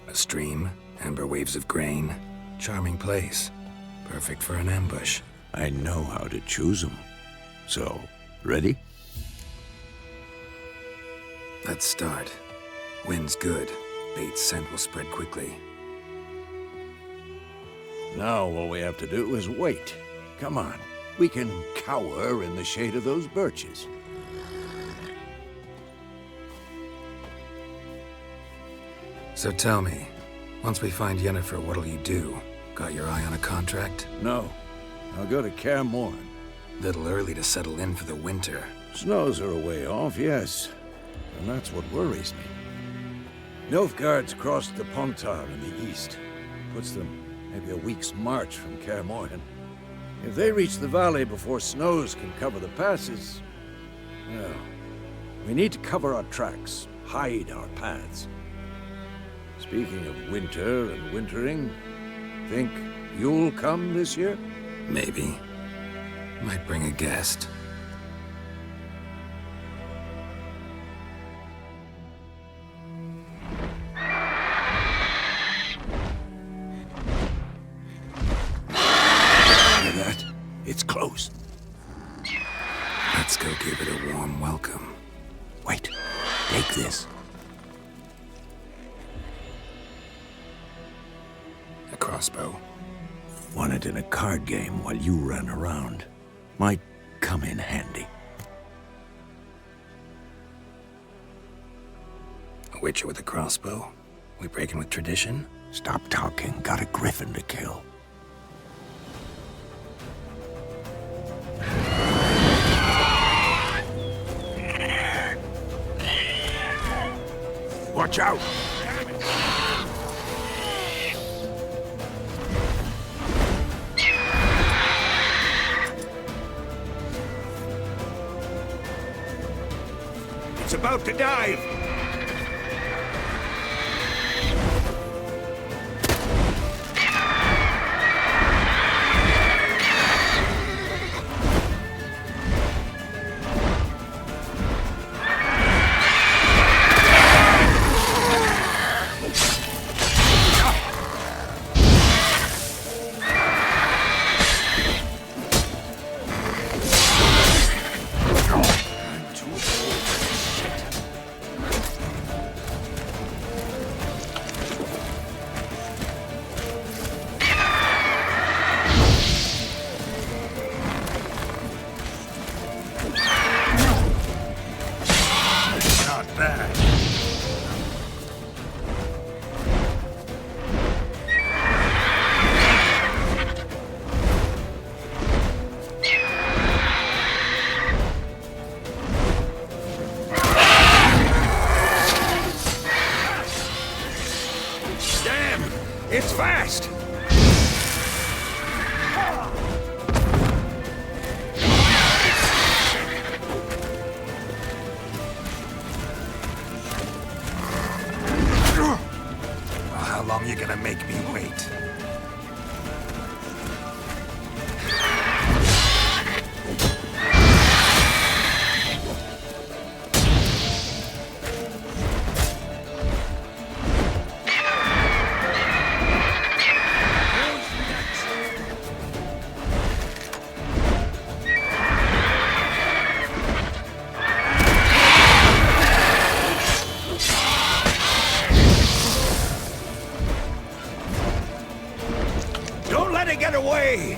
A stream, amber waves of grain. Charming place. Perfect for an ambush. I know how to choose them. So, ready? Let's start. Wind's good. Bait's scent will spread quickly. Now all we have to do is wait. Come on. We can cower in the shade of those birches. So tell me, once we find Yennefer, what'll you do? Got your eye on a contract? No. I'll go to Kaer Morhen. Little early to settle in for the winter. Snows are a way off, yes. And that's what worries me. Nilfgaard's crossed the Pontar in the east. Puts them maybe a week's march from Kaer Morhen. If they reach the valley before snows can cover the passes, well, we need to cover our tracks, hide our paths. Speaking of winter and wintering, think you'll come this year? Maybe. Might bring a guest. Hear that? It's close. Let's go give it a warm welcome. Wait. Take this. A crossbow. Won it in a card game while you ran around. Might come in handy. A witcher with a crossbow? We breaking with tradition? Stop talking. Got a griffin to kill. Watch out! It's about to dive! Damn! It's fast! How long you gonna make me wait? Don't let it get away!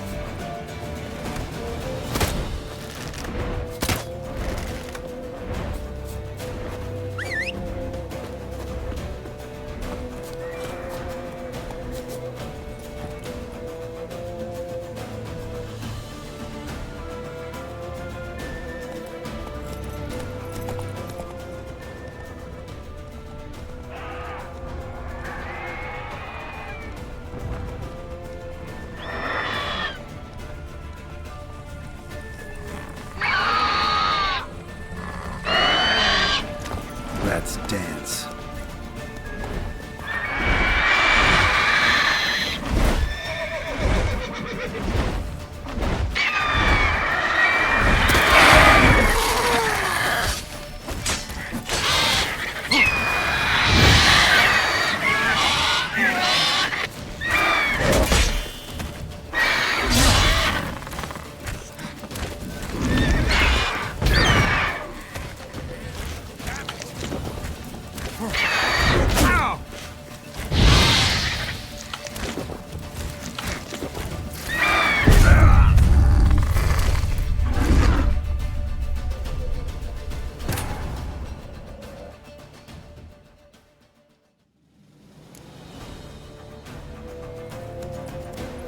Let's dance.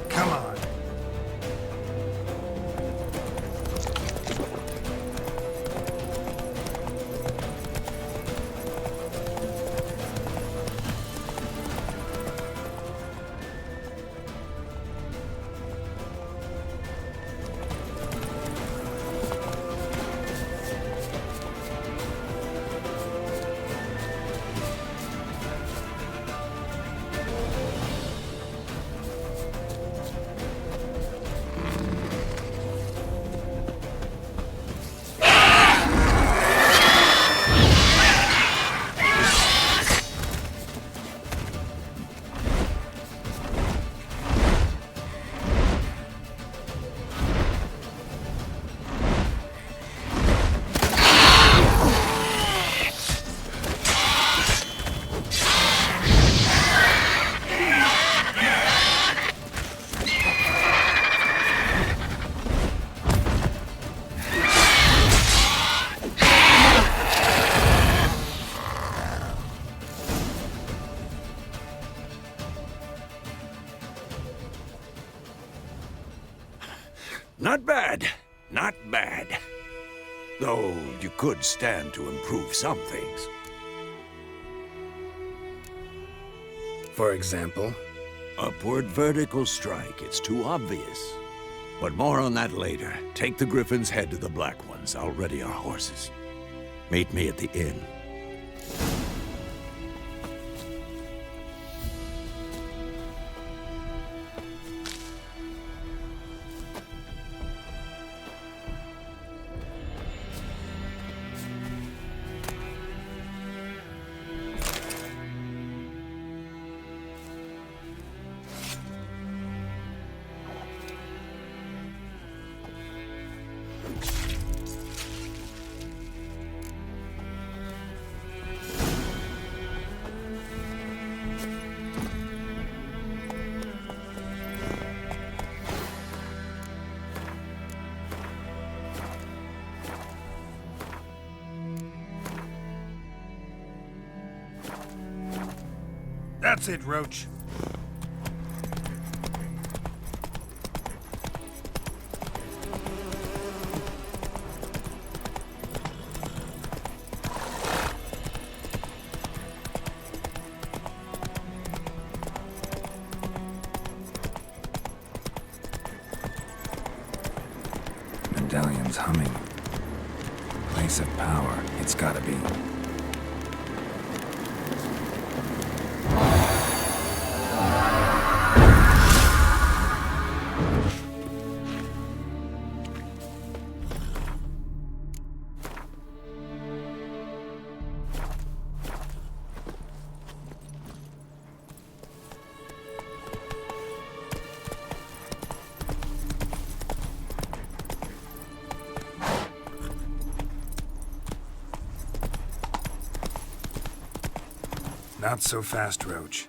Come on. Not bad. Not bad. Though you could stand to improve some things. For example? Upward vertical strike. It's too obvious. But more on that later. Take the Griffin's head to the Black Ones. I'll ready our horses. Meet me at the inn. That's it, Roach. Medallion's humming. Place of power, it's gotta be. Not so fast, Roach.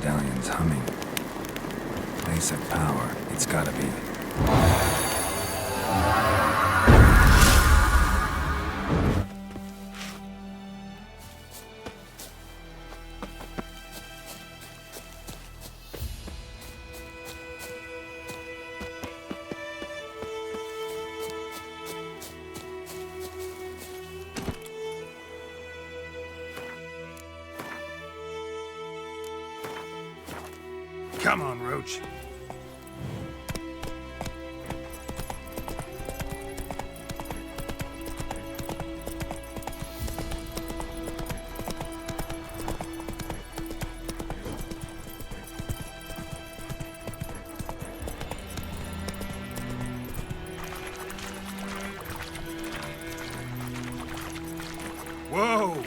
Medallion's humming. Place of power, it's gotta be. Come on, Roach. Whoa!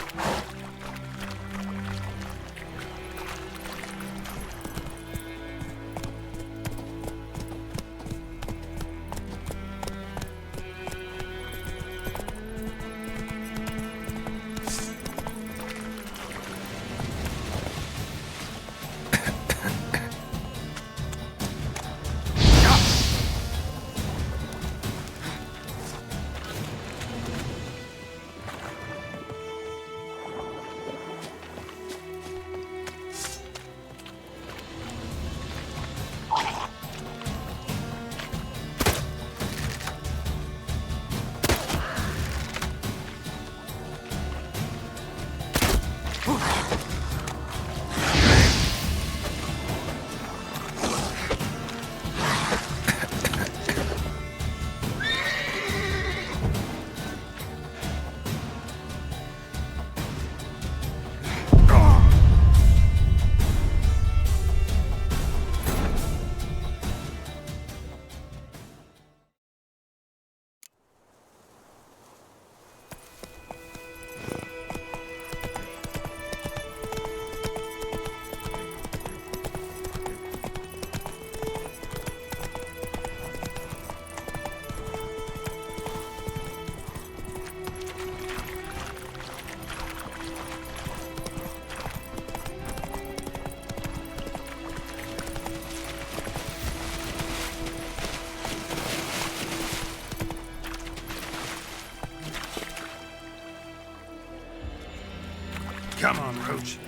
Come on, Roach.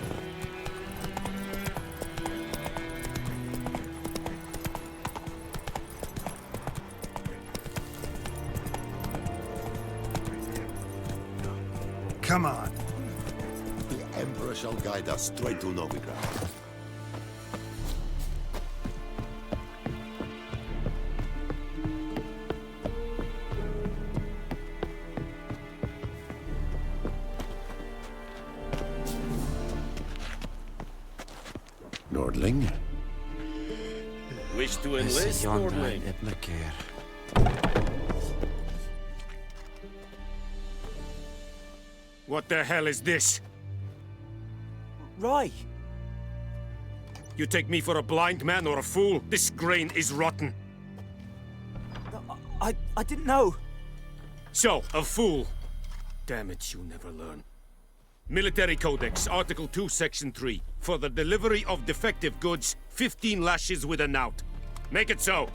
Come on. The Emperor shall guide us straight to Novigrad. Lordling? Wish to enlist, Lordling? What the hell is this? Rye! You take me for a blind man or a fool? This grain is rotten. I didn't know. So, a fool. Damn it, you never learn. Military Codex, Article 2, Section 3. For the delivery of defective goods, 15 lashes with a knout. Make it so.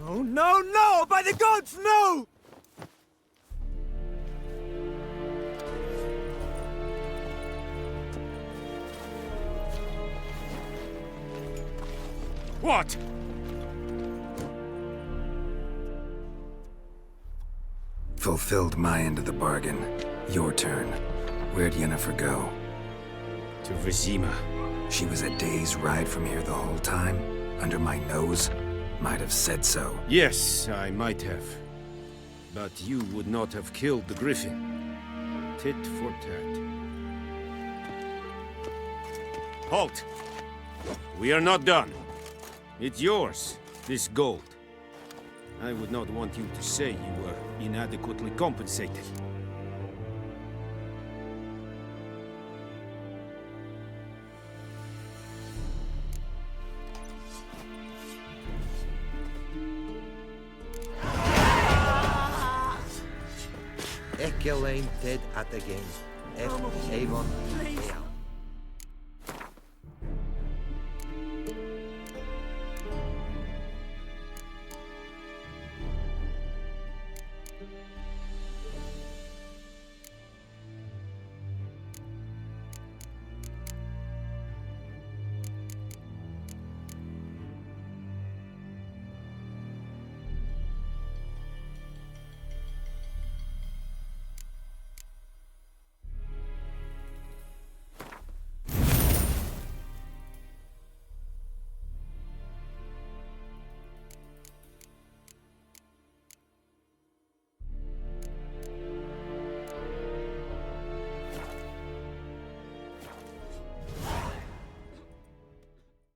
No, no, no! By the gods, no! What? Fulfilled my end of the bargain. Your turn. Where'd Yennefer go? To Vizima. She was a day's ride from here the whole time? Under my nose? Might have said so. Yes, I might have. But you would not have killed the griffin. Tit for tat. Halt! We are not done. It's yours, this gold. I would not want you to say you were inadequately compensated. Ekelain dead at again. Avon.